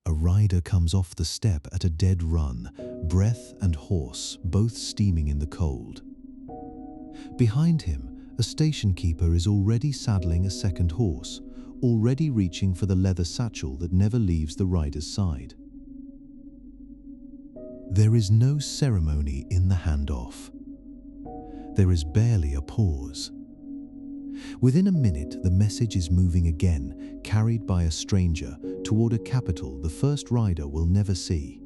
A rider comes off the steppe at a dead run, breath and horse both steaming in the cold. Behind him, a station keeper is already saddling a second horse, already reaching for the leather satchel that never leaves the rider's side. There is no ceremony in the handoff. There is barely a pause. Within a minute, the message is moving again, carried by a stranger, toward a capital the first rider will never see.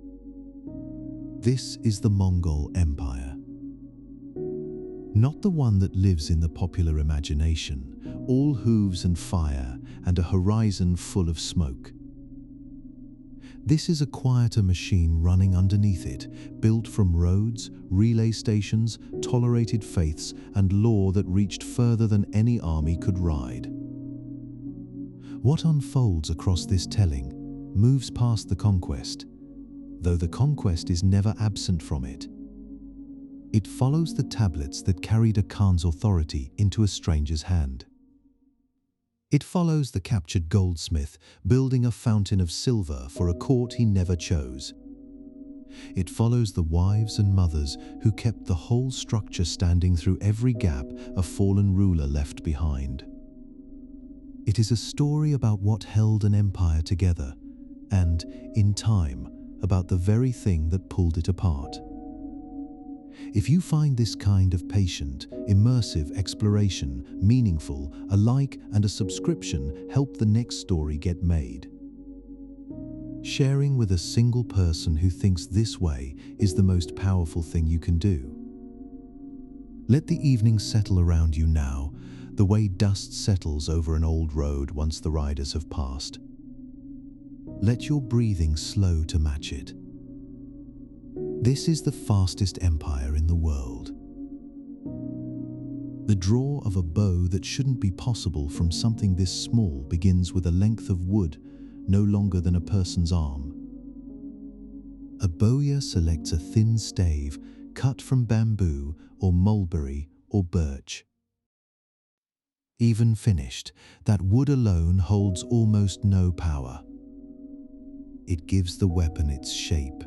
This is the Mongol Empire. Not the one that lives in the popular imagination, all hooves and fire, and a horizon full of smoke. This is a quieter machine running underneath it, built from roads, relay stations, tolerated faiths, and law that reached further than any army could ride. What unfolds across this telling moves past the conquest, though the conquest is never absent from it. It follows the tablets that carried a Khan's authority into a stranger's hand. It follows the captured goldsmith building a fountain of silver for a court he never chose. It follows the wives and mothers who kept the whole structure standing through every gap a fallen ruler left behind. It is a story about what held an empire together and, in time, about the very thing that pulled it apart. If you find this kind of patient, immersive exploration meaningful, a like and a subscription help the next story get made. Sharing with a single person who thinks this way is the most powerful thing you can do. Let the evening settle around you now, the way dust settles over an old road once the riders have passed. Let your breathing slow to match it. This is the fastest empire in the world. The draw of a bow that shouldn't be possible from something this small begins with a length of wood no longer than a person's arm. A bowyer selects a thin stave cut from bamboo or mulberry or birch. Even finished, that wood alone holds almost no power. It gives the weapon its shape,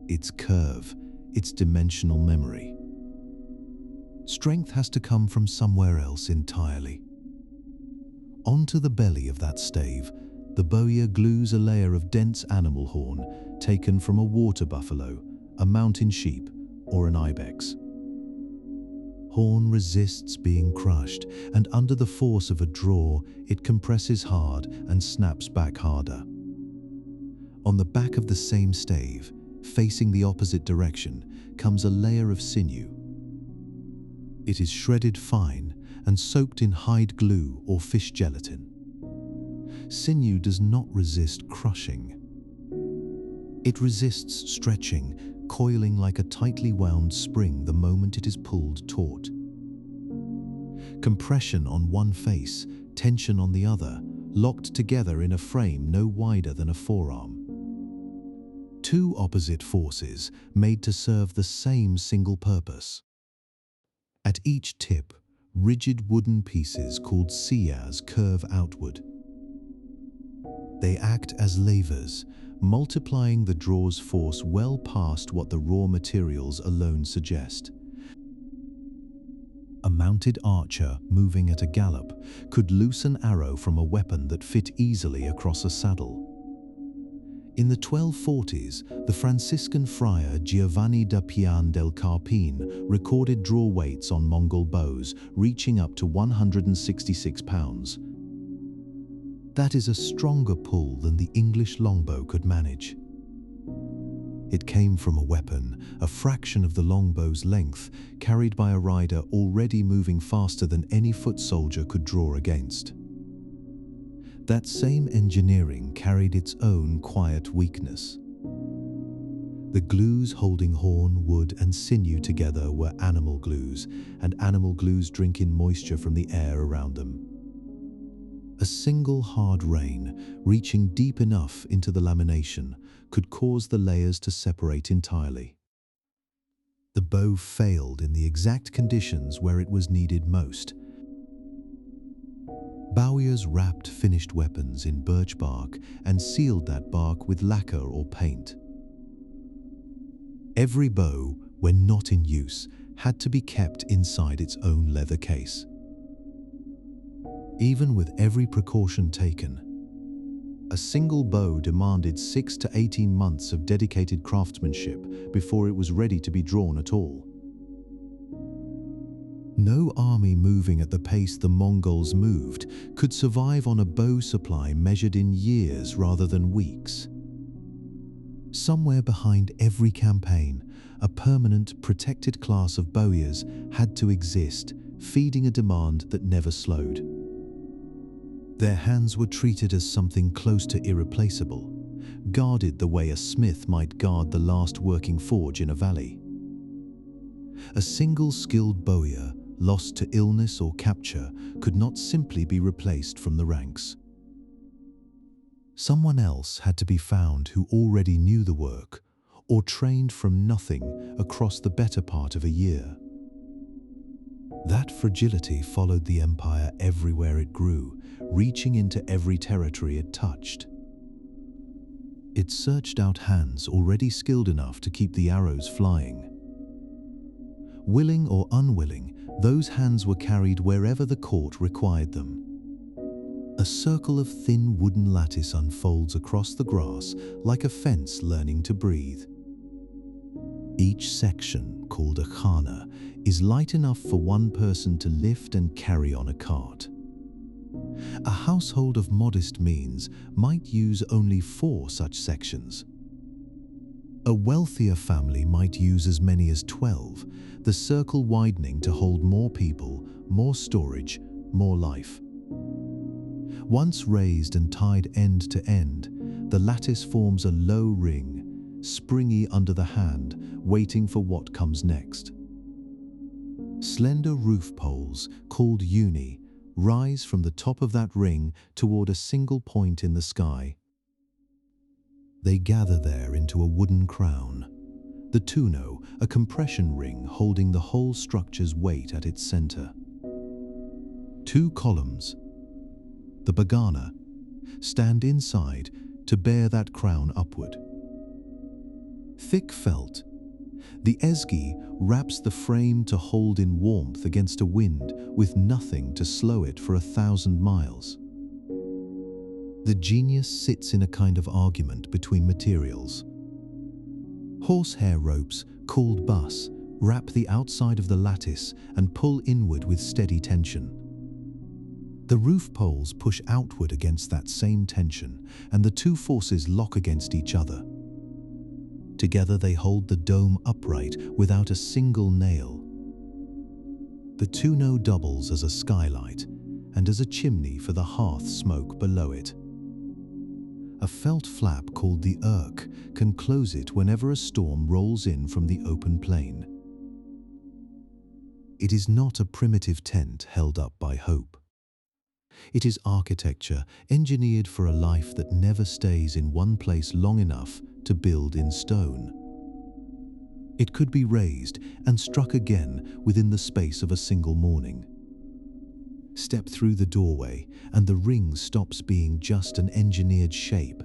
its curve, its dimensional memory. Strength has to come from somewhere else entirely. Onto the belly of that stave, the bowyer glues a layer of dense animal horn taken from a water buffalo, a mountain sheep, or an ibex. Horn resists being crushed, and under the force of a draw, it compresses hard and snaps back harder. On the back of the same stave, facing the opposite direction, comes a layer of sinew. It is shredded fine and soaked in hide glue or fish gelatin. Sinew does not resist crushing. It resists stretching, coiling like a tightly wound spring the moment it is pulled taut. Compression on one face, tension on the other, locked together in a frame no wider than a forearm. Two opposite forces made to serve the same single purpose. At each tip, rigid wooden pieces called siyas curve outward. They act as levers, multiplying the draw's force well past what the raw materials alone suggest. A mounted archer moving at a gallop could loose an arrow from a weapon that fit easily across a saddle. In the 1240s, the Franciscan friar Giovanni da Pian del Carpine recorded draw weights on Mongol bows reaching up to 166 pounds. That is a stronger pull than the English longbow could manage. It came from a weapon, a fraction of the longbow's length, carried by a rider already moving faster than any foot soldier could draw against. That same engineering carried its own quiet weakness. The glues holding horn, wood, and sinew together were animal glues, and animal glues drink in moisture from the air around them. A single hard rain, reaching deep enough into the lamination, could cause the layers to separate entirely. The bow failed in the exact conditions where it was needed most. Bowyers wrapped finished weapons in birch bark and sealed that bark with lacquer or paint. Every bow, when not in use, had to be kept inside its own leather case. Even with every precaution taken, a single bow demanded 6 to 18 months of dedicated craftsmanship before it was ready to be drawn at all. No army moving at the pace the Mongols moved could survive on a bow supply measured in years rather than weeks. Somewhere behind every campaign, a permanent, protected class of bowyers had to exist, feeding a demand that never slowed. Their hands were treated as something close to irreplaceable, guarded the way a smith might guard the last working forge in a valley. A single skilled bowyer, lost to illness or capture, could not simply be replaced from the ranks. Someone else had to be found who already knew the work, or trained from nothing across the better part of a year. That fragility followed the empire everywhere it grew, reaching into every territory it touched. It searched out hands already skilled enough to keep the arrows flying. Willing or unwilling, those hands were carried wherever the court required them. A circle of thin wooden lattice unfolds across the grass like a fence learning to breathe. Each section, called a khana, is light enough for one person to lift and carry on a cart. A household of modest means might use only 4 such sections. A wealthier family might use as many as 12, the circle widening to hold more people, more storage, more life. Once raised and tied end to end, the lattice forms a low ring, springy under the hand, waiting for what comes next. Slender roof poles, called uni, rise from the top of that ring toward a single point in the sky. They gather there into a wooden crown. The tuno, a compression ring holding the whole structure's weight at its center. 2 columns, the bagana, stand inside to bear that crown upward. Thick felt, the ezgi wraps the frame to hold in warmth against a wind with nothing to slow it for 1,000 miles. The genius sits in a kind of argument between materials. Horsehair ropes, called bus, wrap the outside of the lattice and pull inward with steady tension. The roof poles push outward against that same tension, and the 2 forces lock against each other. Together they hold the dome upright without a single nail. The tuno doubles as a skylight and as a chimney for the hearth smoke below it. A felt flap called the urk can close it whenever a storm rolls in from the open plain. It is not a primitive tent held up by hope. It is architecture engineered for a life that never stays in one place long enough to build in stone. It could be raised and struck again within the space of a single morning. Step through the doorway and the ring stops being just an engineered shape.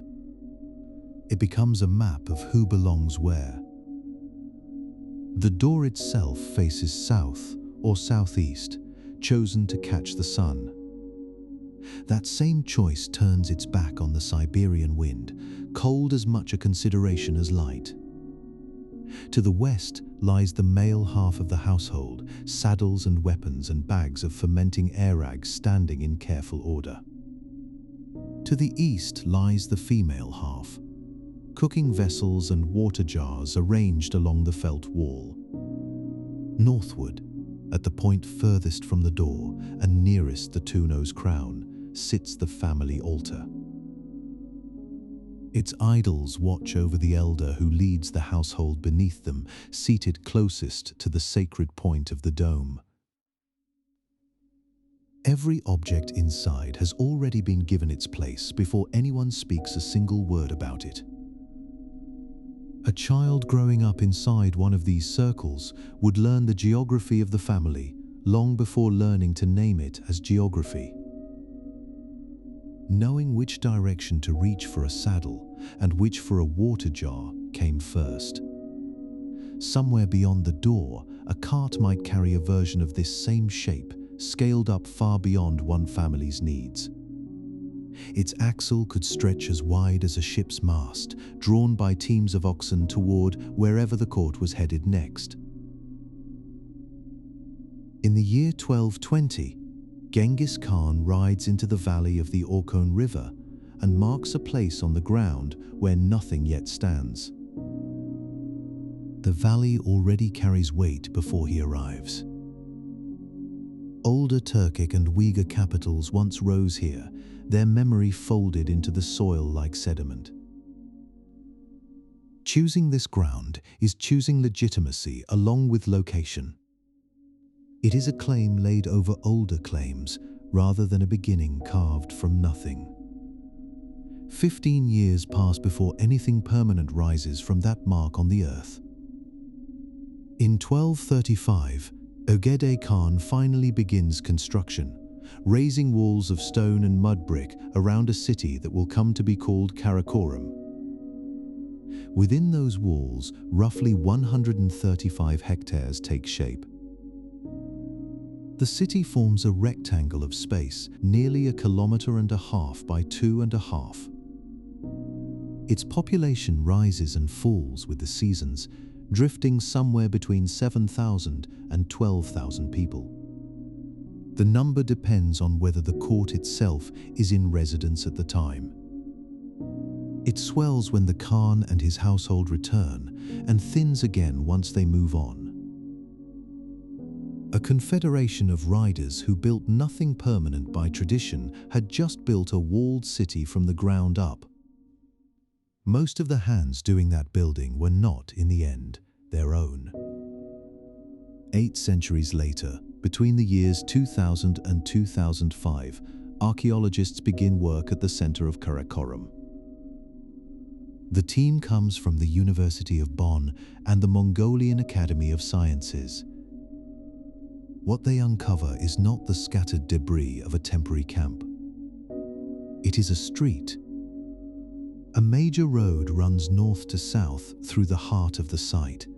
It becomes a map of who belongs where. The door itself faces south or southeast, chosen to catch the sun. That same choice turns its back on the Siberian wind, cold as much a consideration as light. To the west lies the male half of the household, saddles and weapons and bags of fermenting airags standing in careful order. To the east lies the female half, cooking vessels and water jars arranged along the felt wall. Northward, at the point furthest from the door and nearest the tuno's crown, sits the family altar. Its idols watch over the elder who leads the household beneath them, seated closest to the sacred point of the dome. Every object inside has already been given its place before anyone speaks a single word about it. A child growing up inside one of these circles would learn the geography of the family long before learning to name it as geography. knowing which direction to reach for a saddle and which for a water jar came first. Somewhere beyond the door, a cart might carry a version of this same shape, scaled up far beyond one family's needs. Its axle could stretch as wide as a ship's mast, drawn by teams of oxen toward wherever the court was headed next. In the year 1220, Genghis Khan rides into the valley of the Orkhon River and marks a place on the ground where nothing yet stands. The valley already carries weight before he arrives. Older Turkic and Uyghur capitals once rose here, their memory folded into the soil like sediment. Choosing this ground is choosing legitimacy along with location. It is a claim laid over older claims rather than a beginning carved from nothing. 15 years pass before anything permanent rises from that mark on the earth. In 1235, Ogedei Khan finally begins construction, raising walls of stone and mud brick around a city that will come to be called Karakorum. Within those walls, roughly 135 hectares take shape. The city forms a rectangle of space, nearly 1.5 kilometers by 2.5. Its population rises and falls with the seasons, drifting somewhere between 7,000 and 12,000 people. The number depends on whether the court itself is in residence at the time. It swells when the Khan and his household return and thins again once they move on. A confederation of riders who built nothing permanent by tradition had just built a walled city from the ground up. Most of the hands doing that building were not, in the end, their own. 8 centuries later, between the years 2000 and 2005, archaeologists begin work at the center of Karakorum. The team comes from the University of Bonn and the Mongolian Academy of Sciences. What they uncover is not the scattered debris of a temporary camp. It is a street. A major road runs north to south through the heart of the site.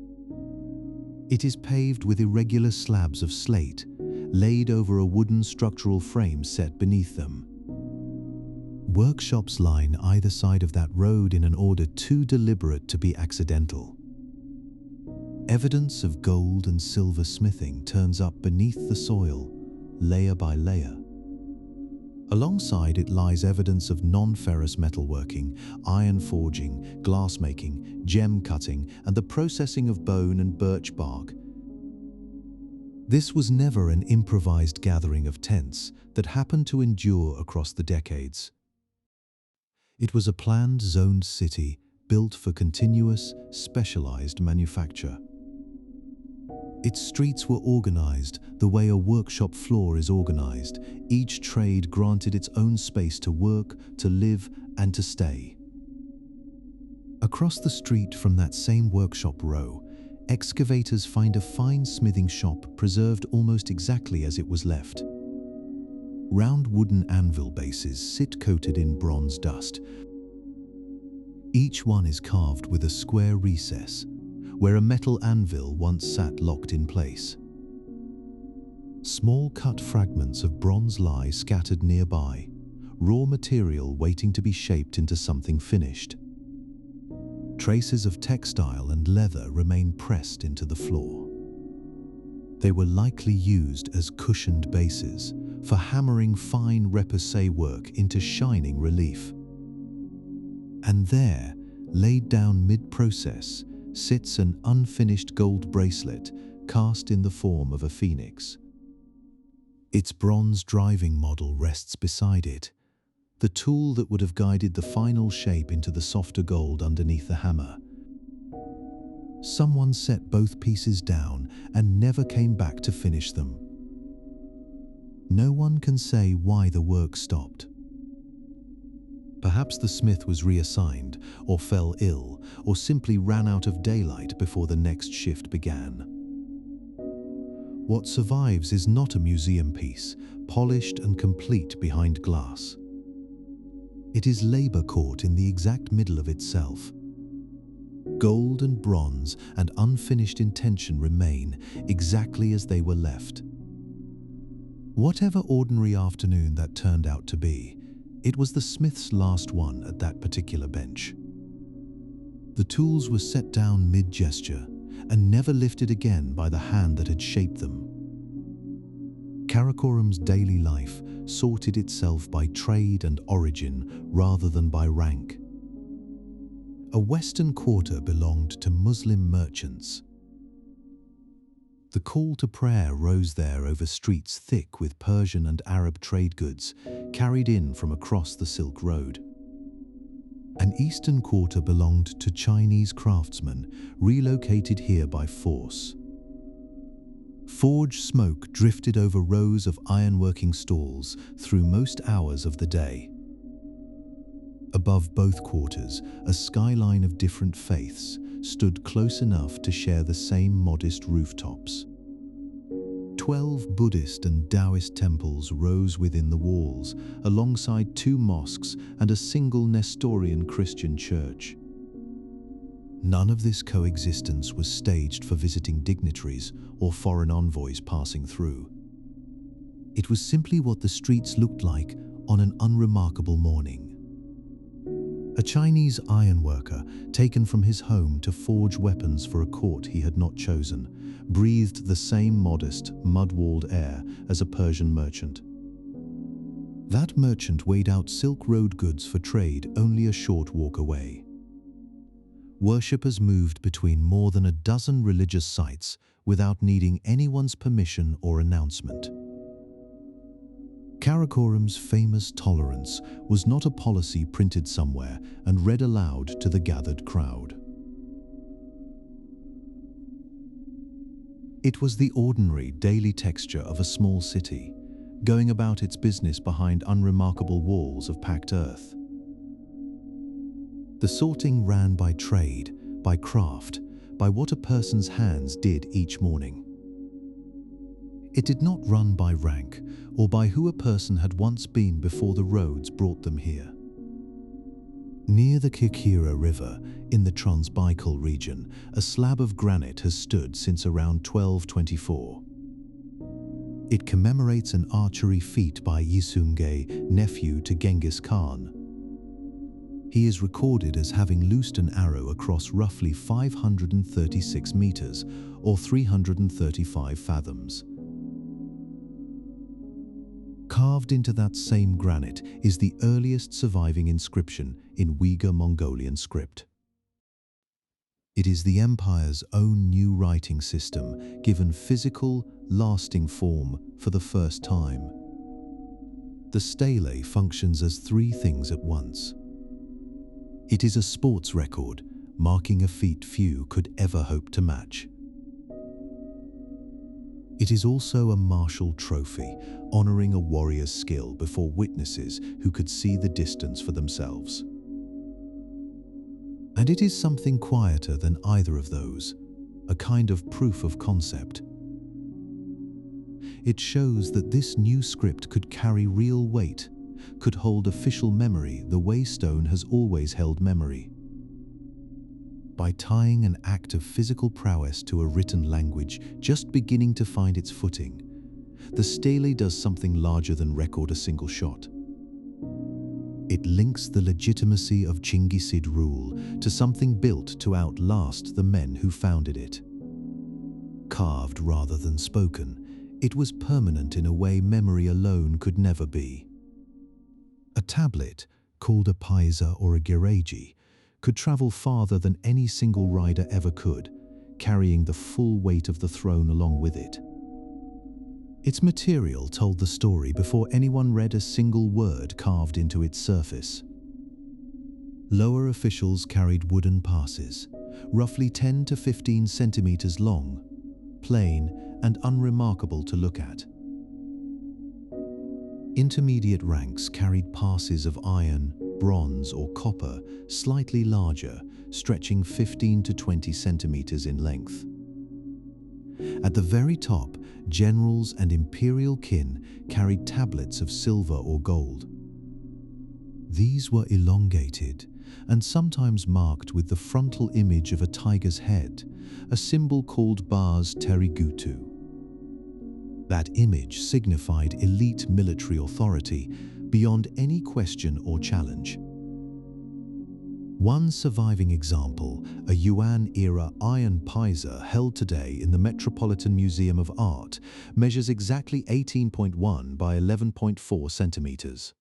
It is paved with irregular slabs of slate, laid over a wooden structural frame set beneath them. Workshops line either side of that road in an order too deliberate to be accidental. Evidence of gold and silver smithing turns up beneath the soil, layer by layer. Alongside it lies evidence of non-ferrous metalworking, iron forging, glassmaking, gem cutting, and the processing of bone and birch bark. This was never an improvised gathering of tents that happened to endure across the decades. It was a planned, zoned city built for continuous, specialized manufacture. Its streets were organized the way a workshop floor is organized, each trade granted its own space to work, to live, and to stay. Across the street from that same workshop row, excavators find a fine smithing shop preserved almost exactly as it was left. Round wooden anvil bases sit coated in bronze dust. Each one is carved with a square recess, where a metal anvil once sat locked in place. Small cut fragments of bronze lie scattered nearby, raw material waiting to be shaped into something finished. Traces of textile and leather remain pressed into the floor. They were likely used as cushioned bases for hammering fine repoussé work into shining relief. And there, laid down mid-process, sits an unfinished gold bracelet cast in the form of a phoenix. Its bronze driving model rests beside it, the tool that would have guided the final shape into the softer gold underneath the hammer. Someone set both pieces down and never came back to finish them. No one can say why the work stopped. Perhaps the smith was reassigned, or fell ill, or simply ran out of daylight before the next shift began. What survives is not a museum piece, polished and complete behind glass. It is labor caught in the exact middle of itself. Gold and bronze and unfinished intention remain exactly as they were left. Whatever ordinary afternoon that turned out to be, it was the smith's last one at that particular bench. The tools were set down mid-gesture and never lifted again by the hand that had shaped them. Karakorum's daily life sorted itself by trade and origin rather than by rank. A western quarter belonged to Muslim merchants. The call to prayer rose there over streets thick with Persian and Arab trade goods carried in from across the Silk Road. An eastern quarter belonged to Chinese craftsmen relocated here by force. Forge smoke drifted over rows of ironworking stalls through most hours of the day. Above both quarters, a skyline of different faiths stood close enough to share the same modest rooftops. 12 Buddhist and Taoist temples rose within the walls, alongside 2 mosques and a single Nestorian Christian church. None of this coexistence was staged for visiting dignitaries or foreign envoys passing through. It was simply what the streets looked like on an unremarkable morning. A Chinese ironworker, taken from his home to forge weapons for a court he had not chosen, breathed the same modest, mud-walled air as a Persian merchant. That merchant weighed out Silk Road goods for trade only a short walk away. Worshippers moved between more than a dozen religious sites without needing anyone's permission or announcement. Karakorum's famous tolerance was not a policy printed somewhere and read aloud to the gathered crowd. It was the ordinary daily texture of a small city, going about its business behind unremarkable walls of packed earth. The sorting ran by trade, by craft, by what a person's hands did each morning. It did not run by rank or by who a person had once been before the roads brought them here. Near the Kikira River, in the Transbaikal region, a slab of granite has stood since around 1224. It commemorates an archery feat by Yisunge, nephew to Genghis Khan. He is recorded as having loosed an arrow across roughly 536 meters, or 335 fathoms. Carved into that same granite is the earliest surviving inscription in Uyghur Mongolian script. It is the empire's own new writing system, given physical, lasting form for the first time. The stele functions as 3 things at once. It is a sports record, marking a feat few could ever hope to match. It is also a martial trophy, honoring a warrior's skill before witnesses who could see the distance for themselves. And it is something quieter than either of those, a kind of proof of concept. It shows that this new script could carry real weight, could hold official memory the way stone has always held memory. By tying an act of physical prowess to a written language just beginning to find its footing, the stele does something larger than record a single shot. It links the legitimacy of Chinggisid rule to something built to outlast the men who founded it. Carved rather than spoken, it was permanent in a way memory alone could never be. A tablet, called a paisa or a gireji, could travel farther than any single rider ever could, carrying the full weight of the throne along with it. Its material told the story before anyone read a single word carved into its surface. Lower officials carried wooden passes, roughly 10 to 15 centimeters long, plain and unremarkable to look at. Intermediate ranks carried passes of iron, bronze or copper, slightly larger, stretching 15 to 20 centimeters in length. At the very top, generals and imperial kin carried tablets of silver or gold. These were elongated and sometimes marked with the frontal image of a tiger's head, a symbol called Bars Terigutu. That image signified elite military authority beyond any question or challenge. One surviving example, a Yuan-era iron pizer held today in the Metropolitan Museum of Art, measures exactly 18.1 by 11.4 centimeters.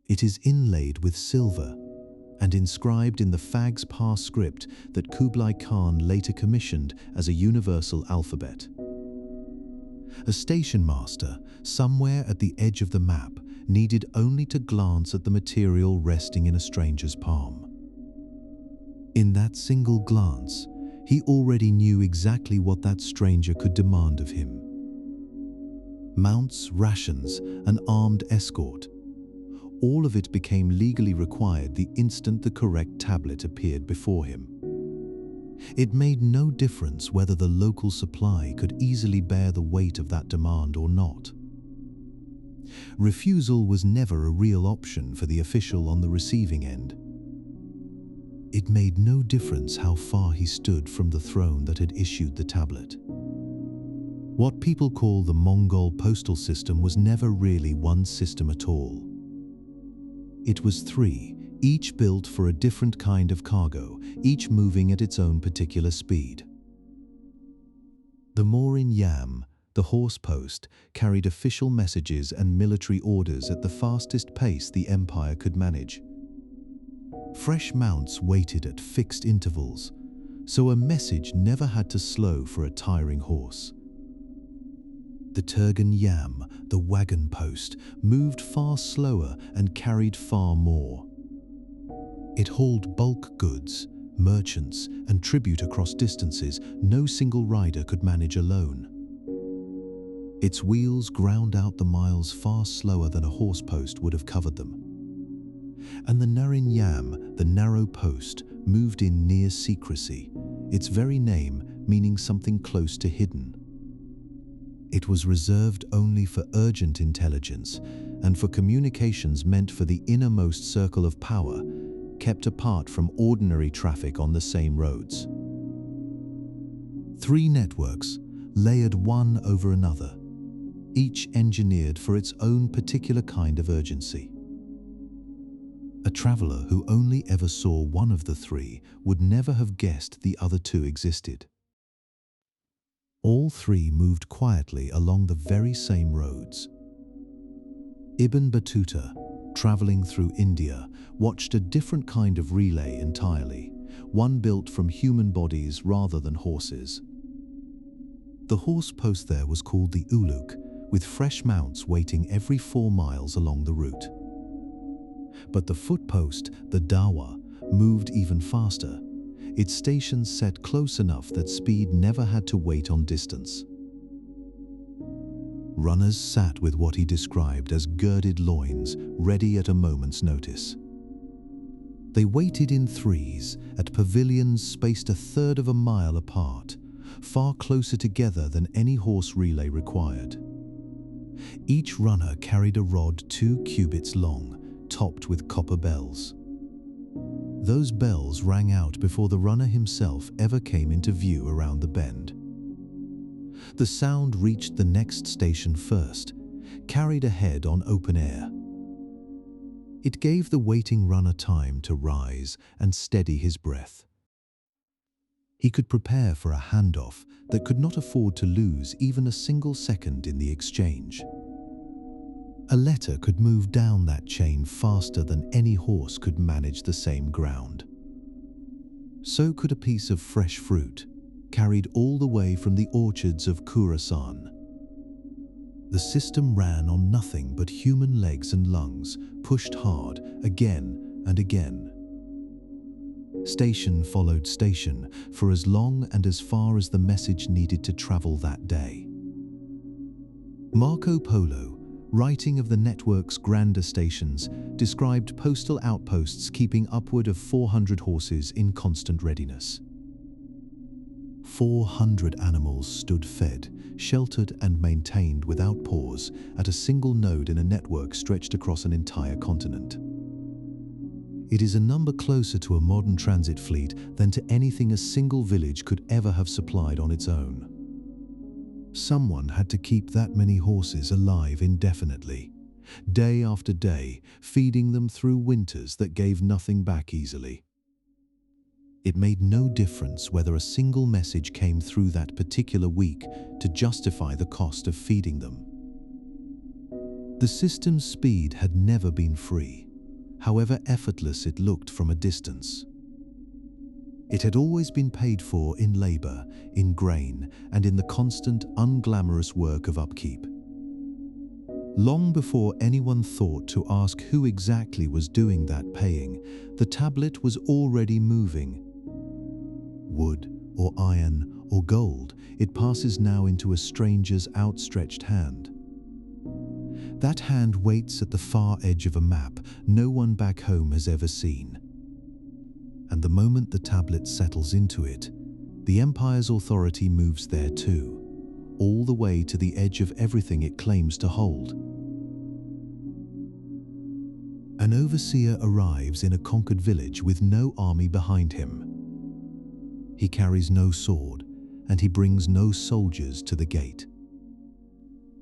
It is inlaid with silver and inscribed in the Fags-Pa script that Kublai Khan later commissioned as a universal alphabet. A station master, somewhere at the edge of the map, needed only to glance at the material resting in a stranger's palm. In that single glance, he already knew exactly what that stranger could demand of him. Mounts, rations, an armed escort. All of it became legally required the instant the correct tablet appeared before him. It made no difference whether the local supply could easily bear the weight of that demand or not. Refusal was never a real option for the official on the receiving end. It made no difference how far he stood from the throne that had issued the tablet. What people call the Mongol postal system was never really one system at all. It was three, each built for a different kind of cargo, each moving at its own particular speed. The Morin Yam, the horse post, carried official messages and military orders at the fastest pace the empire could manage. Fresh mounts waited at fixed intervals, so a message never had to slow for a tiring horse. The Turgan Yam, the wagon post, moved far slower and carried far more. It hauled bulk goods, merchants, and tribute across distances no single rider could manage alone. Its wheels ground out the miles far slower than a horse post would have covered them. And the Narin Yam, the narrow post, moved in near secrecy, its very name meaning something close to hidden. It was reserved only for urgent intelligence and for communications meant for the innermost circle of power, kept apart from ordinary traffic on the same roads. Three networks, layered one over another, each engineered for its own particular kind of urgency. A traveler who only ever saw one of the three would never have guessed the other two existed. All three moved quietly along the very same roads. Ibn Battuta, traveling through India, watched a different kind of relay entirely, one built from human bodies rather than horses. The horse post there was called the Uluk, with fresh mounts waiting every 4 miles along the route. But the foot post, the Dawa, moved even faster, its stations set close enough that speed never had to wait on distance. Runners sat with what he described as girded loins, ready at a moment's notice. They waited in threes at pavilions spaced 1/3 of a mile apart, far closer together than any horse relay required. Each runner carried a rod 2 cubits long, topped with copper bells. Those bells rang out before the runner himself ever came into view around the bend. The sound reached the next station first, carried ahead on open air. It gave the waiting runner time to rise and steady his breath. He could prepare for a handoff that could not afford to lose even a single second in the exchange. A letter could move down that chain faster than any horse could manage the same ground. So could a piece of fresh fruit, carried all the way from the orchards of Khorasan. The system ran on nothing but human legs and lungs, pushed hard, again and again. Station followed station for as long and as far as the message needed to travel that day. Marco Polo, writing of the network's grander stations, described postal outposts keeping upward of 400 horses in constant readiness. 400 animals stood fed, sheltered and maintained without pause at a single node in a network stretched across an entire continent. It is a number closer to a modern transit fleet than to anything a single village could ever have supplied on its own. Someone had to keep that many horses alive indefinitely, day after day, feeding them through winters that gave nothing back easily. It made no difference whether a single message came through that particular week to justify the cost of feeding them. The system's speed had never been free, however effortless it looked from a distance. It had always been paid for in labor, in grain, and in the constant, unglamorous work of upkeep. Long before anyone thought to ask who exactly was doing that paying, the tablet was already moving. Wood or iron or gold, it passes now into a stranger's outstretched hand. That hand waits at the far edge of a map no one back home has ever seen. And the moment the tablet settles into it, the Empire's authority moves there too, all the way to the edge of everything it claims to hold. An overseer arrives in a conquered village with no army behind him. He carries no sword, and he brings no soldiers to the gate.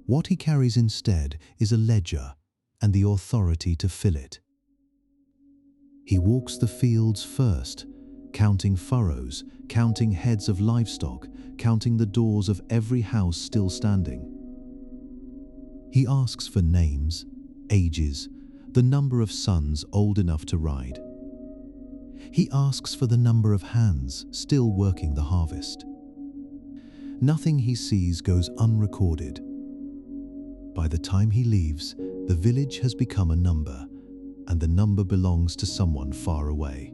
What he carries instead is a ledger and the authority to fill it. He walks the fields first, counting furrows, counting heads of livestock, counting the doors of every house still standing. He asks for names, ages, the number of sons old enough to ride. He asks for the number of hands still working the harvest. Nothing he sees goes unrecorded. By the time he leaves, the village has become a number, and the number belongs to someone far away.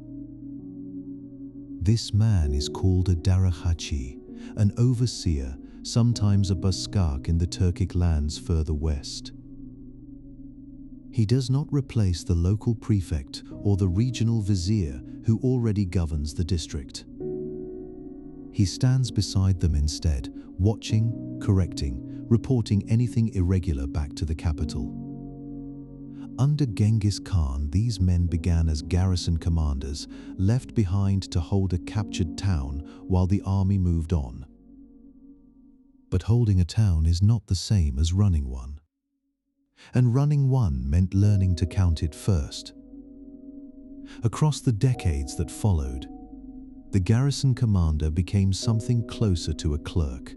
This man is called a Darakhachi, an overseer, sometimes a baskak in the Turkic lands further west. He does not replace the local prefect or the regional vizier who already governs the district. He stands beside them instead, watching, correcting, reporting anything irregular back to the capital. Under Genghis Khan, these men began as garrison commanders, left behind to hold a captured town while the army moved on. But holding a town is not the same as running one. And running one meant learning to count it first. Across the decades that followed, the garrison commander became something closer to a clerk.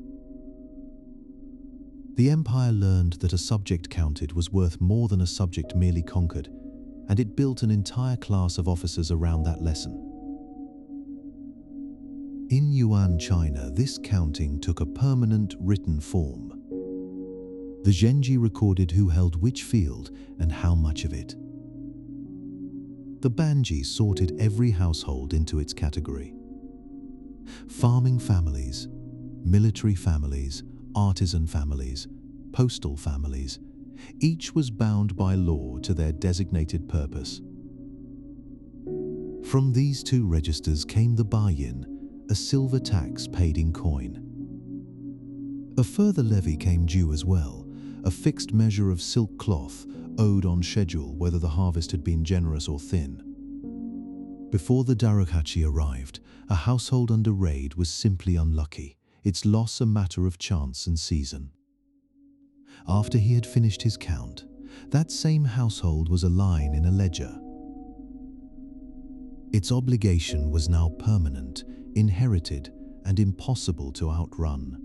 The empire learned that a subject counted was worth more than a subject merely conquered, and it built an entire class of officers around that lesson. In Yuan, China, this counting took a permanent written form. The Zhenji recorded who held which field and how much of it. The Banji sorted every household into its category. Farming families, military families, artisan families, postal families, each was bound by law to their designated purpose. From these two registers came the bayin, a silver tax paid in coin. A further levy came due as well, a fixed measure of silk cloth owed on schedule whether the harvest had been generous or thin. Before the Darakhachi arrived, a household under raid was simply unlucky, its loss a matter of chance and season. After he had finished his count, that same household was a line in a ledger. Its obligation was now permanent, inherited, and impossible to outrun.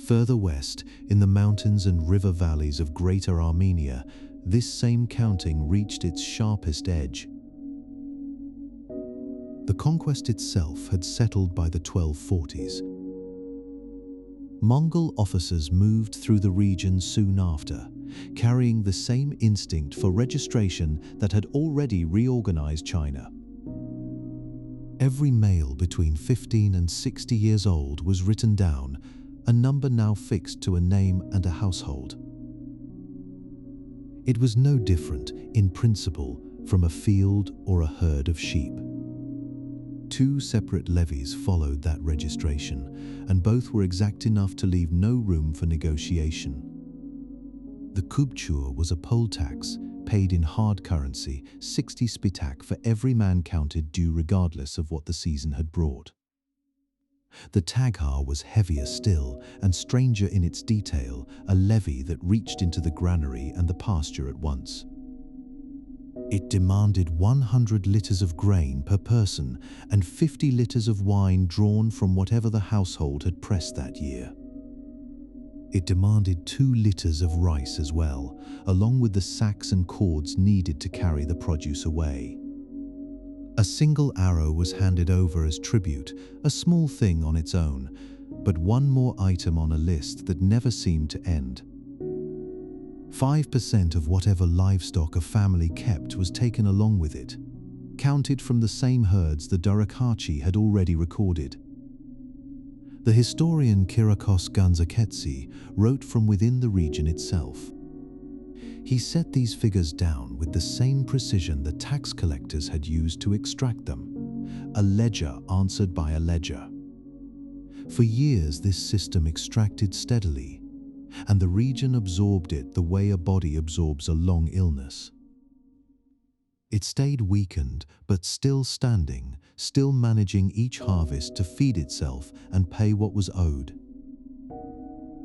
Further west, in the mountains and river valleys of Greater Armenia, this same counting reached its sharpest edge. The conquest itself had settled by the 1240s. Mongol officers moved through the region soon after, carrying the same instinct for registration that had already reorganized China. Every male between 15 and 60 years old was written down, a number now fixed to a name and a household. It was no different, in principle, from a field or a herd of sheep. Two separate levies followed that registration, and both were exact enough to leave no room for negotiation. The kubchur was a poll tax, paid in hard currency, 60 spitak for every man counted due regardless of what the season had brought. The taghar was heavier still, and stranger in its detail, a levy that reached into the granary and the pasture at once. It demanded 100 liters of grain per person and 50 liters of wine drawn from whatever the household had pressed that year. It demanded 2 liters of rice as well, along with the sacks and cords needed to carry the produce away. A single arrow was handed over as tribute, a small thing on its own, but one more item on a list that never seemed to end. 5% of whatever livestock a family kept was taken along with it, counted from the same herds the Durakhachi had already recorded. The historian Kyriakos Ganzaketsi wrote from within the region itself. He set these figures down with the same precision the tax collectors had used to extract them, a ledger answered by a ledger. For years this system extracted steadily, and the region absorbed it the way a body absorbs a long illness. It stayed weakened, but still standing, still managing each harvest to feed itself and pay what was owed.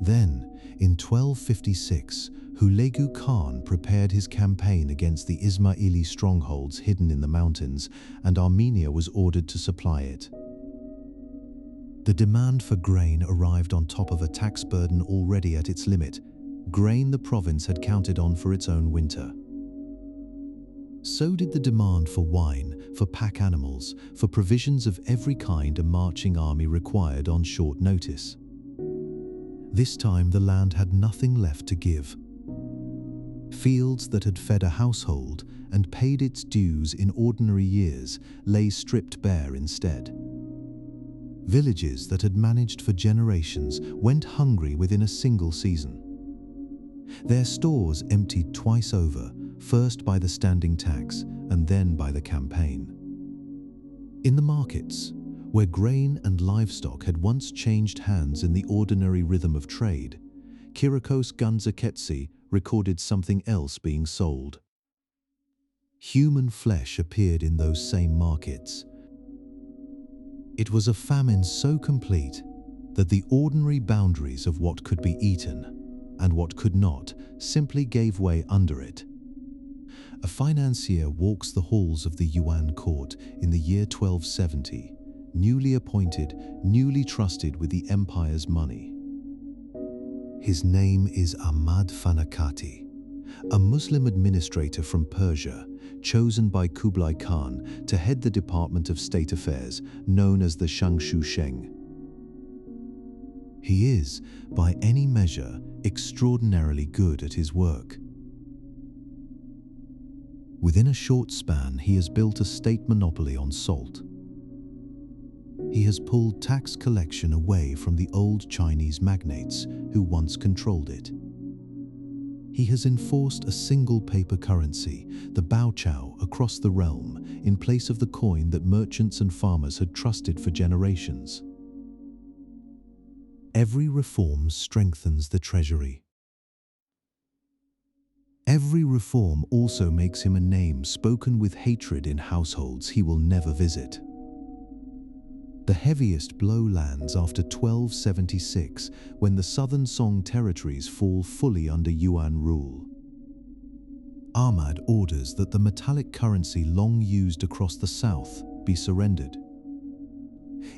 Then, in 1256, Hulegu Khan prepared his campaign against the Ismaili strongholds hidden in the mountains, and Armenia was ordered to supply it. The demand for grain arrived on top of a tax burden already at its limit, grain the province had counted on for its own winter. So did the demand for wine, for pack animals, for provisions of every kind a marching army required on short notice. This time the land had nothing left to give. Fields that had fed a household and paid its dues in ordinary years lay stripped bare instead. Villages that had managed for generations went hungry within a single season. Their stores emptied twice over, first by the standing tax and then by the campaign. In the markets, where grain and livestock had once changed hands in the ordinary rhythm of trade, Kyriakos Ganzaketsi recorded something else being sold. Human flesh appeared in those same markets. It was a famine so complete that the ordinary boundaries of what could be eaten and what could not simply gave way under it. A financier walks the halls of the Yuan court in the year 1270, newly appointed, newly trusted with the empire's money. His name is Ahmad Fanakati, a Muslim administrator from Persia, chosen by Kublai Khan to head the Department of State Affairs, known as the Shangshu Sheng. He is, by any measure, extraordinarily good at his work. Within a short span, he has built a state monopoly on salt. He has pulled tax collection away from the old Chinese magnates who once controlled it. He has enforced a single paper currency, the baochao, across the realm, in place of the coin that merchants and farmers had trusted for generations. Every reform strengthens the treasury. Every reform also makes him a name spoken with hatred in households he will never visit. The heaviest blow lands after 1276, when the southern Song territories fall fully under Yuan rule. Ahmad orders that the metallic currency long used across the south be surrendered.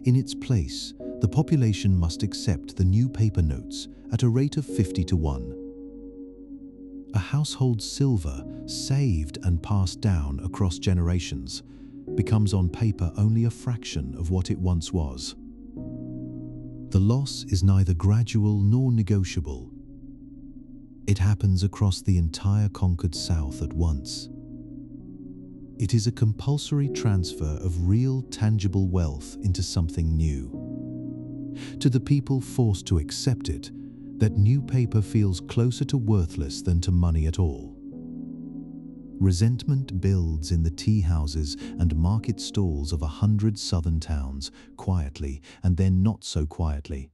In its place, the population must accept the new paper notes at a rate of 50-1. A household's silver, saved and passed down across generations, becomes on paper only a fraction of what it once was. The loss is neither gradual nor negotiable. It happens across the entire conquered South at once. It is a compulsory transfer of real, tangible wealth into something new. To the people forced to accept it, that new paper feels closer to worthless than to money at all. Resentment builds in the tea houses and market stalls of 100 southern towns, quietly and then not so quietly.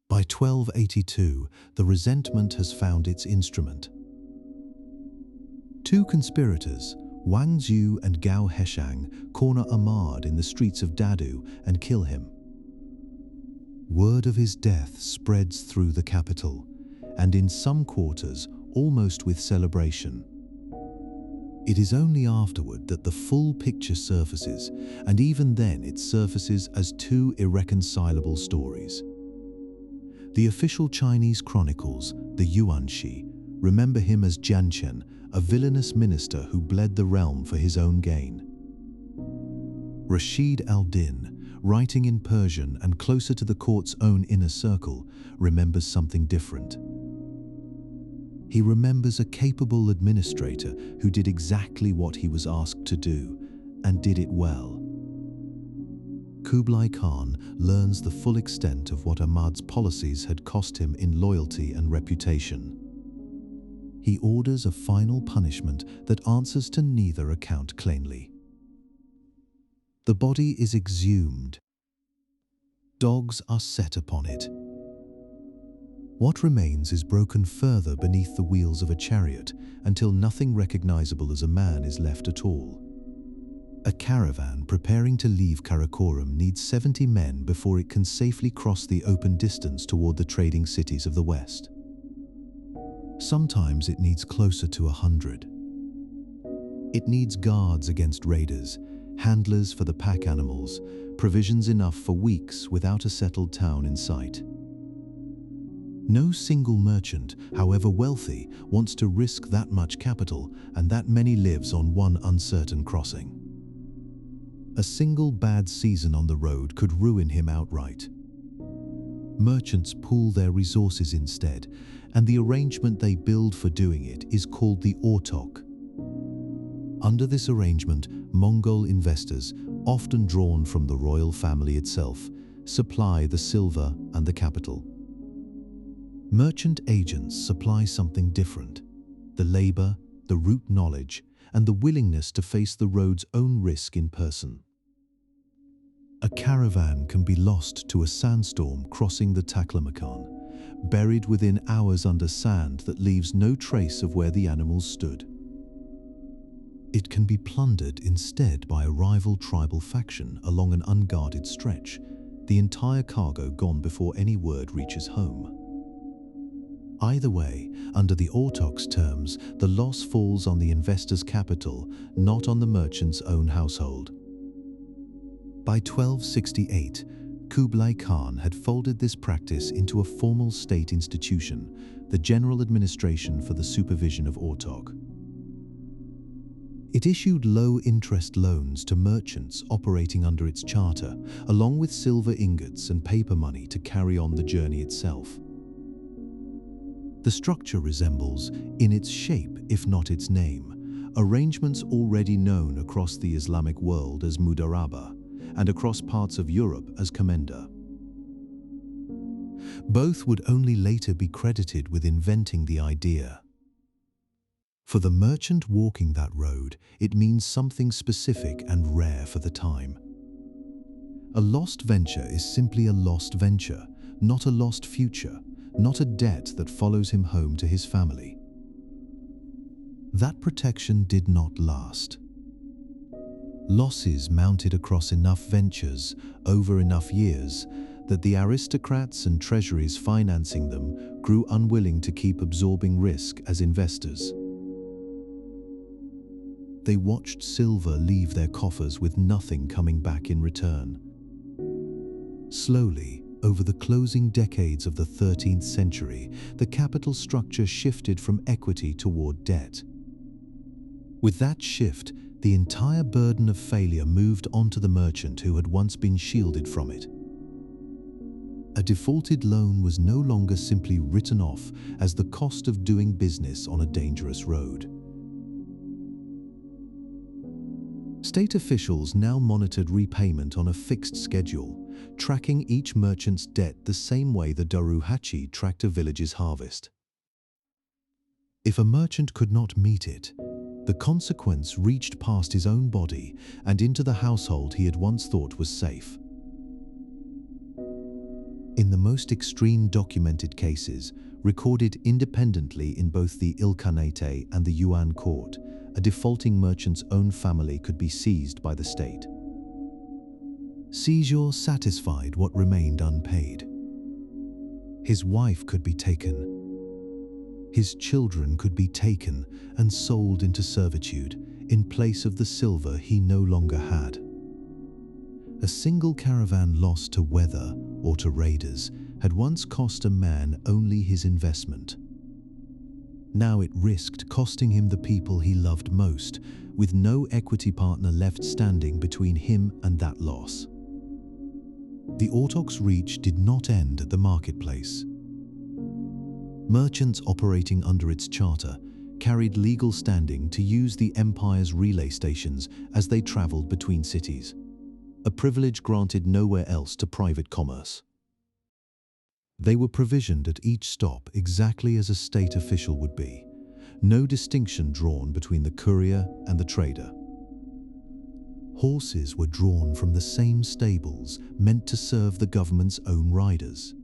By 1282, the resentment has found its instrument. Two conspirators, Wang Zhu and Gao Heshang, corner Ahmad in the streets of Dadu and kill him. Word of his death spreads through the capital, and in some quarters, almost with celebration. It is only afterward that the full picture surfaces, and even then it surfaces as two irreconcilable stories. The official Chinese chronicles, the Yuanxi, remember him as Jianchen, a villainous minister who bled the realm for his own gain. Rashid al-Din, writing in Persian and closer to the court's own inner circle, remembers something different. He remembers a capable administrator who did exactly what he was asked to do, and did it well. Kublai Khan learns the full extent of what Ahmad's policies had cost him in loyalty and reputation. He orders a final punishment that answers to neither account plainly. The body is exhumed. Dogs are set upon it. What remains is broken further beneath the wheels of a chariot until nothing recognizable as a man is left at all. A caravan preparing to leave Karakorum needs 70 men before it can safely cross the open distance toward the trading cities of the west. Sometimes it needs closer to 100. It needs guards against raiders, handlers for the pack animals, provisions enough for weeks without a settled town in sight. No single merchant, however wealthy, wants to risk that much capital and that many lives on one uncertain crossing. A single bad season on the road could ruin him outright. Merchants pool their resources instead, and the arrangement they build for doing it is called the ortok. Under this arrangement, Mongol investors, often drawn from the royal family itself, supply the silver and the capital. Merchant agents supply something different: the labor, the route knowledge, and the willingness to face the road's own risk in person. A caravan can be lost to a sandstorm crossing the Taklamakan, buried within hours under sand that leaves no trace of where the animals stood. It can be plundered instead by a rival tribal faction along an unguarded stretch, the entire cargo gone before any word reaches home. Either way, under the ortok's terms, the loss falls on the investor's capital, not on the merchant's own household. By 1268, Kublai Khan had folded this practice into a formal state institution, the General Administration for the Supervision of Ortok. It issued low-interest loans to merchants operating under its charter, along with silver ingots and paper money to carry on the journey itself. The structure resembles, in its shape if not its name, arrangements already known across the Islamic world as mudaraba, and across parts of Europe as commenda. Both would only later be credited with inventing the idea. For the merchant walking that road, it means something specific and rare for the time. A lost venture is simply a lost venture, not a lost future, not a debt that follows him home to his family. That protection did not last. Losses mounted across enough ventures, over enough years, that the aristocrats and treasuries financing them grew unwilling to keep absorbing risk as investors. They watched silver leave their coffers with nothing coming back in return. Slowly, over the closing decades of the 13th century, the capital structure shifted from equity toward debt. With that shift, the entire burden of failure moved onto the merchant who had once been shielded from it. A defaulted loan was no longer simply written off as the cost of doing business on a dangerous road. State officials now monitored repayment on a fixed schedule, tracking each merchant's debt the same way the Daruhachi tracked a village's harvest. If a merchant could not meet it, the consequence reached past his own body and into the household he had once thought was safe. In the most extreme documented cases, recorded independently in both the Ilkhanate and the Yuan court, a defaulting merchant's own family could be seized by the state. Seizure satisfied what remained unpaid. His wife could be taken. His children could be taken and sold into servitude in place of the silver he no longer had. A single caravan lost to weather or to raiders had once cost a man only his investment. Now it risked costing him the people he loved most, with no equity partner left standing between him and that loss. The autox reach did not end at the marketplace. Merchants operating under its charter carried legal standing to use the empire's relay stations as they traveled between cities, a privilege granted nowhere else to private commerce. They were provisioned at each stop exactly as a state official would be, no distinction drawn between the courier and the trader. Horses were drawn from the same stables meant to serve the government's own riders.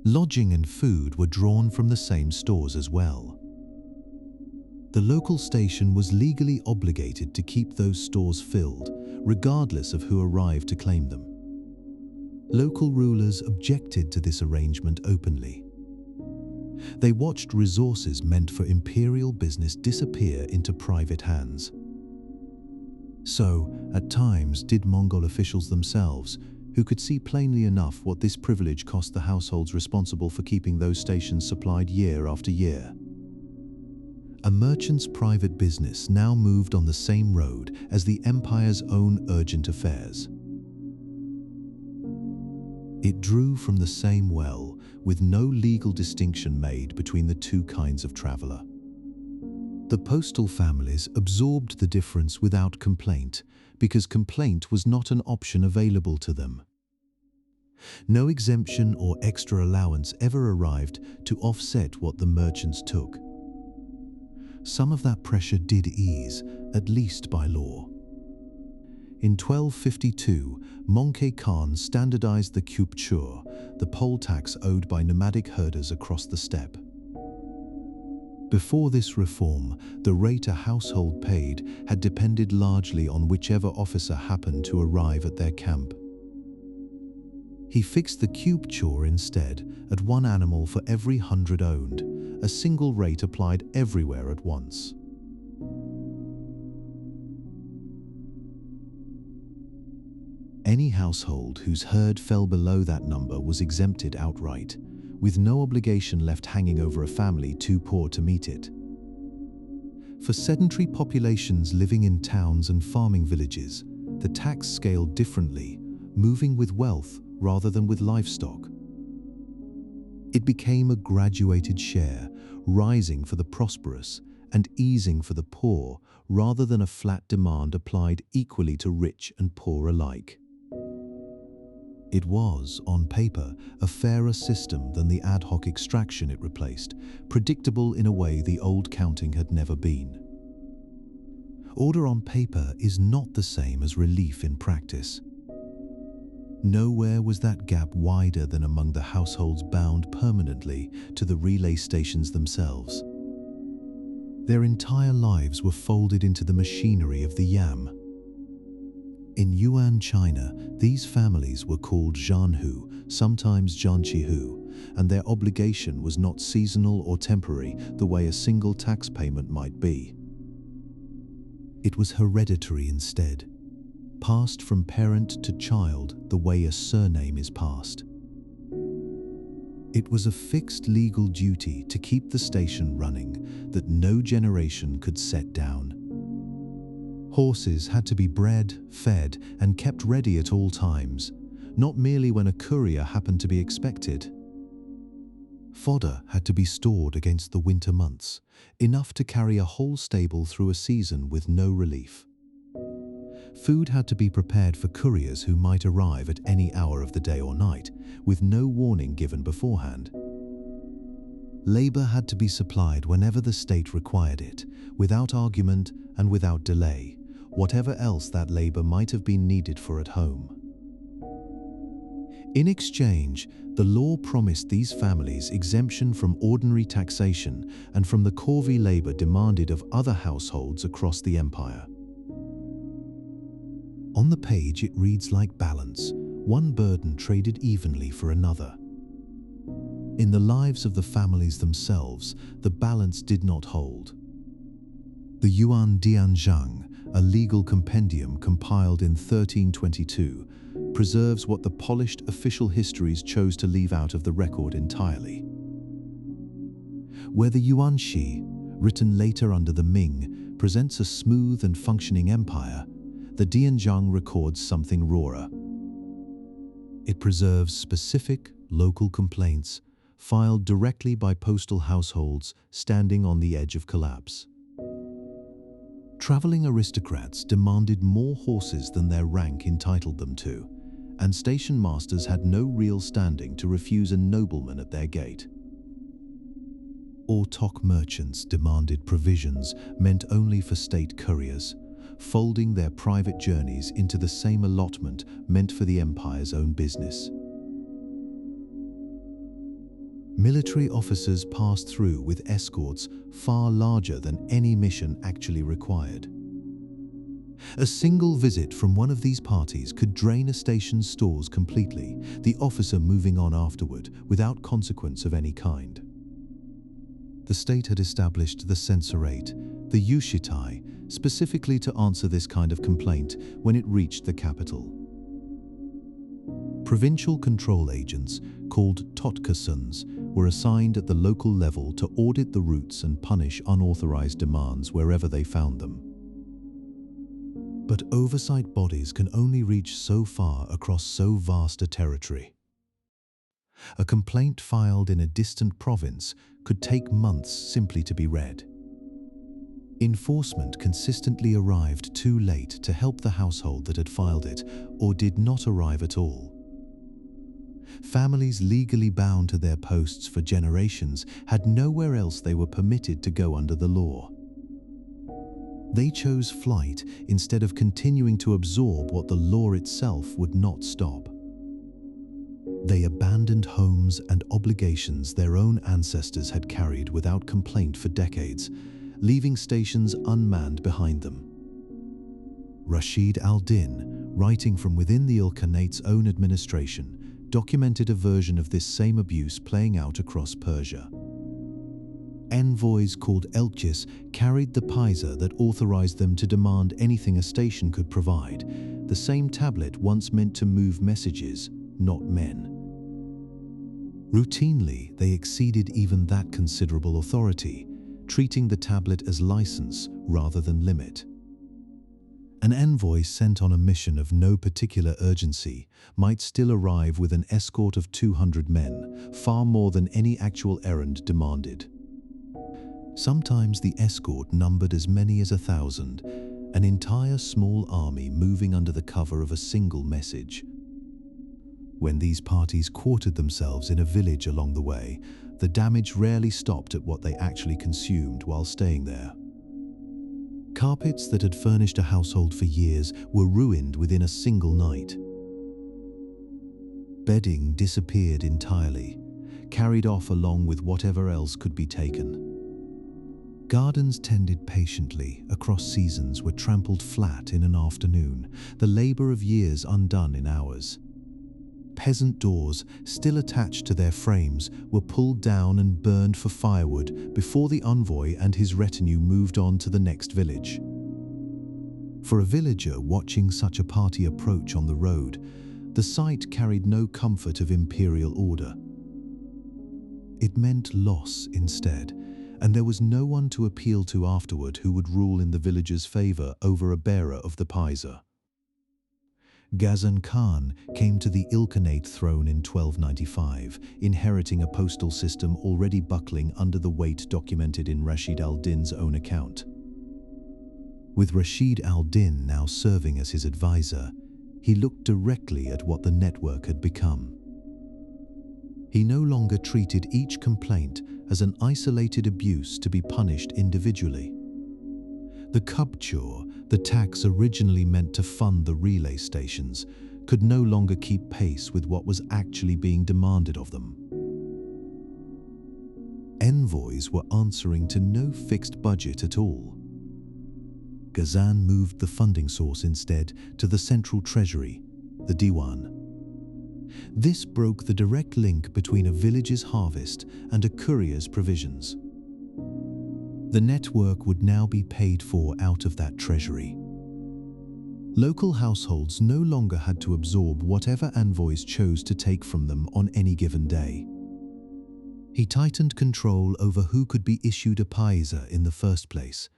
Lodging and food were drawn from the same stores as well. The local station was legally obligated to keep those stores filled, regardless of who arrived to claim them. Local rulers objected to this arrangement openly. They watched resources meant for imperial business disappear into private hands. So, at times, did Mongol officials themselves, who could see plainly enough what this privilege cost the households responsible for keeping those stations supplied year after year. A merchant's private business now moved on the same road as the empire's own urgent affairs. It drew from the same well, with no legal distinction made between the two kinds of traveler. The postal families absorbed the difference without complaint, because complaint was not an option available to them. No exemption or extra allowance ever arrived to offset what the merchants took. Some of that pressure did ease, at least by law. In 1252, Möngke Khan standardized the kupchur, the poll tax owed by nomadic herders across the steppe. Before this reform, the rate a household paid had depended largely on whichever officer happened to arrive at their camp. He fixed the kupchur instead at 1 animal for every 100 owned, a single rate applied everywhere at once. Any household whose herd fell below that number was exempted outright, with no obligation left hanging over a family too poor to meet it. For sedentary populations living in towns and farming villages, the tax scaled differently, moving with wealth rather than with livestock. It became a graduated share, rising for the prosperous and easing for the poor, rather than a flat demand applied equally to rich and poor alike. It was, on paper, a fairer system than the ad hoc extraction it replaced, predictable in a way the old counting had never been. Order on paper is not the same as relief in practice. Nowhere was that gap wider than among the households bound permanently to the relay stations themselves. Their entire lives were folded into the machinery of the yam. In Yuan China, these families were called zhanhu, sometimes zhanqihu, and their obligation was not seasonal or temporary the way a single tax payment might be. It was hereditary instead, passed from parent to child the way a surname is passed. It was a fixed legal duty to keep the station running that no generation could set down. Horses had to be bred, fed, and kept ready at all times, not merely when a courier happened to be expected. Fodder had to be stored against the winter months, enough to carry a whole stable through a season with no relief. Food had to be prepared for couriers who might arrive at any hour of the day or night, with no warning given beforehand. Labor had to be supplied whenever the state required it, without argument and without delay, whatever else that labor might have been needed for at home. In exchange, the law promised these families exemption from ordinary taxation and from the corvée labor demanded of other households across the empire. On the page it reads like balance, one burden traded evenly for another. In the lives of the families themselves, the balance did not hold. The Yuan Dianzhang, a legal compendium compiled in 1322, preserves what the polished official histories chose to leave out of the record entirely. Where the Yuanxi, written later under the Ming, presents a smooth and functioning empire, the Dianzhang records something rawer. It preserves specific, local complaints filed directly by postal households standing on the edge of collapse. Traveling aristocrats demanded more horses than their rank entitled them to, and station masters had no real standing to refuse a nobleman at their gate. Autok merchants demanded provisions meant only for state couriers, folding their private journeys into the same allotment meant for the empire's own business. Military officers passed through with escorts far larger than any mission actually required. A single visit from one of these parties could drain a station's stores completely, the officer moving on afterward without consequence of any kind. The state had established the censorate, the Yushitai, specifically to answer this kind of complaint when it reached the capital. Provincial control agents, called Totkasuns, were assigned at the local level to audit the routes and punish unauthorized demands wherever they found them. But oversight bodies can only reach so far across so vast a territory. A complaint filed in a distant province could take months simply to be read. Enforcement consistently arrived too late to help the household that had filed it, or did not arrive at all. Families legally bound to their posts for generations had nowhere else they were permitted to go under the law. They chose flight instead of continuing to absorb what the law itself would not stop. They abandoned homes and obligations their own ancestors had carried without complaint for decades, leaving stations unmanned behind them. Rashid al-Din, writing from within the Ilkhanate's own administration, documented a version of this same abuse playing out across Persia. Envoys called elchis carried the paisa that authorized them to demand anything a station could provide, the same tablet once meant to move messages, not men. Routinely, they exceeded even that considerable authority, treating the tablet as license rather than limit. An envoy sent on a mission of no particular urgency might still arrive with an escort of 200 men, far more than any actual errand demanded. Sometimes the escort numbered as many as 1,000, an entire small army moving under the cover of a single message. When these parties quartered themselves in a village along the way, the damage rarely stopped at what they actually consumed while staying there. Carpets that had furnished a household for years were ruined within a single night. Bedding disappeared entirely, carried off along with whatever else could be taken. Gardens tended patiently across seasons were trampled flat in an afternoon, the labor of years undone in hours. Peasant doors, still attached to their frames, were pulled down and burned for firewood before the envoy and his retinue moved on to the next village. For a villager watching such a party approach on the road, the sight carried no comfort of imperial order. It meant loss instead, and there was no one to appeal to afterward who would rule in the village's favor over a bearer of the paisa. Ghazan Khan came to the Ilkhanate throne in 1295, inheriting a postal system already buckling under the weight documented in Rashid al-Din's own account. With Rashid al-Din now serving as his advisor, he looked directly at what the network had become. He no longer treated each complaint as an isolated abuse to be punished individually. The kubchur, the tax originally meant to fund the relay stations, could no longer keep pace with what was actually being demanded of them. Envoys were answering to no fixed budget at all. Ghazan moved the funding source instead to the central treasury, the diwan. This broke the direct link between a village's harvest and a courier's provisions. The network would now be paid for out of that treasury. Local households no longer had to absorb whatever envoys chose to take from them on any given day. He tightened control over who could be issued a paisa in the first place.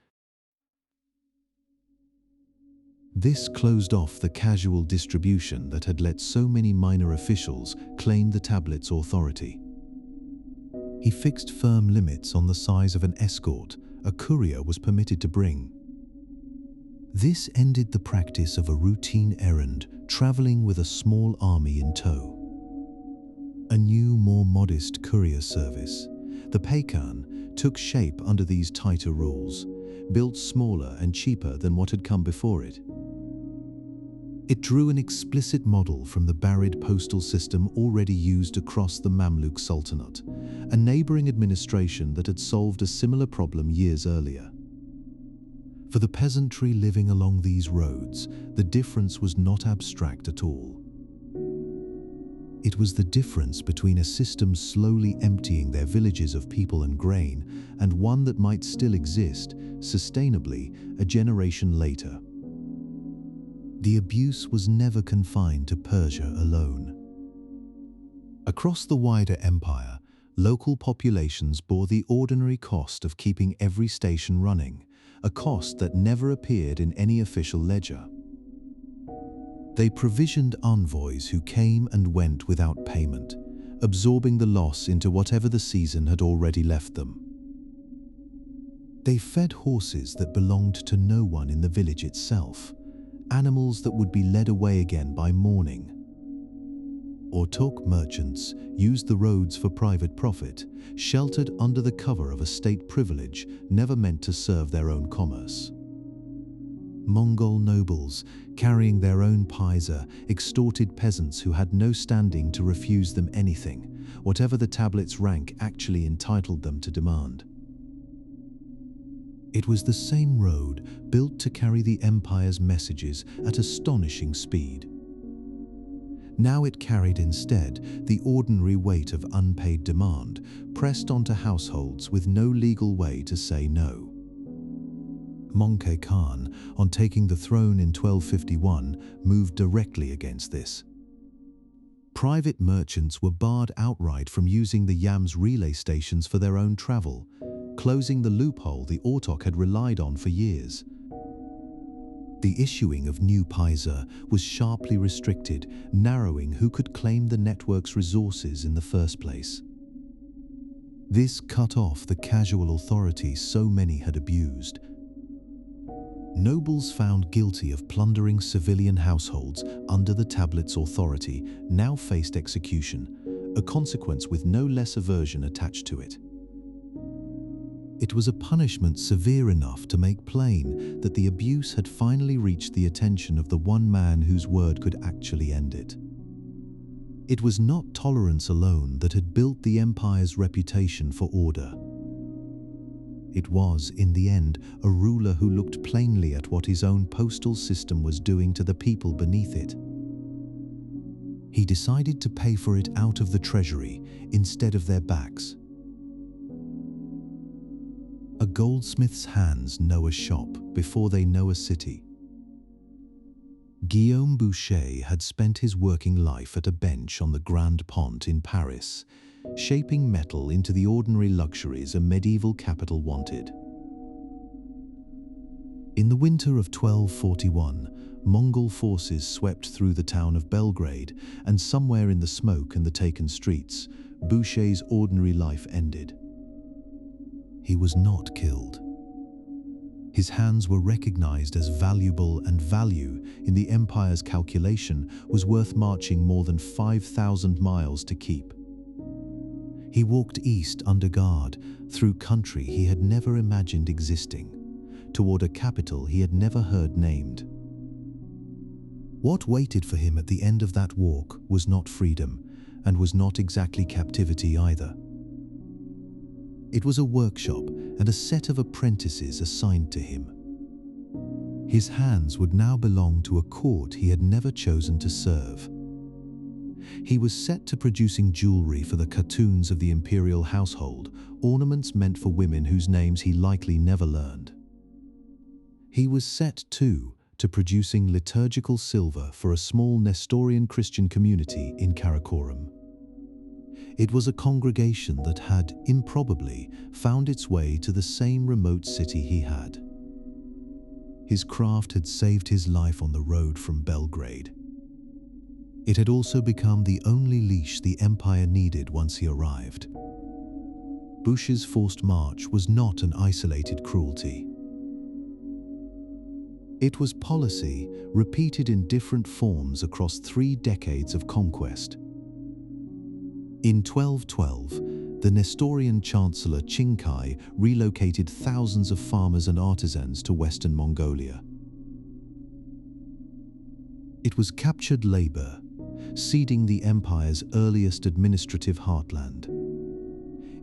This closed off the casual distribution that had let so many minor officials claim the tablet's authority. He fixed firm limits on the size of an escort a courier was permitted to bring. This ended the practice of a routine errand traveling with a small army in tow. A new, more modest courier service, the Peikan, took shape under these tighter rules, built smaller and cheaper than what had come before it. It drew an explicit model from the barred postal system already used across the Mamluk Sultanate, a neighboring administration that had solved a similar problem years earlier. For the peasantry living along these roads, the difference was not abstract at all. It was the difference between a system slowly emptying their villages of people and grain and one that might still exist, sustainably, a generation later. The abuse was never confined to Persia alone. Across the wider empire, local populations bore the ordinary cost of keeping every station running, a cost that never appeared in any official ledger. They provisioned envoys who came and went without payment, absorbing the loss into whatever the season had already left them. They fed horses that belonged to no one in the village itself, animals that would be led away again by morning. Ortok merchants used the roads for private profit, sheltered under the cover of a state privilege never meant to serve their own commerce. Mongol nobles, carrying their own paisa, extorted peasants who had no standing to refuse them anything, whatever the tablet's rank actually entitled them to demand. It was the same road built to carry the empire's messages at astonishing speed. Now it carried instead the ordinary weight of unpaid demand pressed onto households with no legal way to say no. Mongke Khan, on taking the throne in 1251, moved directly against this. Private merchants were barred outright from using the Yam's relay stations for their own travel, closing the loophole the Ortok had relied on for years. The issuing of new paisa was sharply restricted, narrowing who could claim the network's resources in the first place. This cut off the casual authority so many had abused. Nobles found guilty of plundering civilian households under the tablet's authority now faced execution, a consequence with no less aversion attached to it. It was a punishment severe enough to make plain that the abuse had finally reached the attention of the one man whose word could actually end it. It was not tolerance alone that had built the empire's reputation for order. It was, in the end, a ruler who looked plainly at what his own postal system was doing to the people beneath it. He decided to pay for it out of the treasury instead of their backs. A goldsmith's hands know a shop before they know a city. Guillaume Boucher had spent his working life at a bench on the Grand Pont in Paris, shaping metal into the ordinary luxuries a medieval capital wanted. In the winter of 1241, Mongol forces swept through the town of Belgrade, and somewhere in the smoke and the taken streets, Boucher's ordinary life ended. He was not killed. His hands were recognized as valuable, and value, in the empire's calculation, was worth marching more than 5,000 miles to keep. He walked east under guard, through country he had never imagined existing, toward a capital he had never heard named. What waited for him at the end of that walk was not freedom, and was not exactly captivity either. It was a workshop and a set of apprentices assigned to him. His hands would now belong to a court he had never chosen to serve. He was set to producing jewelry for the khatuns of the imperial household, ornaments meant for women whose names he likely never learned. He was set, too, to producing liturgical silver for a small Nestorian Christian community in Karakorum. It was a congregation that had, improbably, found its way to the same remote city he had. His craft had saved his life on the road from Belgrade. It had also become the only leash the empire needed once he arrived. Bush's forced march was not an isolated cruelty. It was policy repeated in different forms across 3 decades of conquest. In 1212, the Nestorian Chancellor Qingkai relocated thousands of farmers and artisans to Western Mongolia. It was captured labor, ceding the empire's earliest administrative heartland.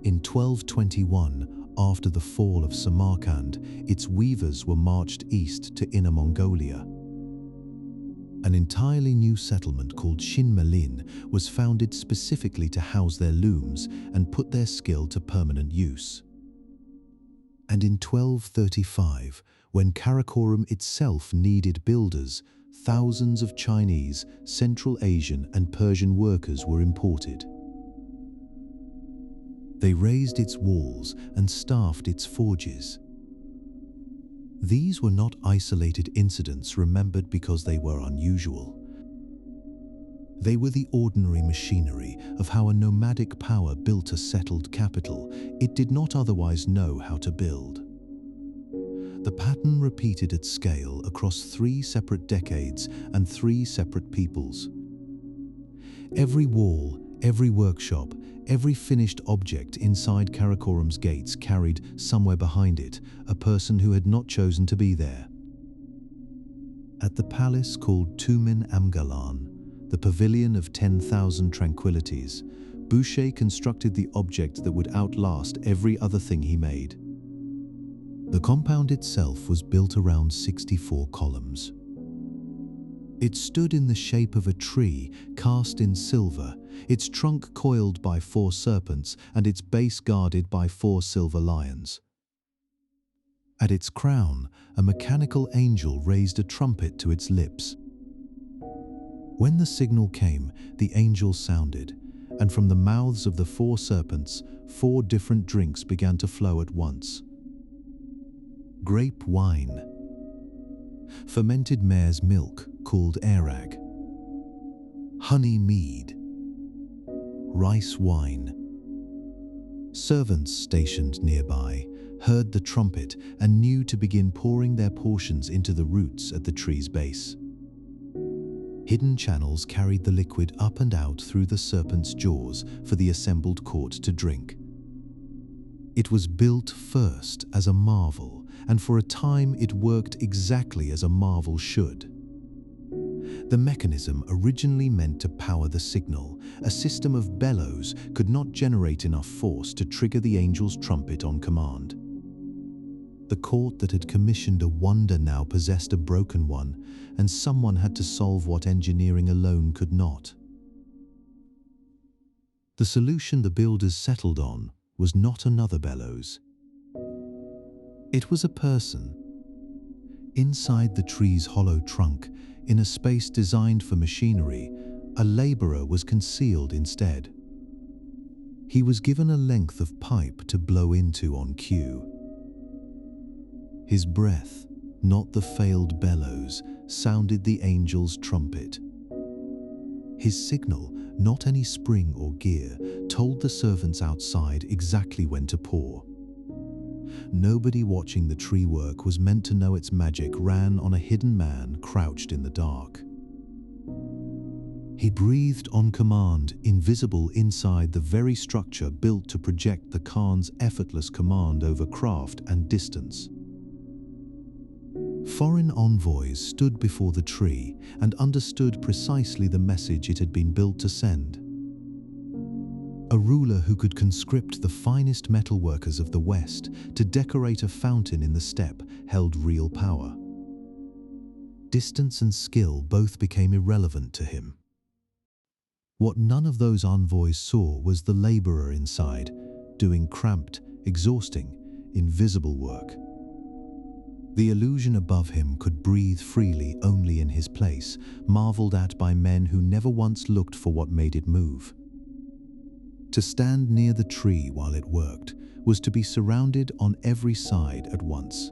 In 1221, after the fall of Samarkand, its weavers were marched east to Inner Mongolia. An entirely new settlement called Shinmelin was founded specifically to house their looms and put their skill to permanent use. And in 1235, when Karakorum itself needed builders, thousands of Chinese, Central Asian and Persian workers were imported. They raised its walls and staffed its forges. These were not isolated incidents remembered because they were unusual. They were the ordinary machinery of how a nomadic power built a settled capital it did not otherwise know how to build. The pattern repeated at scale across 3 separate decades and 3 separate peoples. Every wall, every workshop, every finished object inside Karakorum's gates carried, somewhere behind it, a person who had not chosen to be there. At the palace called Tumen Amgalan, the pavilion of 10,000 tranquillities, Boucher constructed the object that would outlast every other thing he made. The compound itself was built around 64 columns. It stood in the shape of a tree cast in silver, its trunk coiled by 4 serpents and its base guarded by 4 silver lions. At its crown, a mechanical angel raised a trumpet to its lips. When the signal came, the angel sounded, and from the mouths of the 4 serpents, 4 different drinks began to flow at once. Grape wine, fermented mare's milk called arag, honey mead, rice wine. Servants stationed nearby heard the trumpet and knew to begin pouring their portions into the roots at the tree's base. Hidden channels carried the liquid up and out through the serpent's jaws for the assembled court to drink. It was built first as a marvel, and for a time it worked exactly as a marvel should. The mechanism originally meant to power the signal, a system of bellows, could not generate enough force to trigger the angel's trumpet on command. The court that had commissioned a wonder now possessed a broken one, and someone had to solve what engineering alone could not. The solution the builders settled on was not another bellows. It was a person. Inside the tree's hollow trunk, in a space designed for machinery, a laborer was concealed instead. He was given a length of pipe to blow into on cue. His breath, not the failed bellows, sounded the angel's trumpet. His signal, not any spring or gear, told the servants outside exactly when to pour. Nobody watching the tree work was meant to know its magic ran on a hidden man crouched in the dark. He breathed on command, invisible inside the very structure built to project the Khan's effortless command over craft and distance. Foreign envoys stood before the tree and understood precisely the message it had been built to send. A ruler who could conscript the finest metalworkers of the West to decorate a fountain in the steppe held real power. Distance and skill both became irrelevant to him. What none of those envoys saw was the laborer inside, doing cramped, exhausting, invisible work. The illusion above him could breathe freely only in his place, marveled at by men who never once looked for what made it move. To stand near the tree while it worked was to be surrounded on every side at once.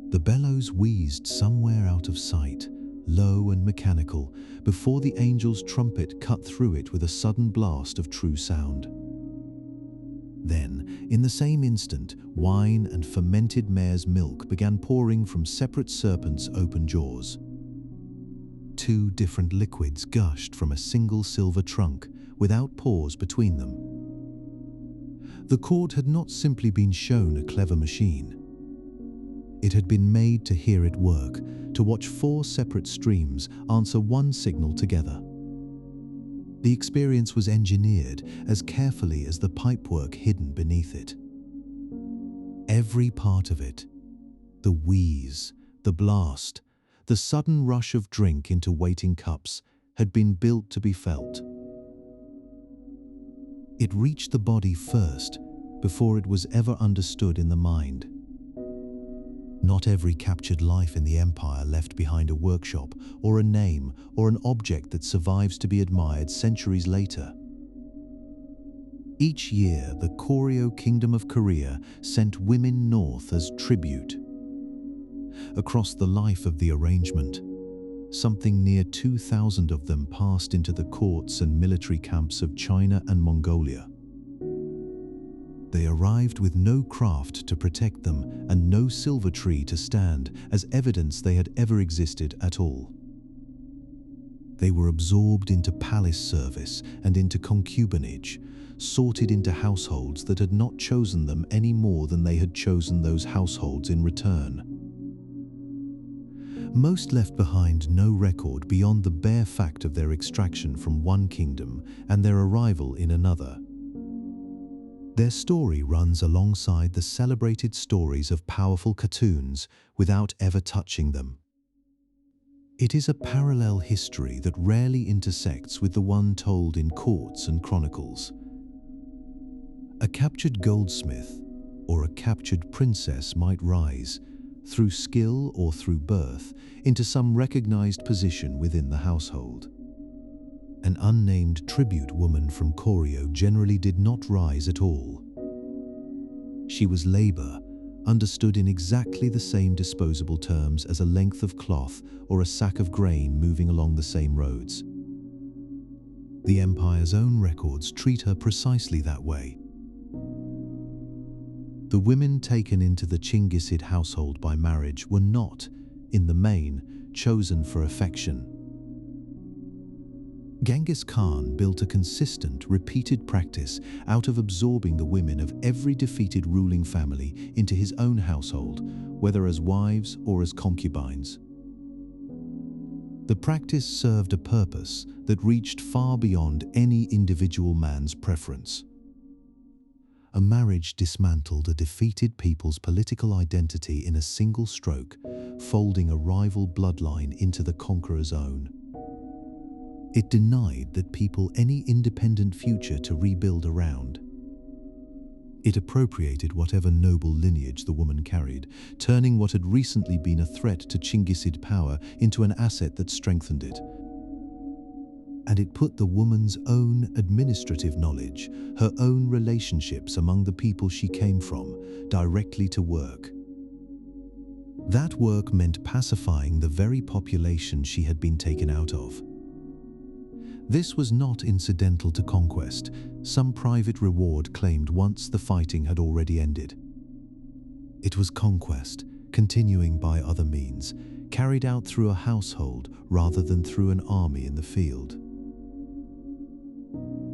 The bellows wheezed somewhere out of sight, low and mechanical, before the angel's trumpet cut through it with a sudden blast of true sound. Then, in the same instant, wine and fermented mare's milk began pouring from separate serpents' open jaws. Two different liquids gushed from a single silver trunk, without pause between them. The court had not simply been shown a clever machine. It had been made to hear it work, to watch four separate streams answer one signal together. The experience was engineered as carefully as the pipework hidden beneath it. Every part of it, the wheeze, the blast, the sudden rush of drink into waiting cups, had been built to be felt. It reached the body first, before it was ever understood in the mind. Not every captured life in the empire left behind a workshop, or a name, or an object that survives to be admired centuries later. Each year, the Koryo Kingdom of Korea sent women north as tribute. Across the life of the arrangement, something near 2,000 of them passed into the courts and military camps of China and Mongolia. They arrived with no craft to protect them and no silver tree to stand as evidence they had ever existed at all. They were absorbed into palace service and into concubinage, sorted into households that had not chosen them any more than they had chosen those households in return. Most left behind no record beyond the bare fact of their extraction from one kingdom and their arrival in another. Their story runs alongside the celebrated stories of powerful Khatoons without ever touching them. It is a parallel history that rarely intersects with the one told in courts and chronicles. A captured goldsmith or a captured princess might rise, through skill or through birth, into some recognized position within the household. An unnamed tribute woman from Koryo generally did not rise at all. She was labor, understood in exactly the same disposable terms as a length of cloth or a sack of grain moving along the same roads. The empire's own records treat her precisely that way. The women taken into the Chinggisid household by marriage were not, in the main, chosen for affection. Genghis Khan built a consistent, repeated practice out of absorbing the women of every defeated ruling family into his own household, whether as wives or as concubines. The practice served a purpose that reached far beyond any individual man's preference. A marriage dismantled a defeated people's political identity in a single stroke, folding a rival bloodline into the conqueror's own. It denied that people any independent future to rebuild around. It appropriated whatever noble lineage the woman carried, turning what had recently been a threat to Chinggisid power into an asset that strengthened it. And it put the woman's own administrative knowledge, her own relationships among the people she came from, directly to work. That work meant pacifying the very population she had been taken out of. This was not incidental to conquest, some private reward claimed once the fighting had already ended. It was conquest, continuing by other means, carried out through a household rather than through an army in the field.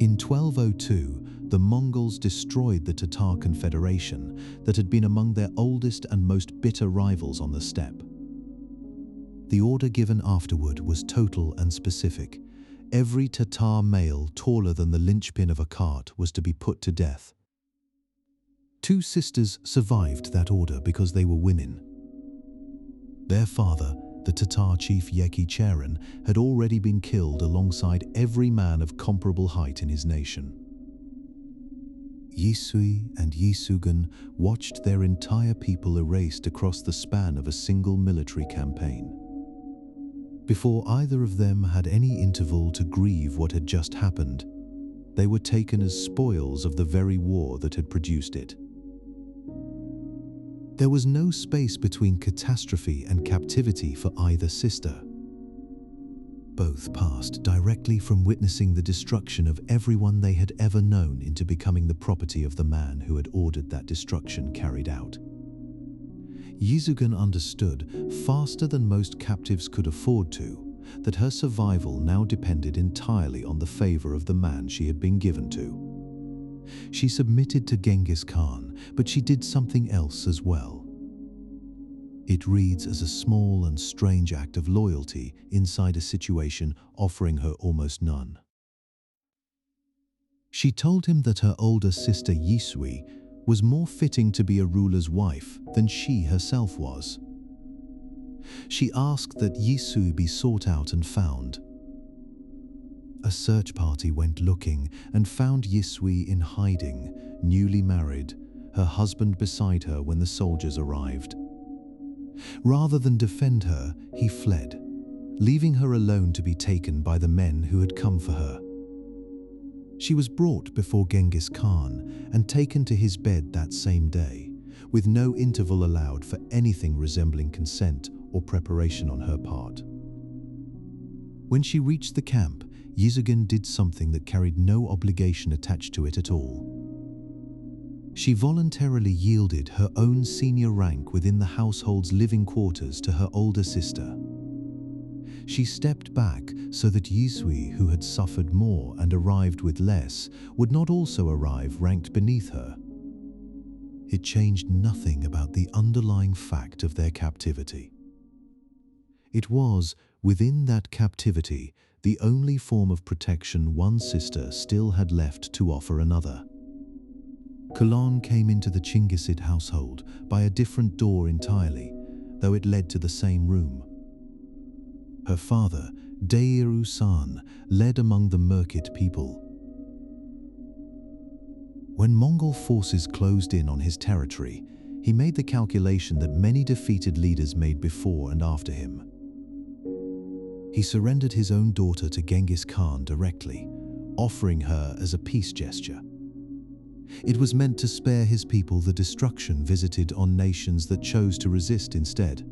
In 1202, the Mongols destroyed the Tatar confederation that had been among their oldest and most bitter rivals on the steppe. The order given afterward was total and specific. Every Tatar male taller than the linchpin of a cart was to be put to death. 2 sisters survived that order because they were women. Their father, the Tatar chief Yeki Cheren, had already been killed alongside every man of comparable height in his nation. Yisui and Yisugun watched their entire people erased across the span of a single military campaign. Before either of them had any interval to grieve what had just happened, they were taken as spoils of the very war that had produced it. There was no space between catastrophe and captivity for either sister. Both passed directly from witnessing the destruction of everyone they had ever known into becoming the property of the man who had ordered that destruction carried out. Yisugun understood, faster than most captives could afford to, that her survival now depended entirely on the favor of the man she had been given to. She submitted to Genghis Khan, but she did something else as well. It reads as a small and strange act of loyalty inside a situation offering her almost none. She told him that her older sister Yisui was more fitting to be a ruler's wife than she herself was. She asked that Yisui be sought out and found. A search party went looking and found Yisui in hiding, newly married, her husband beside her when the soldiers arrived. Rather than defend her, he fled, leaving her alone to be taken by the men who had come for her. She was brought before Genghis Khan and taken to his bed that same day, with no interval allowed for anything resembling consent or preparation on her part. When she reached the camp, Yisugun did something that carried no obligation attached to it at all. She voluntarily yielded her own senior rank within the household's living quarters to her older sister. She stepped back so that Yisui, who had suffered more and arrived with less, would not also arrive ranked beneath her. It changed nothing about the underlying fact of their captivity. It was, within that captivity, the only form of protection one sister still had left to offer another. Kulan came into the Chinggisid household by a different door entirely, though it led to the same room. Her father, Dair-Usan, led among the Merkit people. When Mongol forces closed in on his territory, he made the calculation that many defeated leaders made before and after him. He surrendered his own daughter to Genghis Khan directly, offering her as a peace gesture. It was meant to spare his people the destruction visited on nations that chose to resist instead.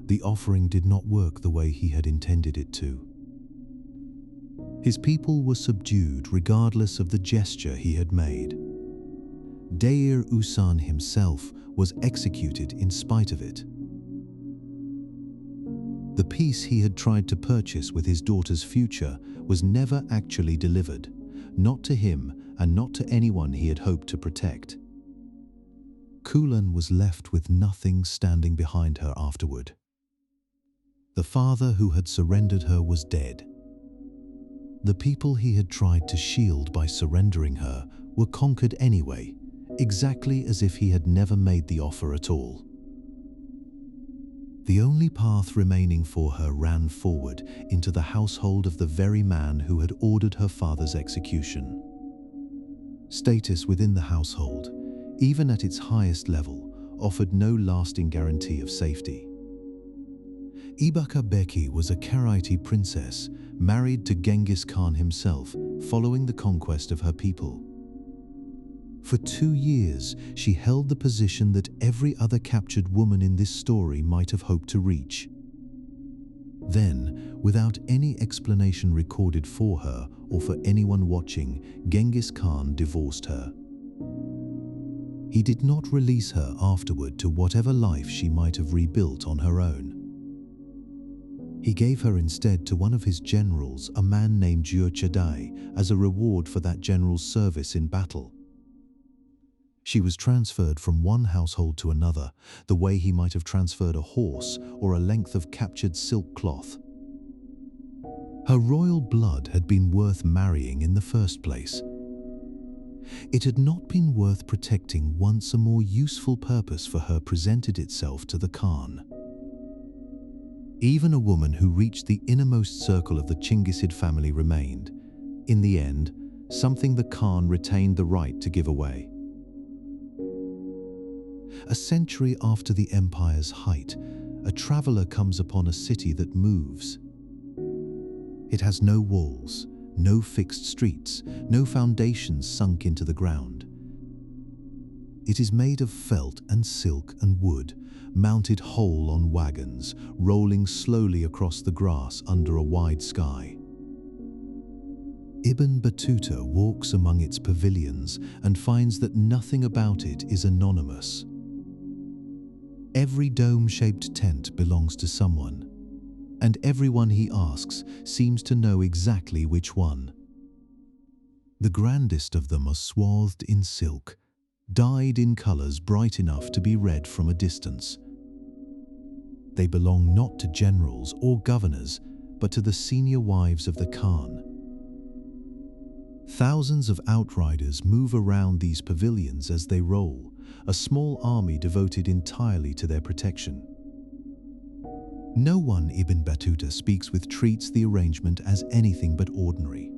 The offering did not work the way he had intended it to. His people were subdued regardless of the gesture he had made. Dair-Usan himself was executed in spite of it. The peace he had tried to purchase with his daughter's future was never actually delivered, not to him and not to anyone he had hoped to protect. Kulan was left with nothing standing behind her afterward. The father who had surrendered her was dead. The people he had tried to shield by surrendering her were conquered anyway, exactly as if he had never made the offer at all. The only path remaining for her ran forward into the household of the very man who had ordered her father's execution. Status within the household, even at its highest level, offered no lasting guarantee of safety. Ibaka Beki was a Karaite princess married to Genghis Khan himself following the conquest of her people. For 2 years, she held the position that every other captured woman in this story might have hoped to reach. Then, without any explanation recorded for her or for anyone watching, Genghis Khan divorced her. He did not release her afterward to whatever life she might have rebuilt on her own. He gave her instead to one of his generals, a man named Jurchadai, as a reward for that general's service in battle. She was transferred from one household to another, the way he might have transferred a horse or a length of captured silk cloth. Her royal blood had been worth marrying in the first place. It had not been worth protecting once a more useful purpose for her presented itself to the Khan. Even a woman who reached the innermost circle of the Chinggisid family remained, in the end, something the Khan retained the right to give away. A century after the empire's height, a traveler comes upon a city that moves. It has no walls, no fixed streets, no foundations sunk into the ground. It is made of felt and silk and wood, mounted whole on wagons, rolling slowly across the grass under a wide sky. Ibn Battuta walks among its pavilions and finds that nothing about it is anonymous. Every dome-shaped tent belongs to someone, and everyone he asks seems to know exactly which one. The grandest of them are swathed in silk, dyed in colors bright enough to be read from a distance. They belong not to generals or governors, but to the senior wives of the Khan. Thousands of outriders move around these pavilions as they roll, a small army devoted entirely to their protection. No one, Ibn Battuta speaks with, treats the arrangement as anything but ordinary.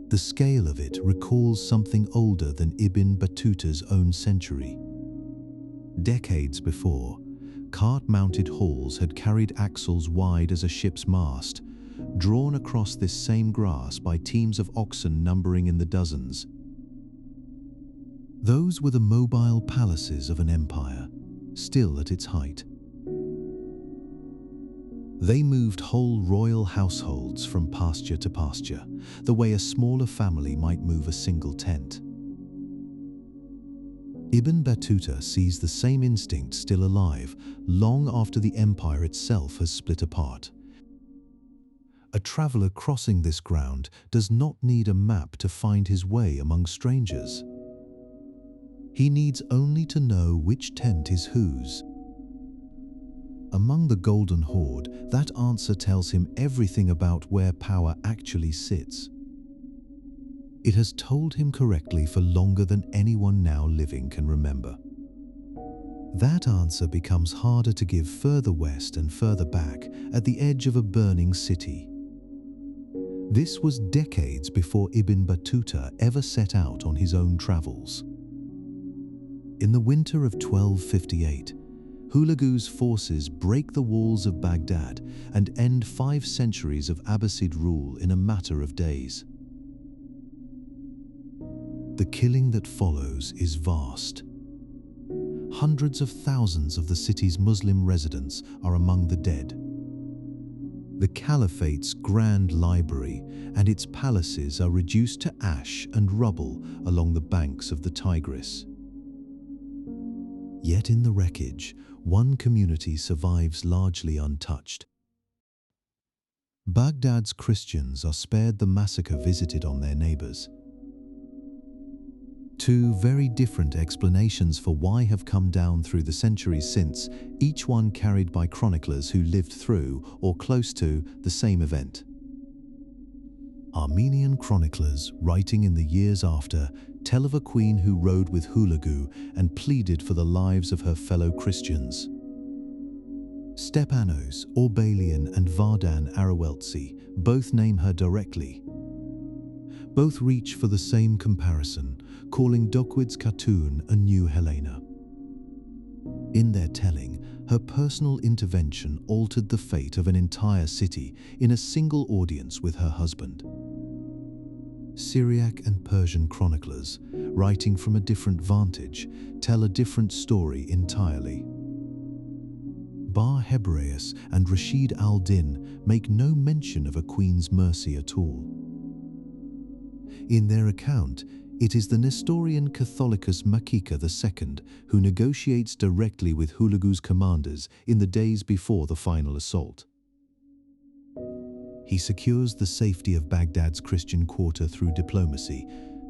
The scale of it recalls something older than Ibn Battuta's own century. Decades before, cart-mounted halls had carried axles wide as a ship's mast, drawn across this same grass by teams of oxen numbering in the dozens. Those were the mobile palaces of an empire, still at its height. They moved whole royal households from pasture to pasture, the way a smaller family might move a single tent. Ibn Battuta sees the same instinct still alive, long after the empire itself has split apart. A traveler crossing this ground does not need a map to find his way among strangers. He needs only to know which tent is whose. Among the Golden Horde, that answer tells him everything about where power actually sits. It has told him correctly for longer than anyone now living can remember. That answer becomes harder to give further west and further back, at the edge of a burning city. This was decades before Ibn Battuta ever set out on his own travels. In the winter of 1258, Hulagu's forces break the walls of Baghdad and end 5 centuries of Abbasid rule in a matter of days. The killing that follows is vast. Hundreds of thousands of the city's Muslim residents are among the dead. The Caliphate's grand library and its palaces are reduced to ash and rubble along the banks of the Tigris. Yet in the wreckage, one community survives largely untouched. Baghdad's Christians are spared the massacre visited on their neighbors. 2 very different explanations for why have come down through the centuries since, each one carried by chroniclers who lived through or close to the same event. Armenian chroniclers, writing in the years after, tell of a queen who rode with Hulagu and pleaded for the lives of her fellow Christians. Stepanos, Orbalian and Vardan Aroweltsi both name her directly. Both reach for the same comparison, calling Dokwid's Khatun a new Helena. In their telling, her personal intervention altered the fate of an entire city in a single audience with her husband. Syriac and Persian chroniclers, writing from a different vantage, tell a different story entirely. Bar Hebraeus and Rashid al-Din make no mention of a queen's mercy at all. In their account, it is the Nestorian Catholicus Makika II who negotiates directly with Hulagu's commanders in the days before the final assault. He secures the safety of Baghdad's Christian quarter through diplomacy,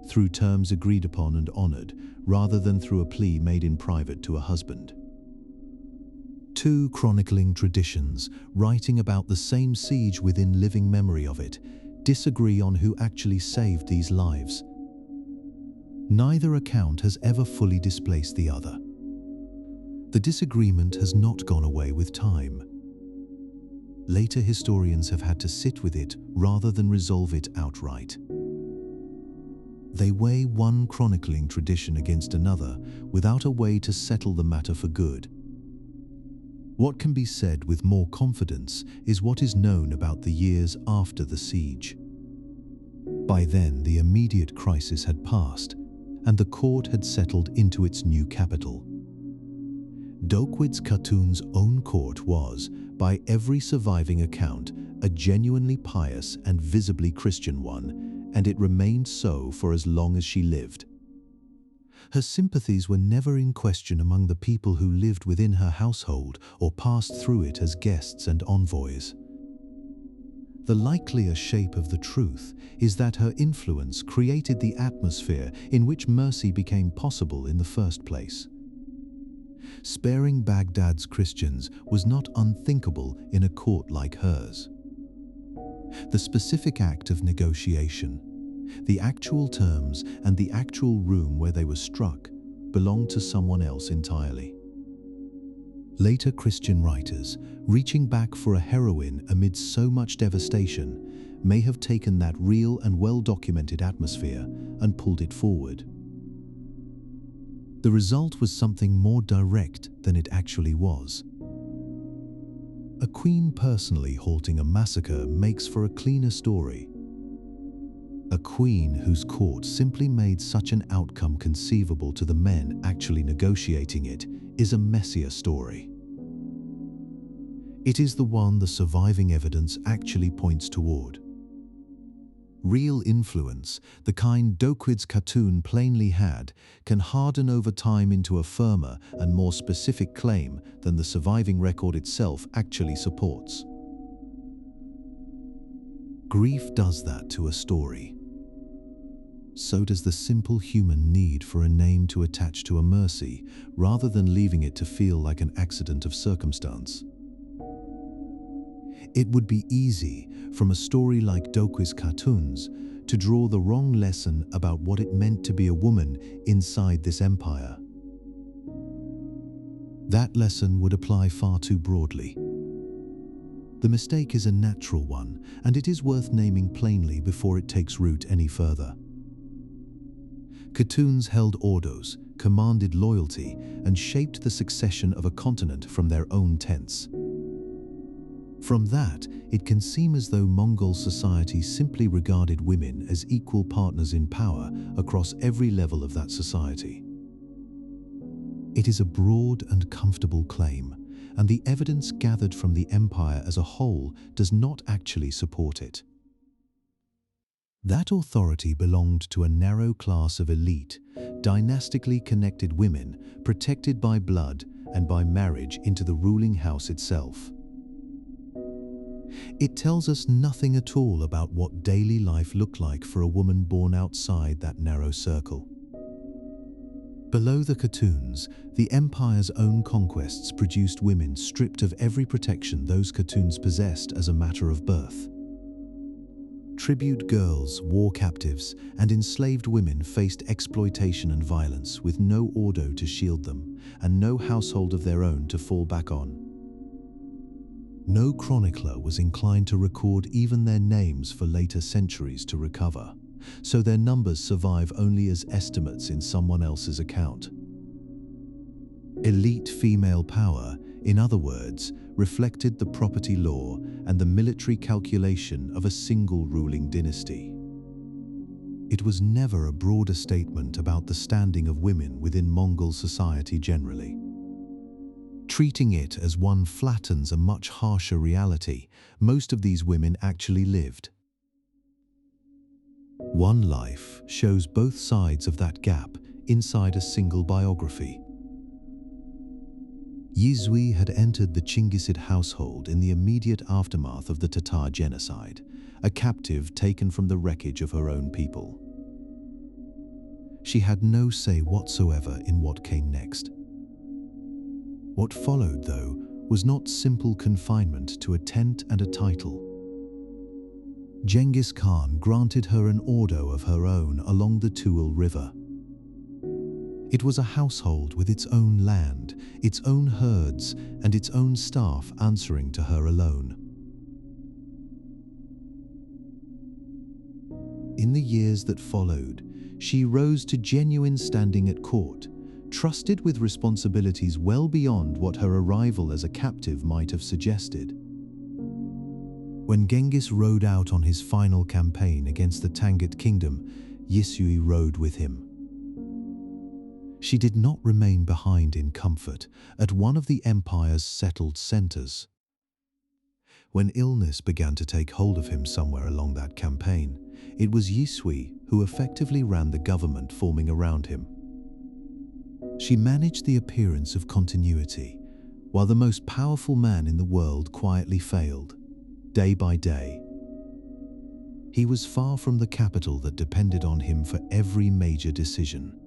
through terms agreed upon and honored, rather than through a plea made in private to a husband. Two chronicling traditions, writing about the same siege within living memory of it, disagree on who actually saved these lives. Neither account has ever fully displaced the other. The disagreement has not gone away with time. Later historians have had to sit with it rather than resolve it outright. They weigh one chronicling tradition against another without a way to settle the matter for good. What can be said with more confidence is what is known about the years after the siege. By then, the immediate crisis had passed, and the court had settled into its new capital. Dokwitz Khatun's own court was, by every surviving account, a genuinely pious and visibly Christian one, and it remained so for as long as she lived. Her sympathies were never in question among the people who lived within her household or passed through it as guests and envoys. The likelier shape of the truth is that her influence created the atmosphere in which mercy became possible in the first place. Sparing Baghdad's Christians was not unthinkable in a court like hers. The specific act of negotiation, the actual terms and the actual room where they were struck, belonged to someone else entirely. Later Christian writers, reaching back for a heroine amid so much devastation, may have taken that real and well-documented atmosphere and pulled it forward. The result was something more direct than it actually was. A queen personally halting a massacre makes for a cleaner story. A queen whose court simply made such an outcome conceivable to the men actually negotiating it is a messier story. It is the one the surviving evidence actually points toward. Real influence, the kind Dokwitz Khatun plainly had, can harden over time into a firmer and more specific claim than the surviving record itself actually supports. Grief does that to a story. So does the simple human need for a name to attach to a mercy, rather than leaving it to feel like an accident of circumstance. It would be easy, from a story like Dokwitz Khatun's, to draw the wrong lesson about what it meant to be a woman inside this empire. That lesson would apply far too broadly. The mistake is a natural one, and it is worth naming plainly before it takes root any further. Khatuns held orders, commanded loyalty, and shaped the succession of a continent from their own tents. From that, it can seem as though Mongol society simply regarded women as equal partners in power across every level of that society. It is a broad and comfortable claim, and the evidence gathered from the empire as a whole does not actually support it. That authority belonged to a narrow class of elite, dynastically connected women, protected by blood and by marriage into the ruling house itself. It tells us nothing at all about what daily life looked like for a woman born outside that narrow circle. Below the Khatuns, the empire's own conquests produced women stripped of every protection those Khatuns possessed as a matter of birth. Tribute girls, war captives, and enslaved women faced exploitation and violence with no ordo to shield them, and no household of their own to fall back on. No chronicler was inclined to record even their names for later centuries to recover, so their numbers survive only as estimates in someone else's account. Elite female power, in other words, reflected the property law and the military calculation of a single ruling dynasty. It was never a broader statement about the standing of women within Mongol society generally. Treating it as one flattens a much harsher reality, most of these women actually lived. One Life shows both sides of that gap inside a single biography. Yizhui had entered the Chinggisid household in the immediate aftermath of the Tatar genocide, a captive taken from the wreckage of her own people. She had no say whatsoever in what came next. What followed, though, was not simple confinement to a tent and a title. Genghis Khan granted her an ordo of her own along the Tual River. It was a household with its own land, its own herds, and its own staff answering to her alone. In the years that followed, she rose to genuine standing at court, trusted with responsibilities well beyond what her arrival as a captive might have suggested. When Genghis rode out on his final campaign against the Tangut kingdom, Yizhui rode with him. She did not remain behind in comfort at one of the empire's settled centers. When illness began to take hold of him somewhere along that campaign, it was Yizhui who effectively ran the government forming around him. She managed the appearance of continuity, while the most powerful man in the world quietly failed, day by day. He was far from the capital that depended on him for every major decision.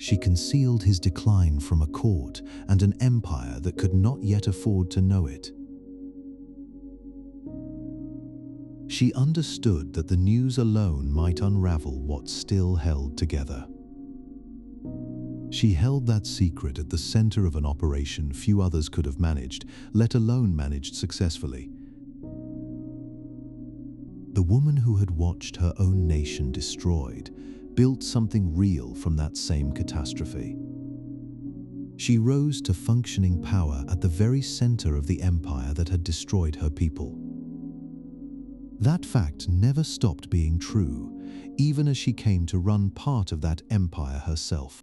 She concealed his decline from a court and an empire that could not yet afford to know it. She understood that the news alone might unravel what still held together. She held that secret at the center of an operation few others could have managed, let alone managed successfully. The woman who had watched her own nation destroyed built something real from that same catastrophe. She rose to functioning power at the very center of the empire that had destroyed her people. That fact never stopped being true, even as she came to run part of that empire herself.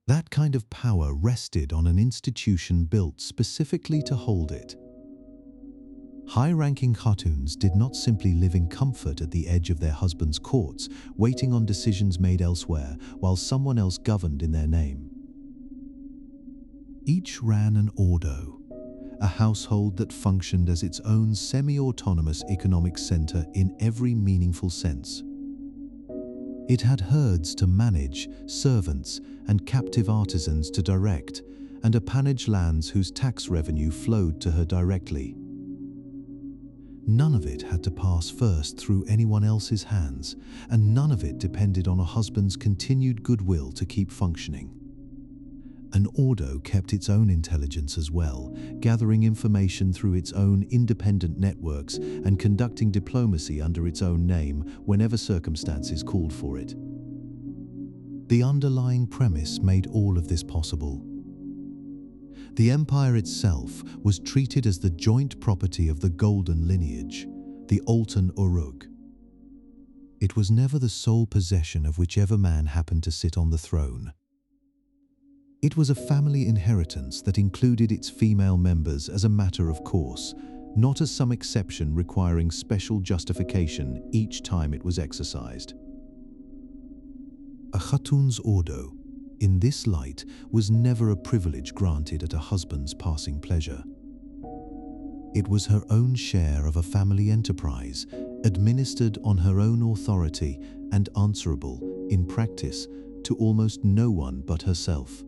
That kind of power rested on an institution built specifically to hold it. High-ranking Khatuns did not simply live in comfort at the edge of their husbands' courts, waiting on decisions made elsewhere while someone else governed in their name. Each ran an ordo, a household that functioned as its own semi-autonomous economic center in every meaningful sense. It had herds to manage, servants, and captive artisans to direct, and appanage lands whose tax revenue flowed to her directly. None of it had to pass first through anyone else's hands, and none of it depended on a husband's continued goodwill to keep functioning. An ordo kept its own intelligence as well, gathering information through its own independent networks and conducting diplomacy under its own name whenever circumstances called for it. The underlying premise made all of this possible. The empire itself was treated as the joint property of the golden lineage, the Altan Uruk. It was never the sole possession of whichever man happened to sit on the throne. It was a family inheritance that included its female members as a matter of course, not as some exception requiring special justification each time it was exercised. A Khatun's ordo, in this light, was never a privilege granted at a husband's passing pleasure. It was her own share of a family enterprise, administered on her own authority and answerable, in practice, to almost no one but herself.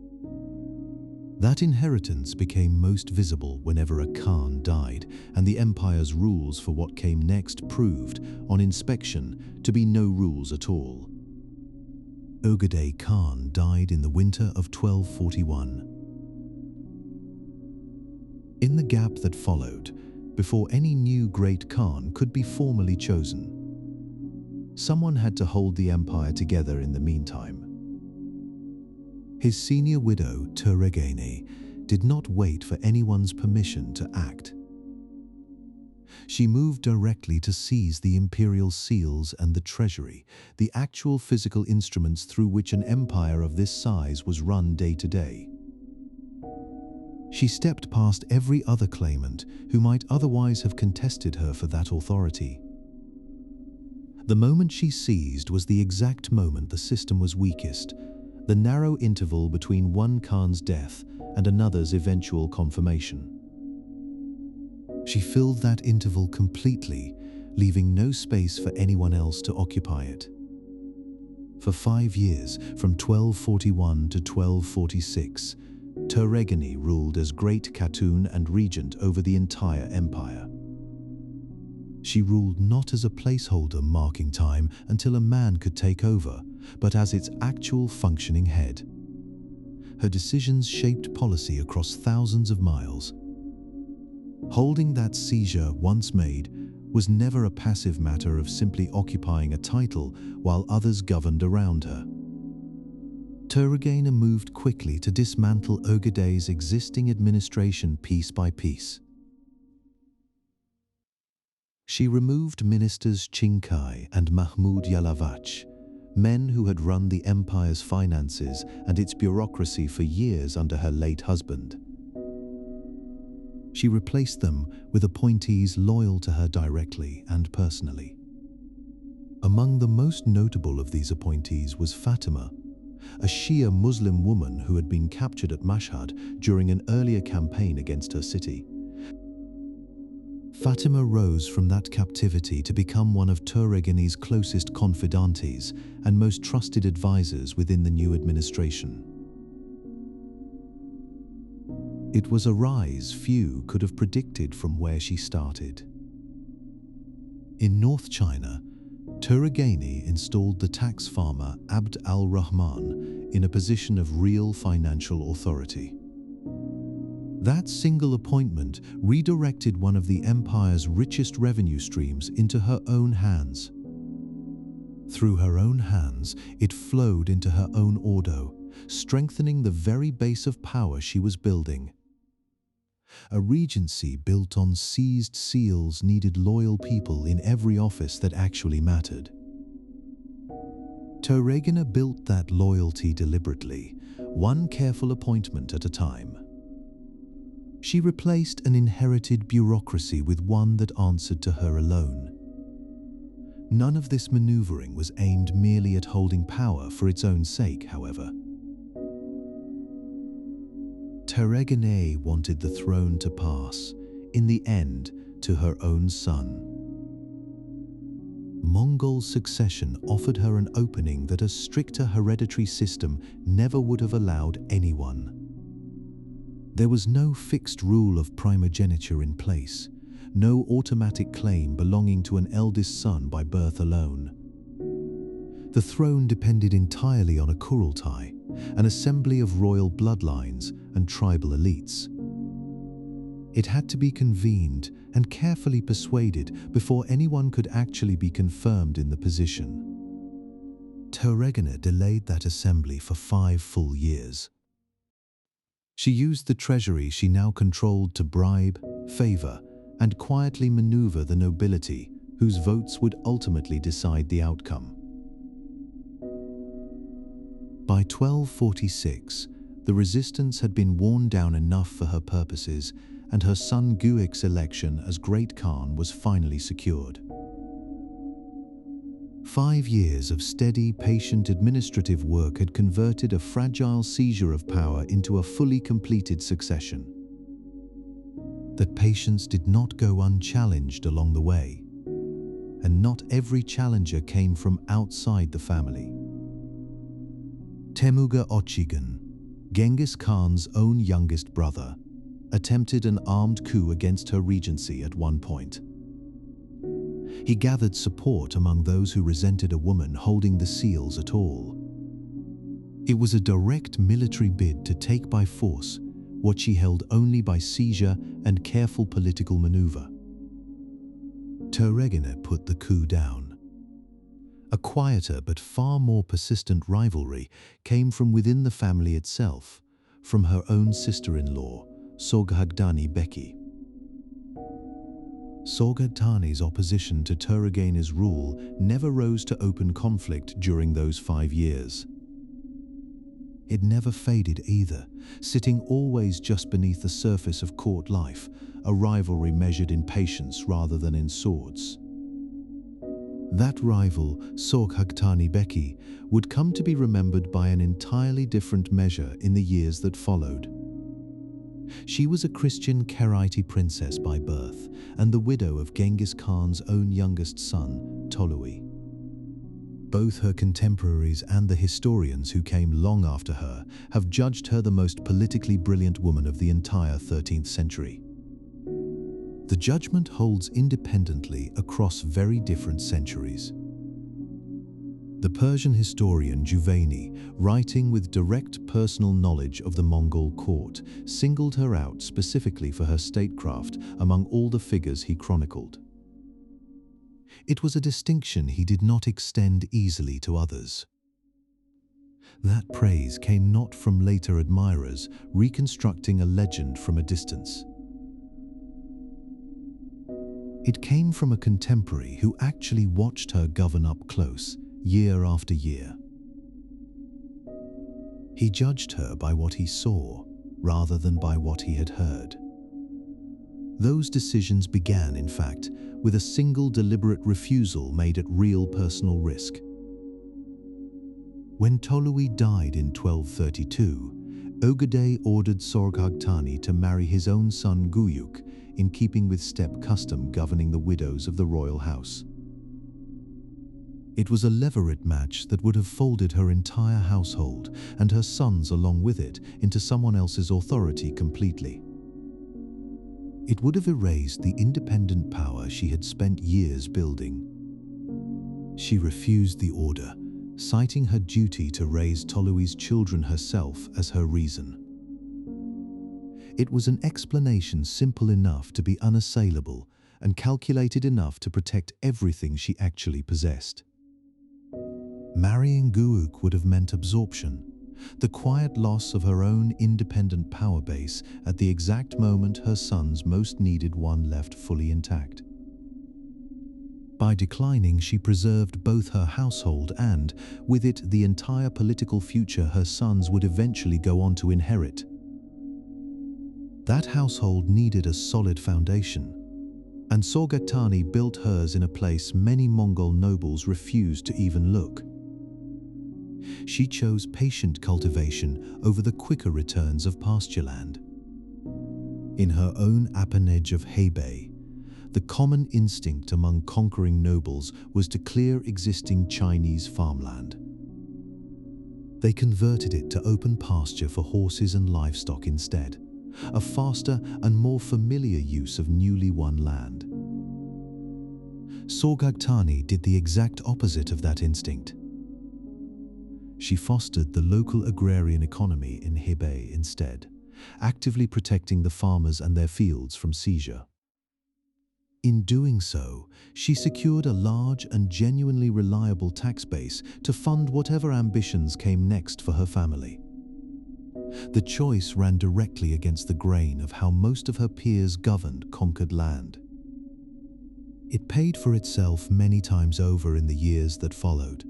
That inheritance became most visible whenever a Khan died, and the empire's rules for what came next proved, on inspection, to be no rules at all. Ogedei Khan died in the winter of 1241. In the gap that followed, before any new great Khan could be formally chosen, someone had to hold the empire together in the meantime. His senior widow, Turegene, did not wait for anyone's permission to act. She moved directly to seize the imperial seals and the treasury, the actual physical instruments through which an empire of this size was run day to day. She stepped past every other claimant who might otherwise have contested her for that authority. The moment she seized was the exact moment the system was weakest, the narrow interval between one Khan's death and another's eventual confirmation. She filled that interval completely, leaving no space for anyone else to occupy it. For 5 years, from 1241 to 1246, Turregani ruled as Great Khatun and regent over the entire empire. She ruled not as a placeholder marking time until a man could take over, but as its actual functioning head. Her decisions shaped policy across thousands of miles. Holding that seizure once made was never a passive matter of simply occupying a title while others governed around her. Turregana moved quickly to dismantle Ogeday's existing administration piece by piece. She removed ministers Chinkai and Mahmud Yalavach, men who had run the empire's finances and its bureaucracy for years under her late husband. She replaced them with appointees loyal to her directly and personally. Among the most notable of these appointees was Fatima, a Shia Muslim woman who had been captured at Mashhad during an earlier campaign against her city. Fatima rose from that captivity to become one of Turregani's closest confidantes and most trusted advisors within the new administration. It was a rise few could have predicted from where she started. In North China, Turregani installed the tax farmer Abd al-Rahman in a position of real financial authority. That single appointment redirected one of the empire's richest revenue streams into her own hands. Through her own hands, it flowed into her own ordo, strengthening the very base of power she was building. A regency built on seized seals needed loyal people in every office that actually mattered. Turregana built that loyalty deliberately, one careful appointment at a time. She replaced an inherited bureaucracy with one that answered to her alone. None of this maneuvering was aimed merely at holding power for its own sake, however. Turregana wanted the throne to pass, in the end, to her own son. Mongol succession offered her an opening that a stricter hereditary system never would have allowed anyone. There was no fixed rule of primogeniture in place, no automatic claim belonging to an eldest son by birth alone. The throne depended entirely on a Kurultai, an assembly of royal bloodlines and tribal elites. It had to be convened and carefully persuaded before anyone could actually be confirmed in the position. Turregana delayed that assembly for 5 full years. She used the treasury she now controlled to bribe, favor, and quietly maneuver the nobility whose votes would ultimately decide the outcome. By 1246, the resistance had been worn down enough for her purposes, and her son Guik's election as Great Khan was finally secured. 5 years of steady, patient administrative work had converted a fragile seizure of power into a fully completed succession. That patience did not go unchallenged along the way, and not every challenger came from outside the family. Temuge Ochigan, Genghis Khan's own youngest brother, attempted an armed coup against her regency at one point. He gathered support among those who resented a woman holding the seals at all. It was a direct military bid to take by force what she held only by seizure and careful political maneuver. Turregana put the coup down. A quieter but far more persistent rivalry came from within the family itself, from her own sister-in-law, Sorghagdani Beki. Sorghagdani's opposition to Turregana's rule never rose to open conflict during those 5 years. It never faded either, sitting always just beneath the surface of court life, a rivalry measured in patience rather than in swords. That rival, Sorghagdani Beki, would come to be remembered by an entirely different measure in the years that followed. She was a Christian Karaite princess by birth and the widow of Genghis Khan's own youngest son, Tolui. Both her contemporaries and the historians who came long after her have judged her the most politically brilliant woman of the entire 13th century. The judgment holds independently across very different centuries. The Persian historian Juvaini, writing with direct personal knowledge of the Mongol court, singled her out specifically for her statecraft among all the figures he chronicled. It was a distinction he did not extend easily to others. That praise came not from later admirers reconstructing a legend from a distance. It came from a contemporary who actually watched her govern up close, year after year. He judged her by what he saw, rather than by what he had heard. Those decisions began, in fact, with a single deliberate refusal made at real personal risk. When Tolui died in 1232, Ögedei ordered Sorghaghtani to marry his own son Guyuk, in keeping with steppe custom governing the widows of the royal house. It was a levirate match that would have folded her entire household, and her sons along with it, into someone else's authority completely. It would have erased the independent power she had spent years building. She refused the order, citing her duty to raise Tolui's children herself as her reason. It was an explanation simple enough to be unassailable and calculated enough to protect everything she actually possessed. Marrying Guyuk would have meant absorption, the quiet loss of her own independent power base at the exact moment her sons most needed one left fully intact. By declining, she preserved both her household and, with it, the entire political future her sons would eventually go on to inherit. That household needed a solid foundation, and Sorghaghtani built hers in a place many Mongol nobles refused to even look. She chose patient cultivation over the quicker returns of pastureland. In her own appanage of Hebei, the common instinct among conquering nobles was to clear existing Chinese farmland. They converted it to open pasture for horses and livestock instead, a faster and more familiar use of newly won land. Sorghaghtani did the exact opposite of that instinct. She fostered the local agrarian economy in Hebei instead, actively protecting the farmers and their fields from seizure. In doing so, she secured a large and genuinely reliable tax base to fund whatever ambitions came next for her family. The choice ran directly against the grain of how most of her peers governed conquered land. It paid for itself many times over in the years that followed.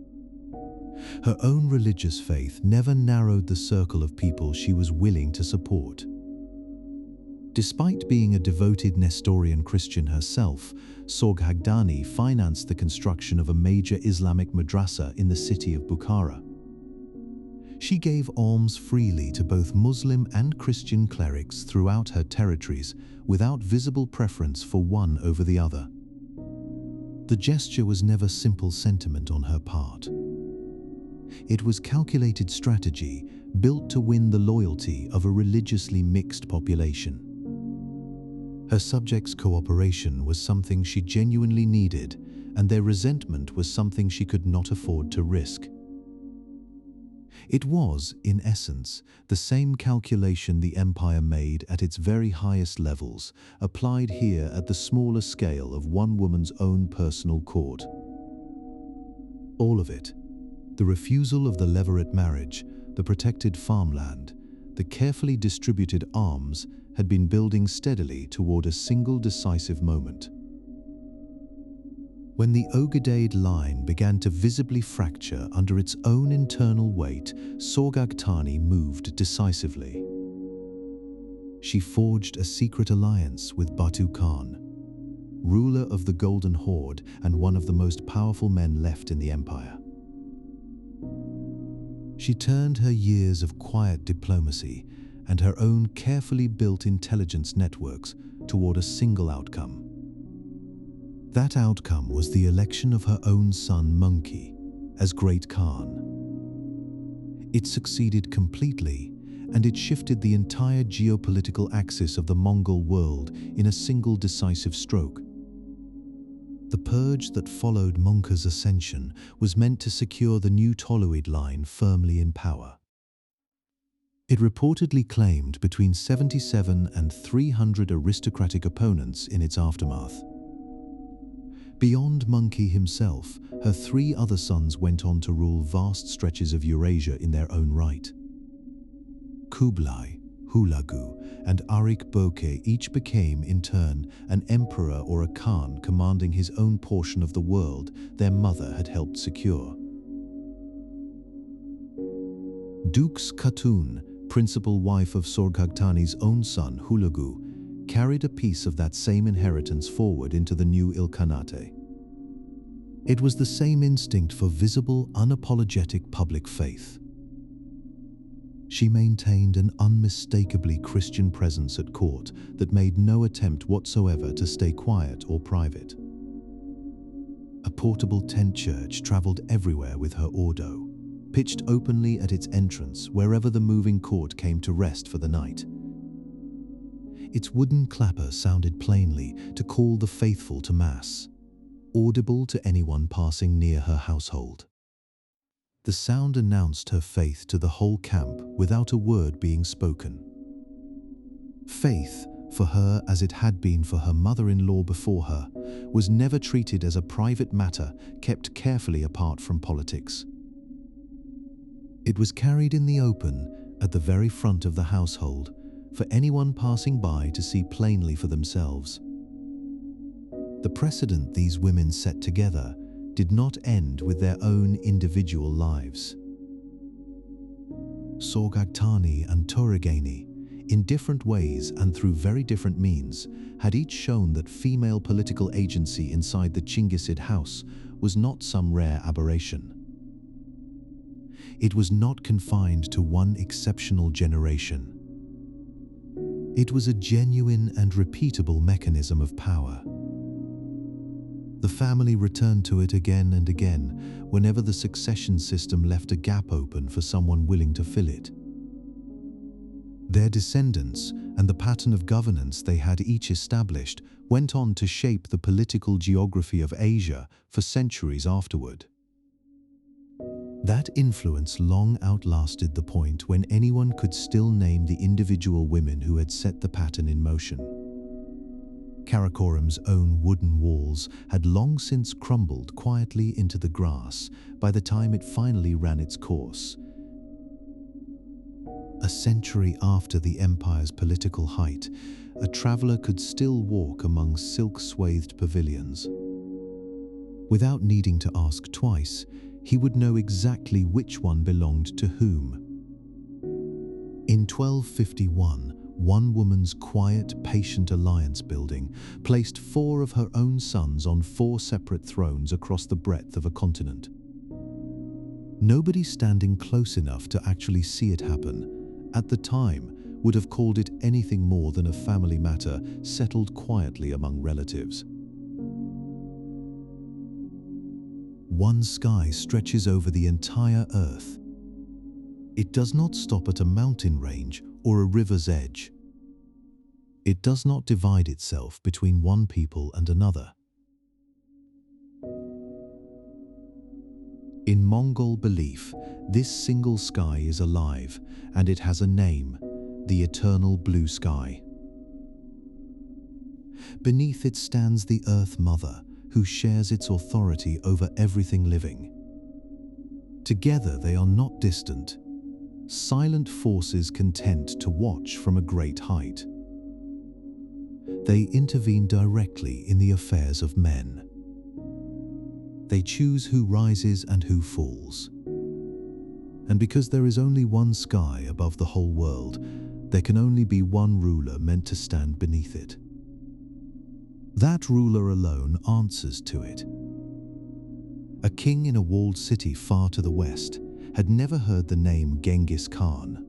Her own religious faith never narrowed the circle of people she was willing to support. Despite being a devoted Nestorian Christian herself, Sorghaghtani financed the construction of a major Islamic madrasa in the city of Bukhara. She gave alms freely to both Muslim and Christian clerics throughout her territories, without visible preference for one over the other. The gesture was never simple sentiment on her part. It was calculated strategy built to win the loyalty of a religiously mixed population. Her subjects' cooperation was something she genuinely needed, and their resentment was something she could not afford to risk. It was, in essence, the same calculation the empire made at its very highest levels, applied here at the smaller scale of one woman's own personal court. All of it, the refusal of the levirate marriage, the protected farmland, the carefully distributed arms, had been building steadily toward a single decisive moment. When the Ögedei line began to visibly fracture under its own internal weight, Sorghaghtani moved decisively. She forged a secret alliance with Batu Khan, ruler of the Golden Horde and one of the most powerful men left in the empire. She turned her years of quiet diplomacy and her own carefully built intelligence networks toward a single outcome. That outcome was the election of her own son Monkey as Great Khan. It succeeded completely, and it shifted the entire geopolitical axis of the Mongol world in a single decisive stroke. The purge that followed Mongkut's ascension was meant to secure the new Toluid line firmly in power. It reportedly claimed between 77 and 300 aristocratic opponents in its aftermath. Beyond Monkey himself, her three other sons went on to rule vast stretches of Eurasia in their own right. Kublai, Hulagu, and Arik Bokeh each became, in turn, an emperor or a khan commanding his own portion of the world their mother had helped secure. Dukes Khatun, principal wife of Sorghaghtani's own son Hulagu, carried a piece of that same inheritance forward into the new Ilkhanate. It was the same instinct for visible, unapologetic public faith. She maintained an unmistakably Christian presence at court that made no attempt whatsoever to stay quiet or private. A portable tent church traveled everywhere with her ordo, pitched openly at its entrance wherever the moving court came to rest for the night. Its wooden clapper sounded plainly to call the faithful to Mass, audible to anyone passing near her household. The sound announced her faith to the whole camp without a word being spoken. Faith, for her as it had been for her mother-in-law before her, was never treated as a private matter kept carefully apart from politics. It was carried in the open at the very front of the household for anyone passing by to see plainly for themselves. The precedent these women set together did not end with their own individual lives. Sorghaghtani and Turagani, in different ways and through very different means, had each shown that female political agency inside the Chinggisid house was not some rare aberration. It was not confined to one exceptional generation. It was a genuine and repeatable mechanism of power. The family returned to it again and again whenever the succession system left a gap open for someone willing to fill it. Their descendants and the pattern of governance they had each established went on to shape the political geography of Asia for centuries afterward. That influence long outlasted the point when anyone could still name the individual women who had set the pattern in motion. Karakorum's own wooden walls had long since crumbled quietly into the grass by the time it finally ran its course. A century after the empire's political height, a traveler could still walk among silk-swathed pavilions. Without needing to ask twice, he would know exactly which one belonged to whom. In 1251, one woman's quiet, patient alliance building placed 4 of her own sons on 4 separate thrones across the breadth of a continent. Nobody standing close enough to actually see it happen, at the time, would have called it anything more than a family matter settled quietly among relatives. One sky stretches over the entire earth. It does not stop at a mountain range or a river's edge. It does not divide itself between one people and another. In Mongol belief, this single sky is alive, and it has a name, the eternal blue sky. Beneath it stands the Earth Mother, who shares its authority over everything living. Together they are not distant, silent forces content to watch from a great height. They intervene directly in the affairs of men. They choose who rises and who falls. And because there is only one sky above the whole world, there can only be one ruler meant to stand beneath it. That ruler alone answers to it. A king in a walled city far to the west had never heard the name Genghis Khan.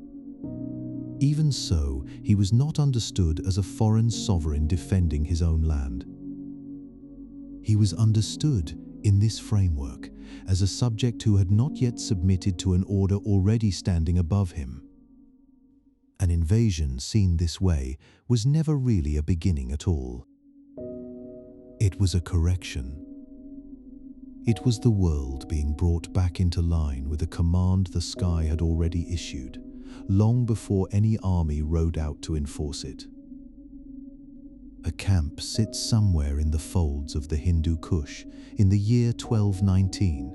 Even so, he was not understood as a foreign sovereign defending his own land. He was understood in this framework as a subject who had not yet submitted to an order already standing above him. An invasion seen this way was never really a beginning at all. It was a correction. It was the world being brought back into line with a command the sky had already issued, long before any army rode out to enforce it. A camp sits somewhere in the folds of the Hindu Kush in the year 1219.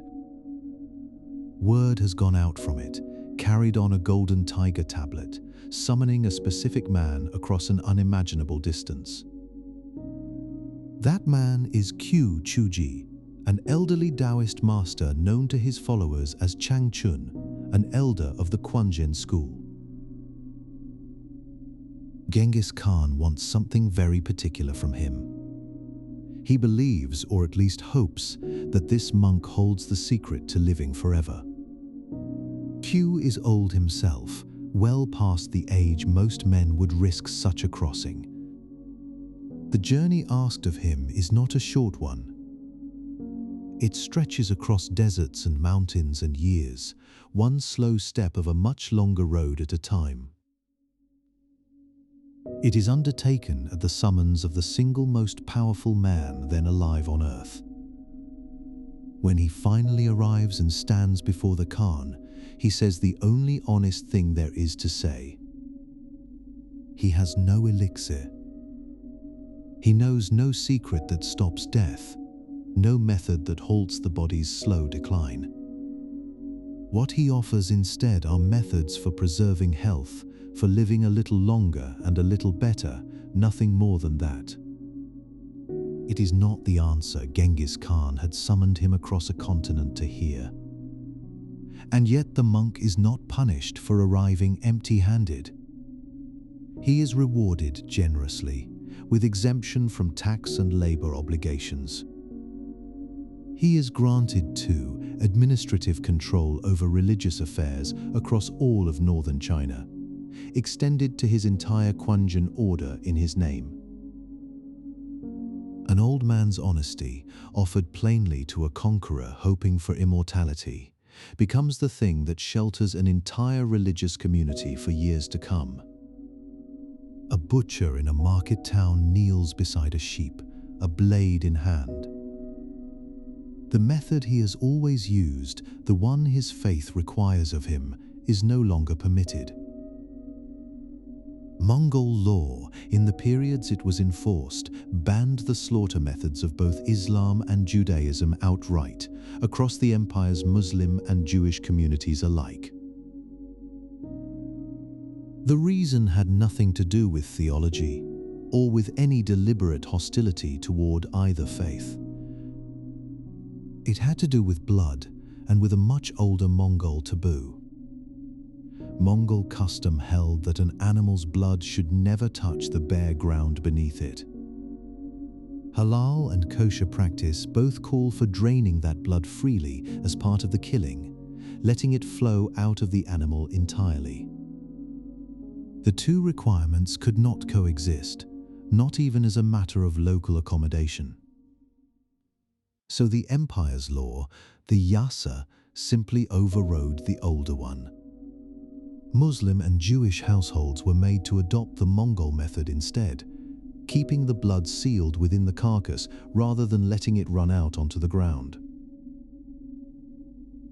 Word has gone out from it, carried on a golden tiger tablet, summoning a specific man across an unimaginable distance. That man is Q Chuji, an elderly Taoist master known to his followers as Chang Chun, an elder of the Quanzhen school. Genghis Khan wants something very particular from him. He believes, or at least hopes, that this monk holds the secret to living forever. Q is old himself, well past the age most men would risk such a crossing. The journey asked of him is not a short one. It stretches across deserts and mountains and years, one slow step of a much longer road at a time. It is undertaken at the summons of the single most powerful man then alive on earth. When he finally arrives and stands before the Khan, he says the only honest thing there is to say. He has no elixir. He knows no secret that stops death, no method that halts the body's slow decline. What he offers instead are methods for preserving health, for living a little longer and a little better, nothing more than that. It is not the answer Genghis Khan had summoned him across a continent to hear. And yet the monk is not punished for arriving empty-handed. He is rewarded generously, with exemption from tax and labor obligations. He is granted, too, administrative control over religious affairs across all of northern China, extended to his entire Quanzhen order in his name. An old man's honesty, offered plainly to a conqueror hoping for immortality, becomes the thing that shelters an entire religious community for years to come. A butcher in a market town kneels beside a sheep, a blade in hand. The method he has always used, the one his faith requires of him, is no longer permitted. Mongol law, in the periods it was enforced, banned the slaughter methods of both Islam and Judaism outright, across the empire's Muslim and Jewish communities alike. The reason had nothing to do with theology, or with any deliberate hostility toward either faith. It had to do with blood, and with a much older Mongol taboo. Mongol custom held that an animal's blood should never touch the bare ground beneath it. Halal and kosher practice both call for draining that blood freely as part of the killing, letting it flow out of the animal entirely. The two requirements could not coexist, not even as a matter of local accommodation. So the empire's law, the yasa, simply overrode the older one. Muslim and Jewish households were made to adopt the Mongol method instead, keeping the blood sealed within the carcass rather than letting it run out onto the ground.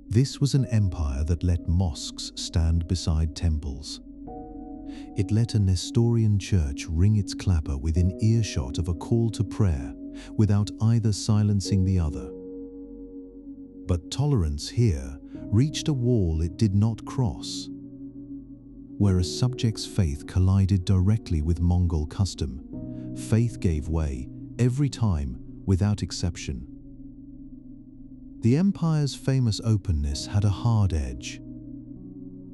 This was an empire that let mosques stand beside temples. It let a Nestorian church ring its clapper within earshot of a call to prayer, without either silencing the other. But tolerance here reached a wall it did not cross. Where a subject's faith collided directly with Mongol custom, faith gave way every time, without exception. The empire's famous openness had a hard edge.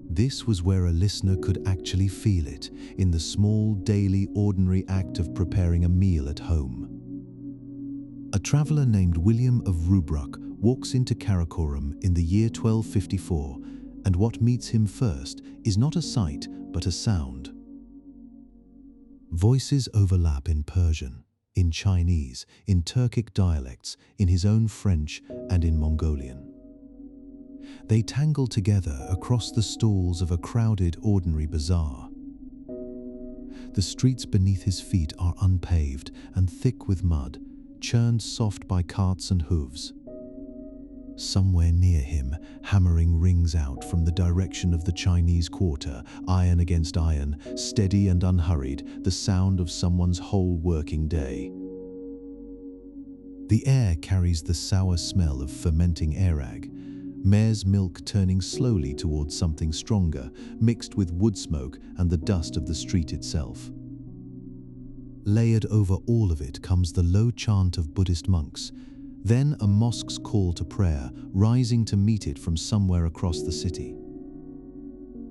This was where a listener could actually feel it in the small, daily, ordinary act of preparing a meal at home. A traveller named William of Rubruck walks into Karakorum in the year 1254, and what meets him first is not a sight, but a sound. Voices overlap in Persian, in Chinese, in Turkic dialects, in his own French, and in Mongolian. They tangle together across the stalls of a crowded, ordinary bazaar. The streets beneath his feet are unpaved and thick with mud, churned soft by carts and hooves. Somewhere near him, hammering rings out from the direction of the Chinese Quarter, iron against iron, steady and unhurried, the sound of someone's whole working day. The air carries the sour smell of fermenting arag, mare's milk turning slowly towards something stronger, mixed with wood smoke and the dust of the street itself. Layered over all of it comes the low chant of Buddhist monks, then a mosque's call to prayer, rising to meet it from somewhere across the city.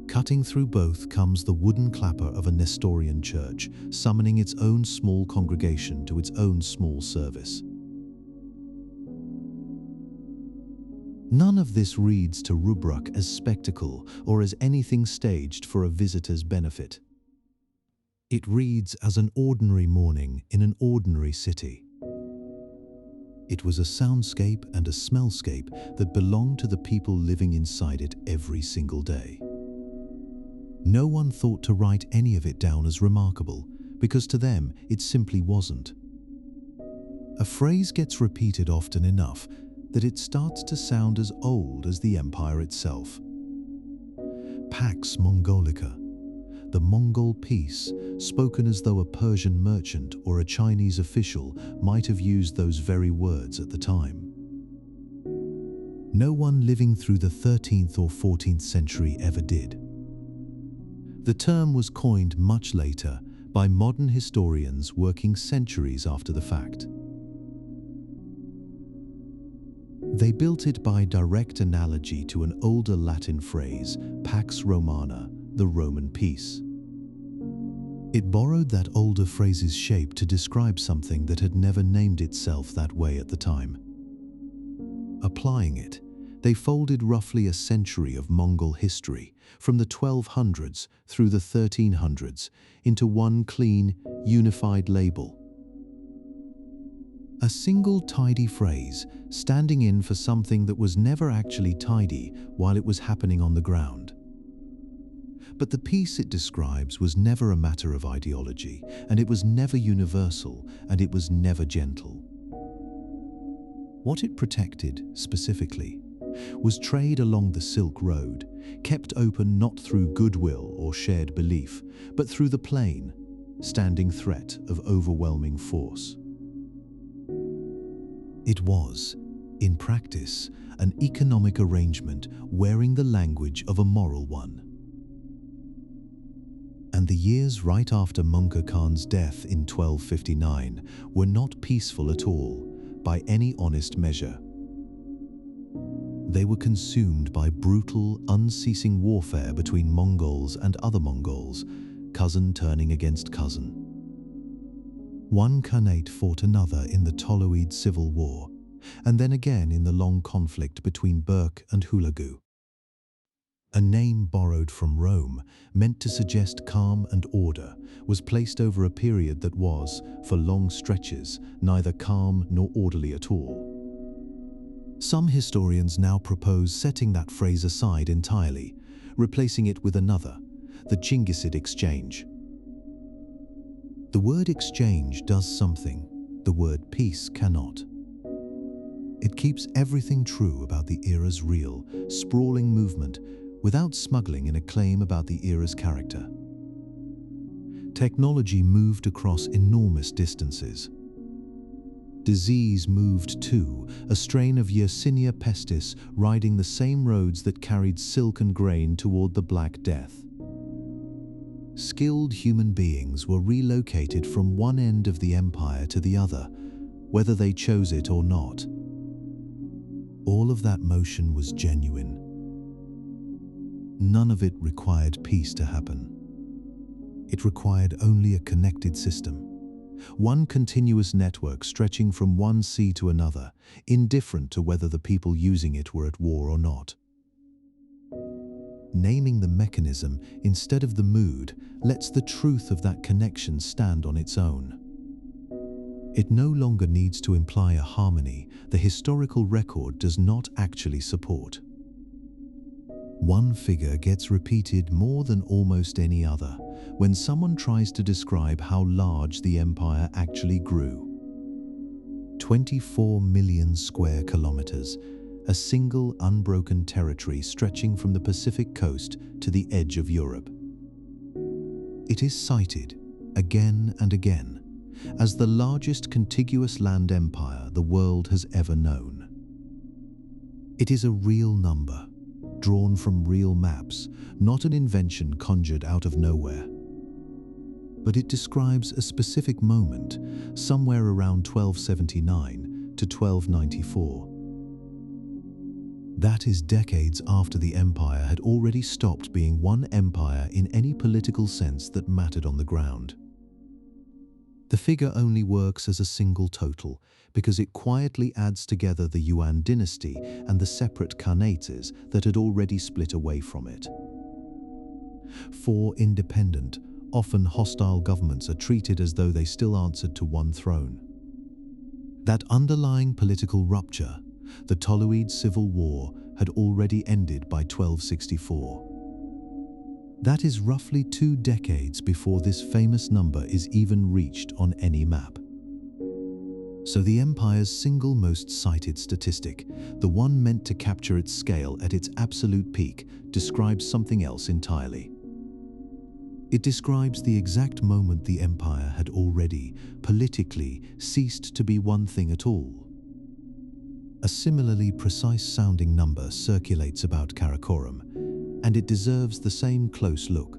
Cutting through both comes the wooden clapper of a Nestorian church, summoning its own small congregation to its own small service. None of this reads to Rubruk as spectacle or as anything staged for a visitor's benefit. It reads as an ordinary morning in an ordinary city. It was a soundscape and a smellscape that belonged to the people living inside it every single day. No one thought to write any of it down as remarkable, because to them it simply wasn't. A phrase gets repeated often enough that it starts to sound as old as the empire itself. Pax Mongolica, the Mongol peace, spoken as though a Persian merchant or a Chinese official might have used those very words at the time. No one living through the 13th or 14th century ever did. The term was coined much later by modern historians working centuries after the fact. They built it by direct analogy to an older Latin phrase, Pax Romana, the Roman peace. It borrowed that older phrase's shape to describe something that had never named itself that way at the time. Applying it, they folded roughly a century of Mongol history, from the 1200s through the 1300s, into one clean, unified label. A single tidy phrase standing in for something that was never actually tidy while it was happening on the ground. But the peace it describes was never a matter of ideology, and it was never universal, and it was never gentle. What it protected, specifically, was trade along the Silk Road, kept open not through goodwill or shared belief, but through the plain, standing threat of overwhelming force. It was, in practice, an economic arrangement wearing the language of a moral one. And the years right after Mongol Khan's death in 1259 were not peaceful at all, by any honest measure. They were consumed by brutal, unceasing warfare between Mongols and other Mongols, cousin turning against cousin. One Khanate fought another in the Toloid Civil War, and then again in the long conflict between Berk and Hulagu. A name borrowed from Rome, meant to suggest calm and order, was placed over a period that was, for long stretches, neither calm nor orderly at all. Some historians now propose setting that phrase aside entirely, replacing it with another, the Chinggisid exchange. The word exchange does something the word peace cannot. It keeps everything true about the era's real, sprawling movement without smuggling in a claim about the era's character. Technology moved across enormous distances. Disease moved too, a strain of Yersinia pestis riding the same roads that carried silk and grain toward the Black Death. Skilled human beings were relocated from one end of the empire to the other, whether they chose it or not. All of that motion was genuine. None of it required peace to happen. It required only a connected system, one continuous network stretching from one sea to another, indifferent to whether the people using it were at war or not. Naming the mechanism instead of the mood lets the truth of that connection stand on its own. It no longer needs to imply a harmony the historical record does not actually support. One figure gets repeated more than almost any other when someone tries to describe how large the empire actually grew. 24 million square kilometers, a single unbroken territory stretching from the Pacific coast to the edge of Europe. It is cited, again and again, as the largest contiguous land empire the world has ever known. It is a real number, drawn from real maps, not an invention conjured out of nowhere. But it describes a specific moment, somewhere around 1279 to 1294. That is decades after the empire had already stopped being one empire in any political sense that mattered on the ground. The figure only works as a single total because it quietly adds together the Yuan dynasty and the separate khanates that had already split away from it. Four independent, often hostile governments are treated as though they still answered to one throne. That underlying political rupture, the Toluid Civil War, had already ended by 1264. That is roughly 2 decades before this famous number is even reached on any map. So the empire's single most cited statistic, the one meant to capture its scale at its absolute peak, describes something else entirely. It describes the exact moment the empire had already, politically, ceased to be one thing at all. A similarly precise-sounding number circulates about Karakorum, and it deserves the same close look.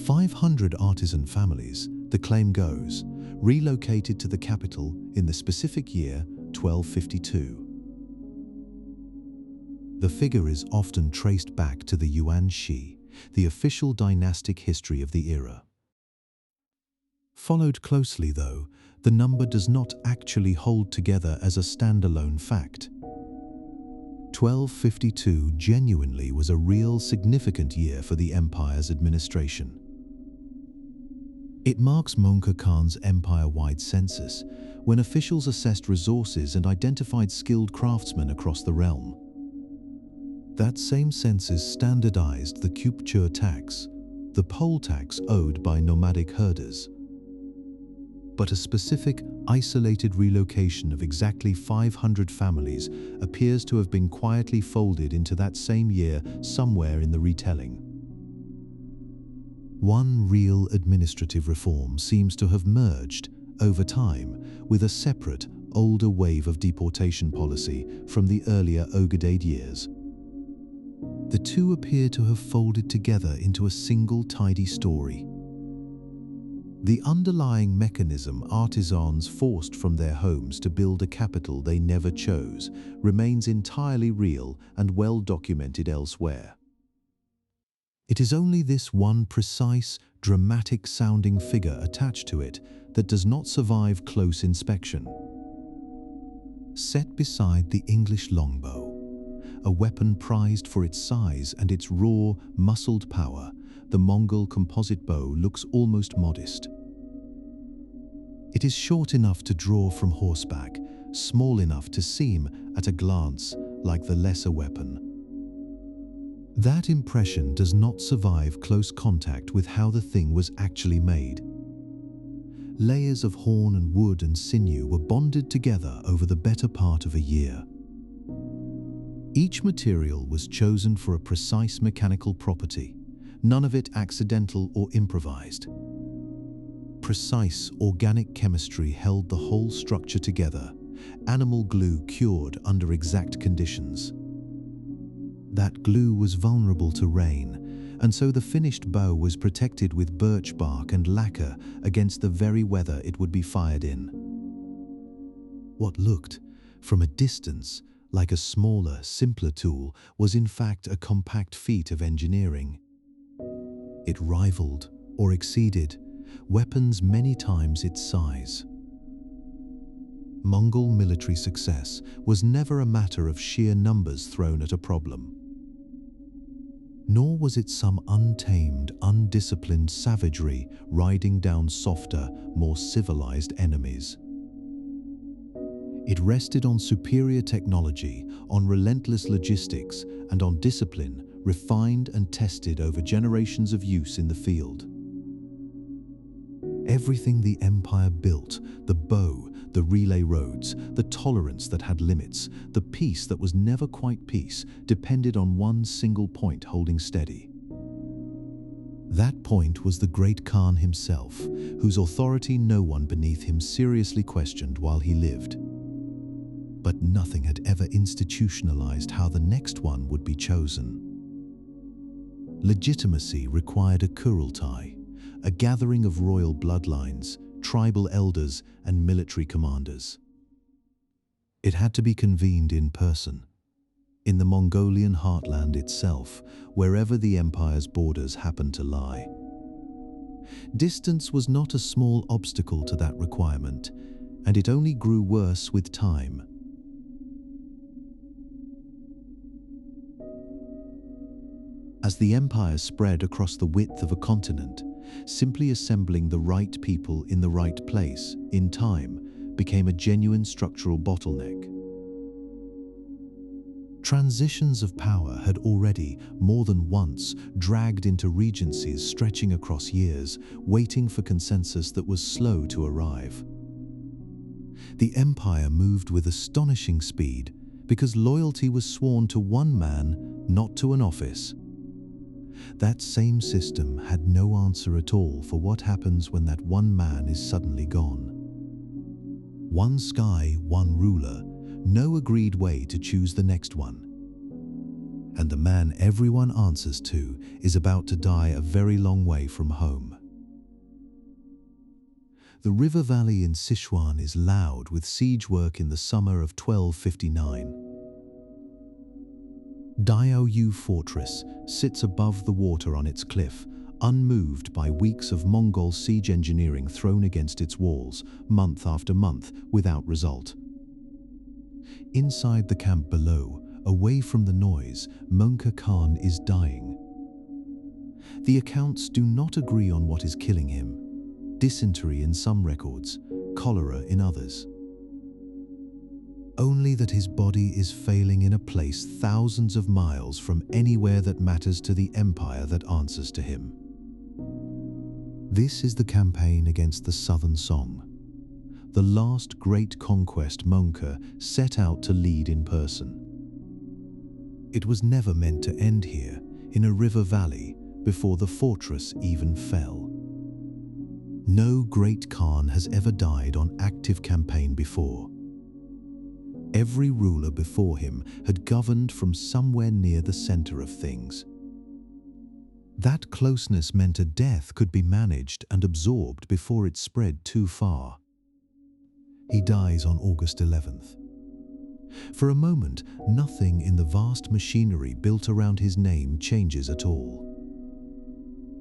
500 artisan families, the claim goes, relocated to the capital in the specific year 1252. The figure is often traced back to the Yuan Shi, the official dynastic history of the era. Followed closely, though, the number does not actually hold together as a standalone fact. 1252 genuinely was a real significant year for the empire's administration. It marks Mongol Khan's empire-wide census, when officials assessed resources and identified skilled craftsmen across the realm. That same census standardized the Kupchur tax, the poll tax owed by nomadic herders. But a specific, isolated relocation of exactly 500 families appears to have been quietly folded into that same year somewhere in the retelling. One real administrative reform seems to have merged, over time, with a separate, older wave of deportation policy from the earlier Ogadade years. The two appear to have folded together into a single tidy story. The underlying mechanism artisans forced from their homes to build a capital they never chose remains entirely real and well documented elsewhere. It is only this one precise, dramatic-sounding figure attached to it that does not survive close inspection. Set beside the English longbow, a weapon prized for its size and its raw, muscled power, the Mongol composite bow looks almost modest. It is short enough to draw from horseback, small enough to seem, at a glance, like the lesser weapon. That impression does not survive close contact with how the thing was actually made. Layers of horn and wood and sinew were bonded together over the better part of a year. Each material was chosen for a precise mechanical property, none of it accidental or improvised. Precise organic chemistry held the whole structure together, animal glue cured under exact conditions. That glue was vulnerable to rain, and so the finished bow was protected with birch bark and lacquer against the very weather it would be fired in. What looked, from a distance, like a smaller, simpler tool was in fact a compact feat of engineering. It rivaled, or exceeded, weapons many times its size. Mongol military success was never a matter of sheer numbers thrown at a problem. Nor was it some untamed, undisciplined savagery riding down softer, more civilized enemies. It rested on superior technology, on relentless logistics, and on discipline refined and tested over generations of use in the field. Everything the empire built, the bow, the relay roads, the tolerance that had limits, the peace that was never quite peace, depended on one single point holding steady. That point was the great Khan himself, whose authority no one beneath him seriously questioned while he lived. But nothing had ever institutionalized how the next one would be chosen. Legitimacy required a Kurultai, a gathering of royal bloodlines, tribal elders, and military commanders. It had to be convened in person, in the Mongolian heartland itself, wherever the empire's borders happened to lie. Distance was not a small obstacle to that requirement, and it only grew worse with time. As the empire spread across the width of a continent, simply assembling the right people in the right place, in time, became a genuine structural bottleneck. Transitions of power had already, more than once, dragged into regencies stretching across years, waiting for consensus that was slow to arrive. The empire moved with astonishing speed because loyalty was sworn to one man, not to an office. That same system had no answer at all for what happens when that one man is suddenly gone. One sky, one ruler, no agreed way to choose the next one. And the man everyone answers to is about to die a very long way from home. The river valley in Sichuan is loud with siege work in the summer of 1259. Diaoyu Fortress sits above the water on its cliff, unmoved by weeks of Mongol siege engineering thrown against its walls, month after month, without result. Inside the camp below, away from the noise, Mongol Khan is dying. The accounts do not agree on what is killing him. Dysentery in some records, cholera in others. Only that his body is failing in a place thousands of miles from anywhere that matters to the empire that answers to him. This is the campaign against the Southern Song, the last great conquest Mongol set out to lead in person. It was never meant to end here, in a river valley, before the fortress even fell. No great Khan has ever died on active campaign before. Every ruler before him had governed from somewhere near the center of things. That closeness meant a death could be managed and absorbed before it spread too far. He dies on August 11th. For a moment, nothing in the vast machinery built around his name changes at all.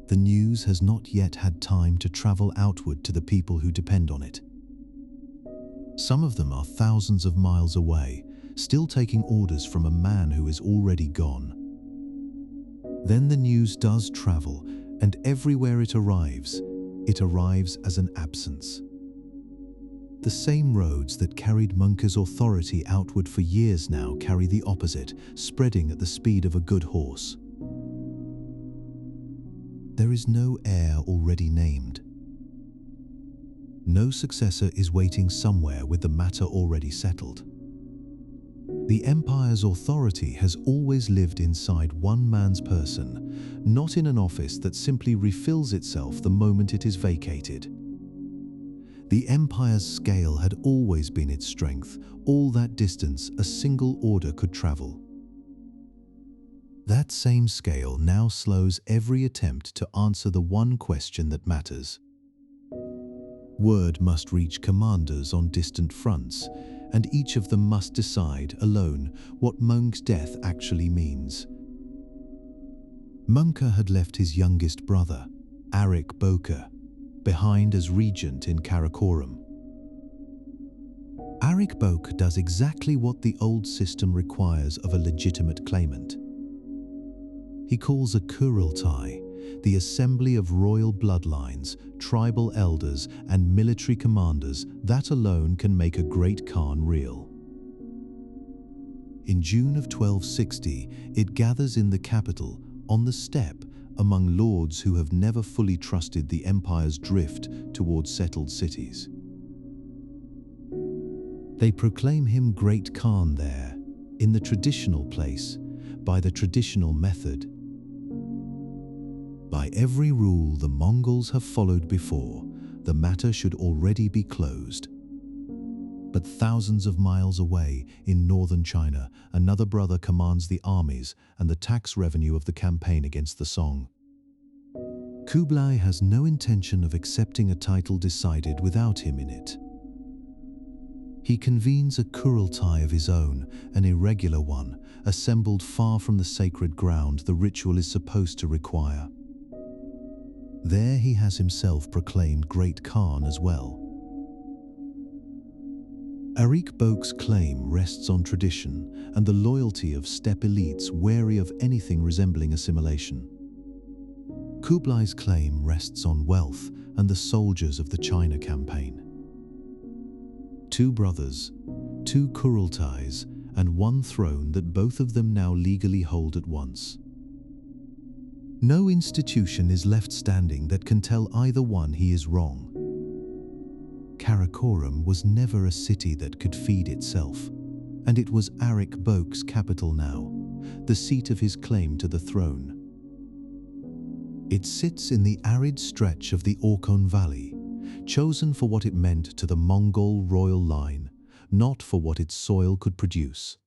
The news has not yet had time to travel outward to the people who depend on it. Some of them are thousands of miles away, still taking orders from a man who is already gone. Then the news does travel, and everywhere it arrives as an absence. The same roads that carried Mongol's authority outward for years now carry the opposite, spreading at the speed of a good horse. There is no heir already named. No successor is waiting somewhere with the matter already settled. The empire's authority has always lived inside one man's person, not in an office that simply refills itself the moment it is vacated. The empire's scale had always been its strength, all that distance a single order could travel. That same scale now slows every attempt to answer the one question that matters. Word must reach commanders on distant fronts, and each of them must decide alone what Mong's death actually means. Mongke had left his youngest brother, Arik Boke, behind as regent in Karakorum. Arik Boke does exactly what the old system requires of a legitimate claimant. he calls a Kurultai, the assembly of royal bloodlines, tribal elders, and military commanders that alone can make a great Khan real. In June of 1260, it gathers in the capital, on the steppe, among lords who have never fully trusted the empire's drift towards settled cities. They proclaim him Great Khan there, in the traditional place, by the traditional method. By every rule the Mongols have followed before, the matter should already be closed. But thousands of miles away, in northern China, another brother commands the armies and the tax revenue of the campaign against the Song. Kublai has no intention of accepting a title decided without him in it. He convenes a Kurultai of his own, an irregular one, assembled far from the sacred ground the ritual is supposed to require. There he has himself proclaimed Great Khan as well. Arik Bok's claim rests on tradition and the loyalty of steppe elites wary of anything resembling assimilation. Kublai's claim rests on wealth and the soldiers of the China campaign. Two brothers, two Kurultais, and one throne that both of them now legally hold at once. No institution is left standing that can tell either one he is wrong. Karakorum was never a city that could feed itself, and it was Arik Bok's capital now, the seat of his claim to the throne. It sits in the arid stretch of the Orkhon Valley, chosen for what it meant to the Mongol royal line, not for what its soil could produce.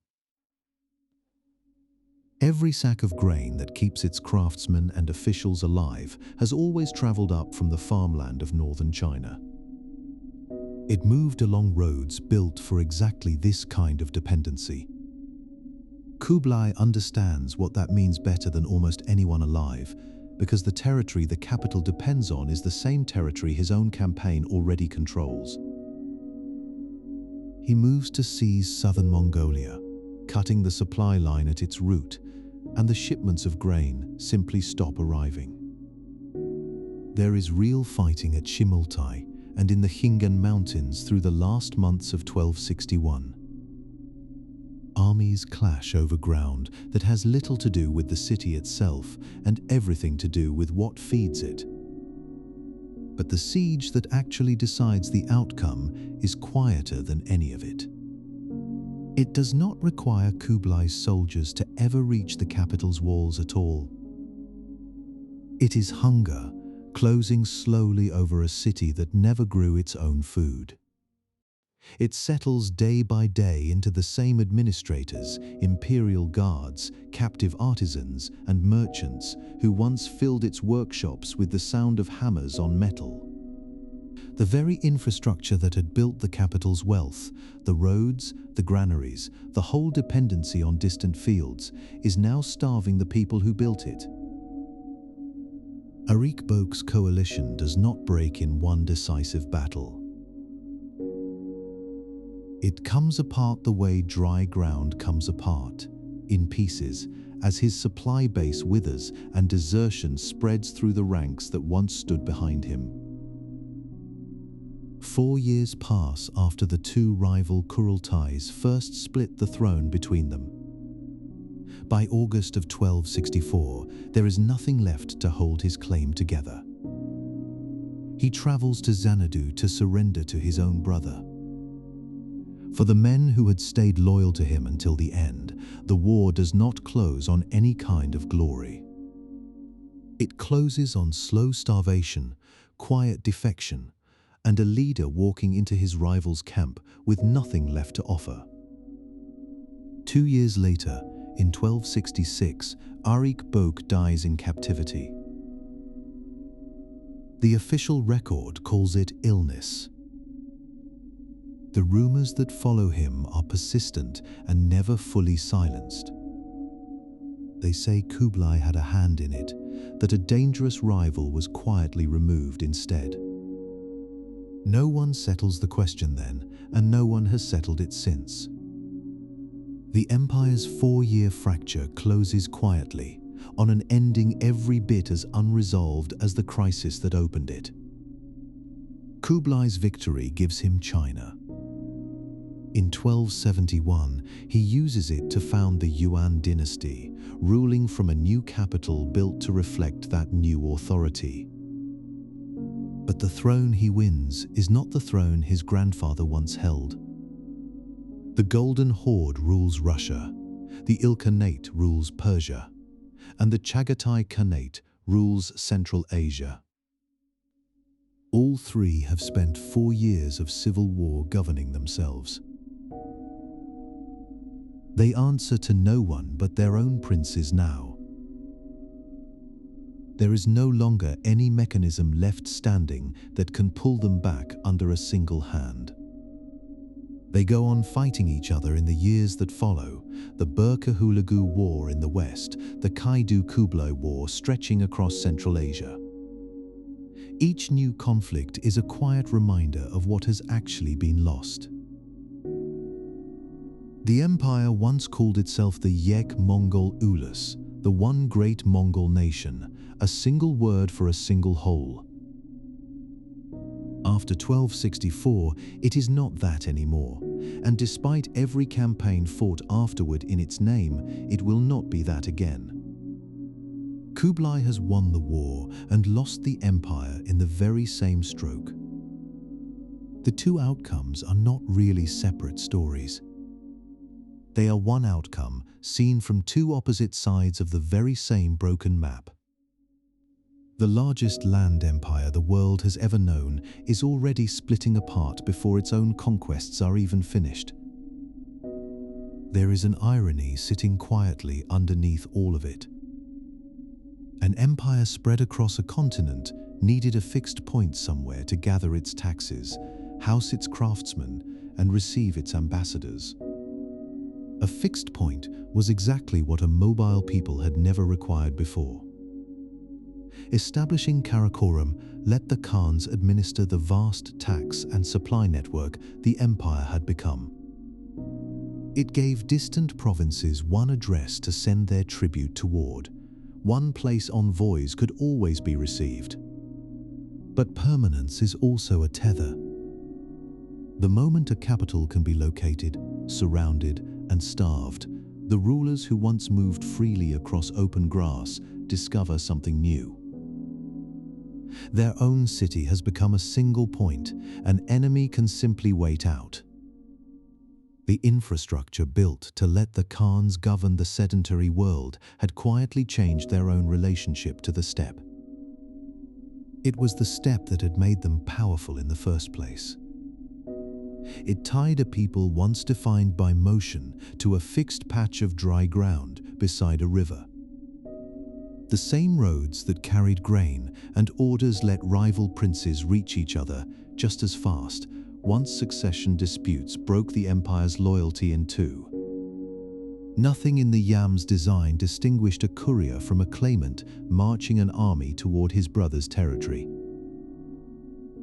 Every sack of grain that keeps its craftsmen and officials alive has always traveled up from the farmland of northern China. It moved along roads built for exactly this kind of dependency. Kublai understands what that means better than almost anyone alive, because the territory the capital depends on is the same territory his own campaign already controls. He moves to seize southern Mongolia, cutting the supply line at its root, and the shipments of grain simply stop arriving. There is real fighting at Shimultai and in the Khingan Mountains through the last months of 1261. Armies clash over ground that has little to do with the city itself and everything to do with what feeds it. But the siege that actually decides the outcome is quieter than any of it. It does not require Kublai's soldiers to ever reach the capital's walls at all. It is hunger closing slowly over a city that never grew its own food. It settles day by day into the same administrators, imperial guards, captive artisans, and merchants who once filled its workshops with the sound of hammers on metal. The very infrastructure that had built the capital's wealth, the roads, the granaries, the whole dependency on distant fields, is now starving the people who built it. Arik Bok's coalition does not break in one decisive battle. It comes apart the way dry ground comes apart, in pieces, as his supply base withers and desertion spreads through the ranks that once stood behind him. 4 years pass after the two rival Kurultais first split the throne between them. By August of 1264, there is nothing left to hold his claim together. He travels to Xanadu to surrender to his own brother. For the men who had stayed loyal to him until the end, the war does not close on any kind of glory. It closes on slow starvation, quiet defection, and a leader walking into his rival's camp with nothing left to offer. 2 years later, in 1266, Arik Bok dies in captivity. The official record calls it illness. The rumors that follow him are persistent and never fully silenced. They say Kublai had a hand in it, that a dangerous rival was quietly removed instead. No one settles the question then, and no one has settled it since. The empire's 4-year fracture closes quietly, on an ending every bit as unresolved as the crisis that opened it. Kublai's victory gives him China. In 1271, he uses it to found the Yuan dynasty, ruling from a new capital built to reflect that new authority. But the throne he wins is not the throne his grandfather once held. The Golden Horde rules Russia, the Ilkhanate rules Persia, and the Chagatai Khanate rules Central Asia. All three have spent 4 years of civil war governing themselves. They answer to no one but their own princes now. There is no longer any mechanism left standing that can pull them back under a single hand. They go on fighting each other in the years that follow, the Burqa-Hulagu War in the west, the Kaidu-Kublai War stretching across Central Asia. Each new conflict is a quiet reminder of what has actually been lost. The empire once called itself the Yek Mongol Ulus, the one great Mongol nation, a single word for a single whole. After 1264, it is not that anymore, and despite every campaign fought afterward in its name, it will not be that again. Kublai has won the war and lost the empire in the very same stroke. The two outcomes are not really separate stories. They are one outcome seen from two opposite sides of the very same broken map. The largest land empire the world has ever known is already splitting apart before its own conquests are even finished. There is an irony sitting quietly underneath all of it. An empire spread across a continent needed a fixed point somewhere to gather its taxes, house its craftsmen, and receive its ambassadors. A fixed point was exactly what a mobile people had never required before. Establishing Karakorum let the Khans administer the vast tax and supply network the empire had become. It gave distant provinces one address to send their tribute toward. One place envoys could always be received. But permanence is also a tether. The moment a capital can be located, surrounded, and starved, the rulers who once moved freely across open grass discover something new. Their own city has become a single point. An enemy can simply wait out. The infrastructure built to let the Khans govern the sedentary world had quietly changed their own relationship to the steppe. It was the steppe that had made them powerful in the first place. It tied a people once defined by motion to a fixed patch of dry ground beside a river. The same roads that carried grain and orders let rival princes reach each other just as fast once succession disputes broke the empire's loyalty in two. Nothing in the yam's design distinguished a courier from a claimant marching an army toward his brother's territory.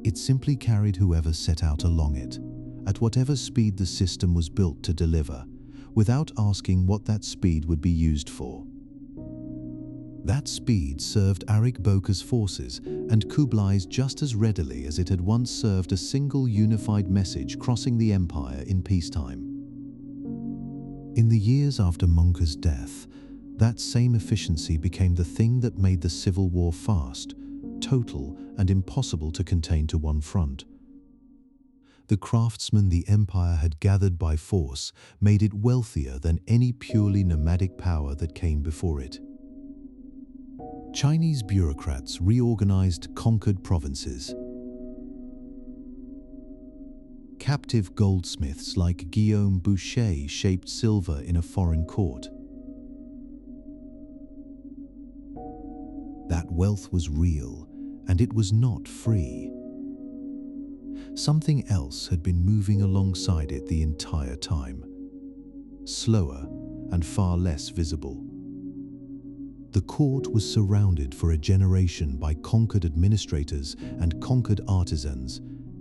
It simply carried whoever set out along it, at whatever speed the system was built to deliver, without asking what that speed would be used for. That speed served Arik Boka's forces and Kublai's just as readily as it had once served a single unified message crossing the empire in peacetime. In the years after Mongol's death, that same efficiency became the thing that made the civil war fast, total, and impossible to contain to one front. The craftsmen the empire had gathered by force made it wealthier than any purely nomadic power that came before it. Chinese bureaucrats reorganized conquered provinces. Captive goldsmiths like Guillaume Boucher shaped silver in a foreign court. That wealth was real, and it was not free. Something else had been moving alongside it the entire time, slower and far less visible. The court was surrounded for a generation by conquered administrators and conquered artisans,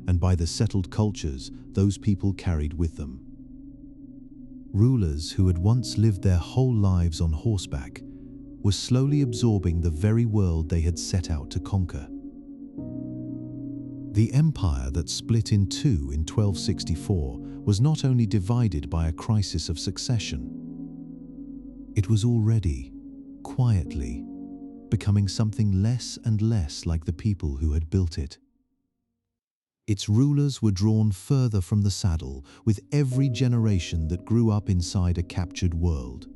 and by the settled cultures those people carried with them. Rulers who had once lived their whole lives on horseback, were slowly absorbing the very world they had set out to conquer. The empire that split in two in 1264 was not only divided by a crisis of succession, it was already, quietly, becoming something less and less like the people who had built it. Its rulers were drawn further from the saddle with every generation that grew up inside a captured world.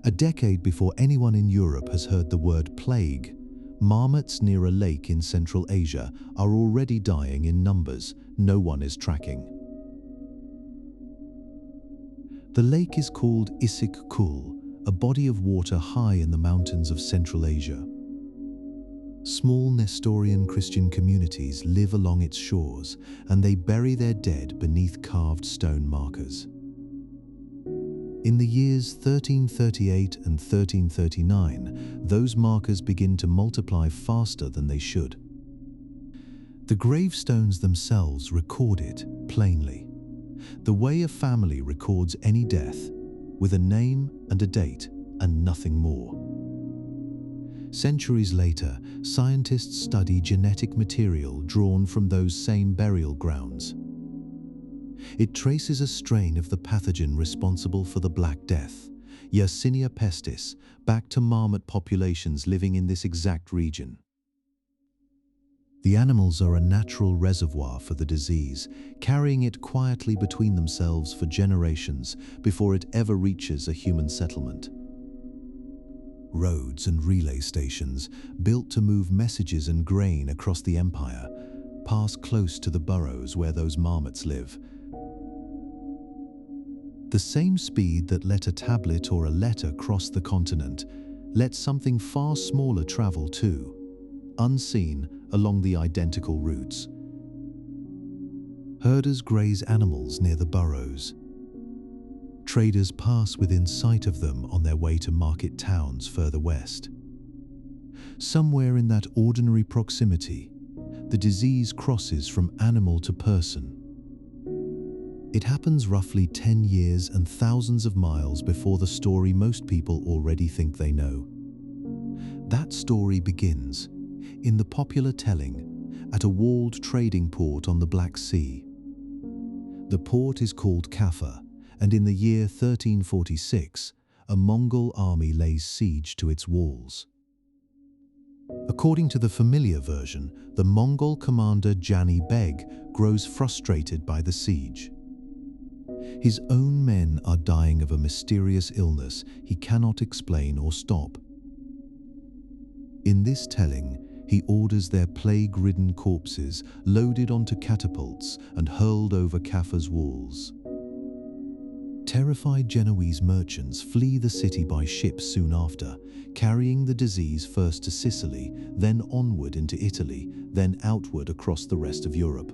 A decade before anyone in Europe has heard the word plague, marmots near a lake in Central Asia are already dying in numbers no one is tracking. The lake is called Issyk Kul, a body of water high in the mountains of Central Asia. Small Nestorian Christian communities live along its shores, and they bury their dead beneath carved stone markers. In the years 1338 and 1339, those markers begin to multiply faster than they should. The gravestones themselves record it plainly, the way a family records any death, with a name and a date and nothing more. Centuries later, scientists study genetic material drawn from those same burial grounds. It traces a strain of the pathogen responsible for the Black Death, Yersinia pestis, back to marmot populations living in this exact region. The animals are a natural reservoir for the disease, carrying it quietly between themselves for generations before it ever reaches a human settlement. Roads and relay stations, built to move messages and grain across the empire, pass close to the burrows where those marmots live. The same speed that let a tablet or a letter cross the continent lets something far smaller travel too, unseen along the identical routes. Herders graze animals near the burrows. Traders pass within sight of them on their way to market towns further west. Somewhere in that ordinary proximity, the disease crosses from animal to person. It happens roughly 10 years and thousands of miles before the story most people already think they know. That story begins, in the popular telling, at a walled trading port on the Black Sea. The port is called Kaffa, and in the year 1346, a Mongol army lays siege to its walls. According to the familiar version, the Mongol commander Jani Beg grows frustrated by the siege. His own men are dying of a mysterious illness he cannot explain or stop. In this telling, he orders their plague-ridden corpses loaded onto catapults and hurled over Kaffa's walls. Terrified Genoese merchants flee the city by ship soon after, carrying the disease first to Sicily, then onward into Italy, then outward across the rest of Europe.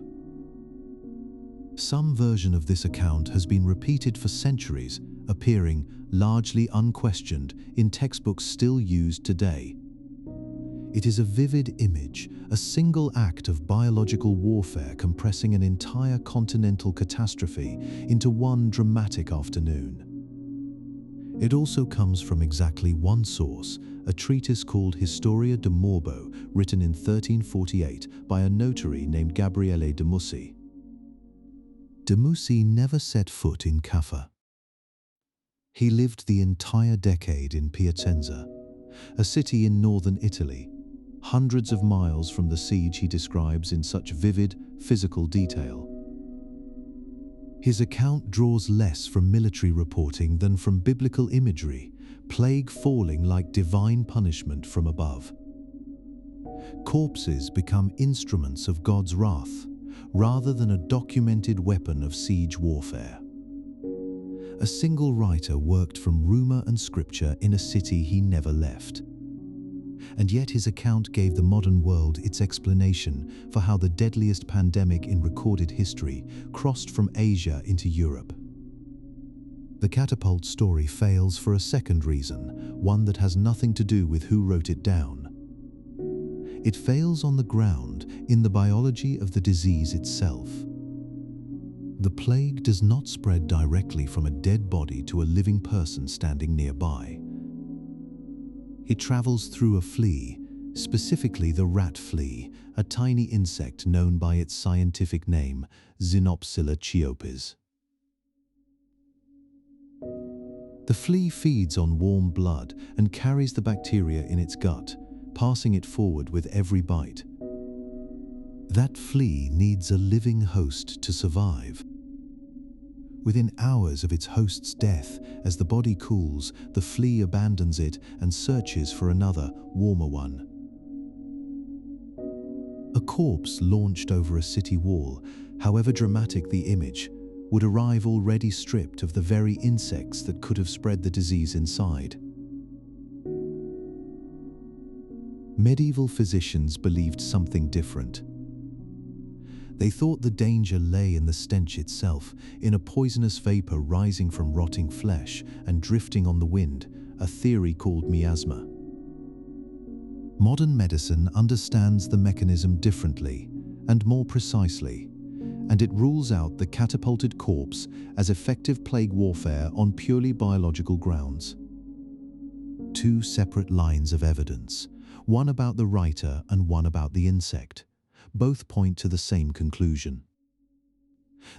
Some version of this account has been repeated for centuries, appearing, largely unquestioned, in textbooks still used today. It is a vivid image, a single act of biological warfare compressing an entire continental catastrophe into one dramatic afternoon. It also comes from exactly one source, a treatise called Historia de Morbo, written in 1348 by a notary named Gabriele de Mussi. De Mussi never set foot in Kaffa. He lived the entire decade in Piacenza, a city in northern Italy, hundreds of miles from the siege he describes in such vivid, physical detail. His account draws less from military reporting than from biblical imagery, plague falling like divine punishment from above. Corpses become instruments of God's wrath, rather than a documented weapon of siege warfare. A single writer worked from rumor and scripture in a city he never left. And yet his account gave the modern world its explanation for how the deadliest pandemic in recorded history crossed from Asia into Europe. The catapult story fails for a second reason, one that has nothing to do with who wrote it down. It fails on the ground in the biology of the disease itself. The plague does not spread directly from a dead body to a living person standing nearby, It travels through a flea, specifically the rat flea, a tiny insect known by its scientific name, Xenopsilla chiopes. The flea feeds on warm blood and carries the bacteria in its gut, passing it forward with every bite. That flea needs a living host to survive. Within hours of its host's death, as the body cools, the flea abandons it and searches for another, warmer one. A corpse launched over a city wall, however dramatic the image, would arrive already stripped of the very insects that could have spread the disease inside. Medieval physicians believed something different. They thought the danger lay in the stench itself, in a poisonous vapor rising from rotting flesh and drifting on the wind, a theory called miasma. Modern medicine understands the mechanism differently and more precisely, and it rules out the catapulted corpse as effective plague warfare on purely biological grounds. Two separate lines of evidence, one about the writer and one about the insect. Both point to the same conclusion.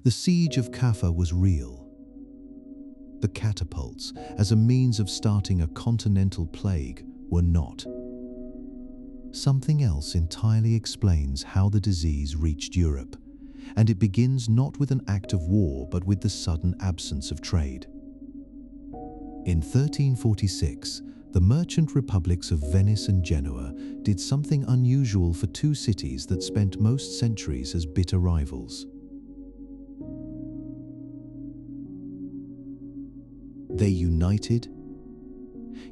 The siege of Kaffa was real. The catapults, as a means of starting a continental plague, were not. Something else entirely explains how the disease reached Europe, and it begins not with an act of war but with the sudden absence of trade. In 1346, the merchant republics of Venice and Genoa did something unusual for two cities that spent most centuries as bitter rivals. They united.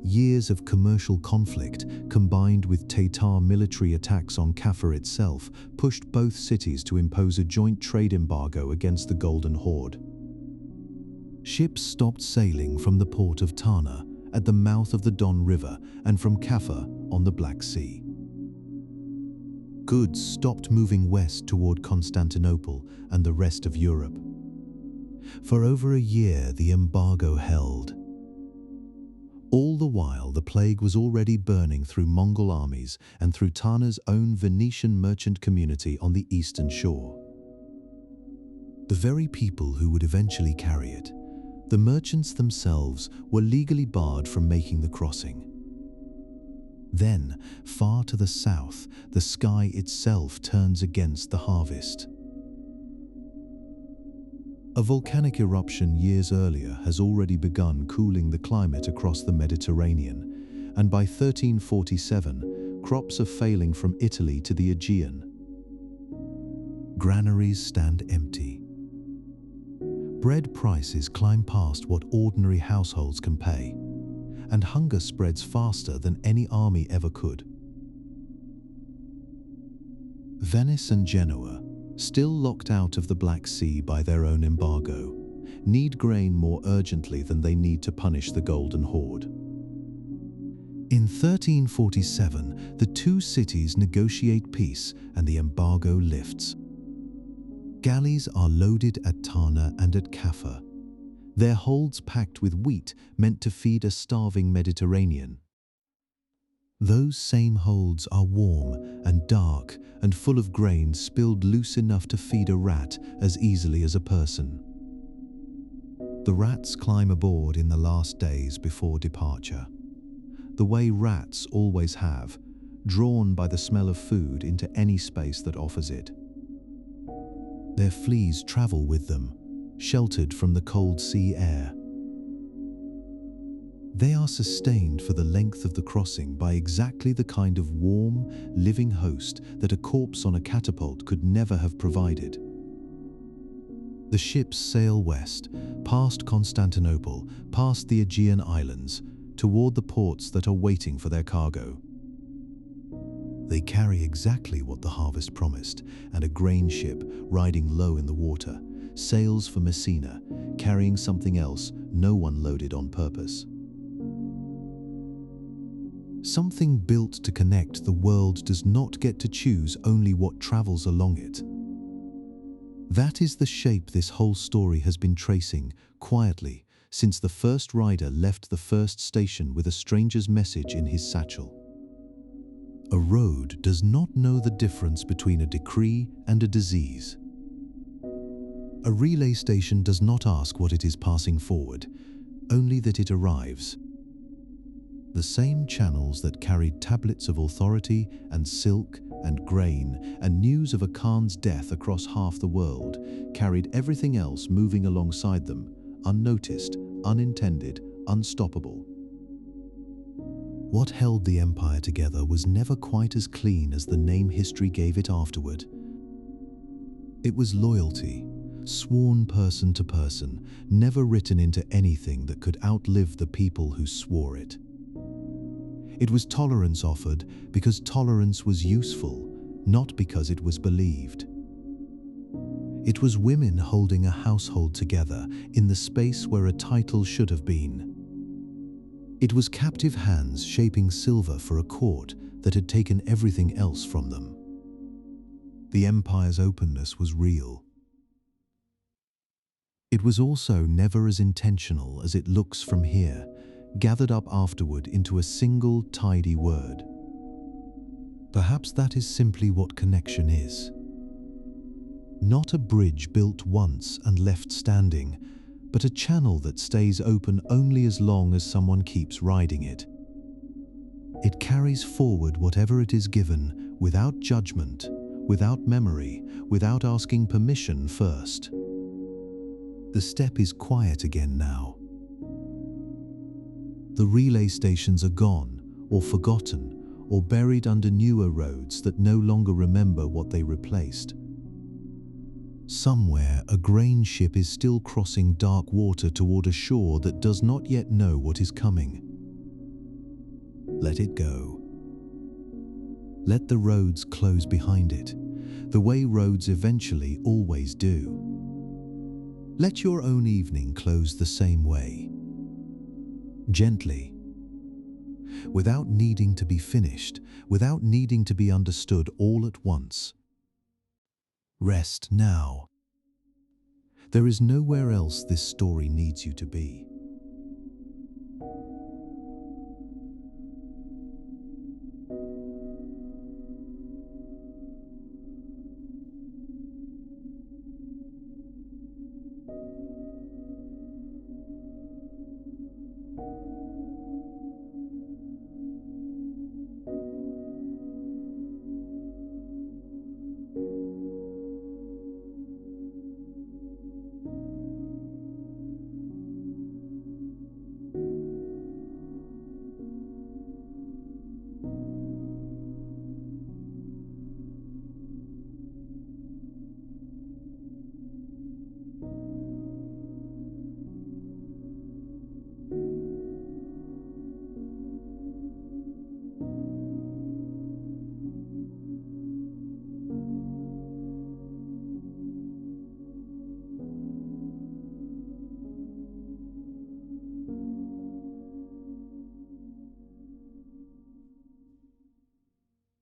Years of commercial conflict, combined with Tatar military attacks on Kaffa itself, pushed both cities to impose a joint trade embargo against the Golden Horde. Ships stopped sailing from the port of Tana at the mouth of the Don River and from Kaffa on the Black Sea. Goods stopped moving west toward Constantinople and the rest of Europe. For over a year, the embargo held. All the while, the plague was already burning through Mongol armies and through Tana's own Venetian merchant community on the eastern shore. The very people who would eventually carry it, the merchants themselves, were legally barred from making the crossing. Then, far to the south, the sky itself turns against the harvest. A volcanic eruption years earlier has already begun cooling the climate across the Mediterranean, and by 1347, crops are failing from Italy to the Aegean. Granaries stand empty. Bread prices climb past what ordinary households can pay, and hunger spreads faster than any army ever could. Venice and Genoa, still locked out of the Black Sea by their own embargo, need grain more urgently than they need to punish the Golden Horde. In 1347, the two cities negotiate peace and the embargo lifts. Galleys are loaded at Tana and at Kaffa, their holds packed with wheat meant to feed a starving Mediterranean. Those same holds are warm and dark and full of grain spilled loose enough to feed a rat as easily as a person. The rats climb aboard in the last days before departure, the way rats always have, drawn by the smell of food into any space that offers it. Their fleas travel with them, sheltered from the cold sea air. They are sustained for the length of the crossing by exactly the kind of warm, living host that a corpse on a catapult could never have provided. The ships sail west, past Constantinople, past the Aegean Islands, toward the ports that are waiting for their cargo. They carry exactly what the harvest promised, and a grain ship, riding low in the water, sails for Messina, carrying something else no one loaded on purpose. Something built to connect the world does not get to choose only what travels along it. That is the shape this whole story has been tracing, quietly, since the first rider left the first station with a stranger's message in his satchel. A road does not know the difference between a decree and a disease. A relay station does not ask what it is passing forward, only that it arrives. The same channels that carried tablets of authority and silk and grain and news of a Khan's death across half the world carried everything else moving alongside them, unnoticed, unintended, unstoppable. What held the empire together was never quite as clean as the name history gave it afterward. It was loyalty, sworn person to person, never written into anything that could outlive the people who swore it. It was tolerance offered because tolerance was useful, not because it was believed. It was women holding a household together in the space where a title should have been. It was captive hands shaping silver for a court that had taken everything else from them. The empire's openness was real. It was also never as intentional as it looks from here, gathered up afterward into a single tidy word. Perhaps that is simply what connection is. Not a bridge built once and left standing, but a channel that stays open only as long as someone keeps riding it. It carries forward whatever it is given, without judgment, without memory, without asking permission first. The steppe is quiet again now. The relay stations are gone, or forgotten, or buried under newer roads that no longer remember what they replaced. Somewhere, a grain ship is still crossing dark water toward a shore that does not yet know what is coming. Let it go. Let the roads close behind it, the way roads eventually always do. Let your own evening close the same way. Gently, without needing to be finished, without needing to be understood all at once. Rest now. There is nowhere else this story needs you to be.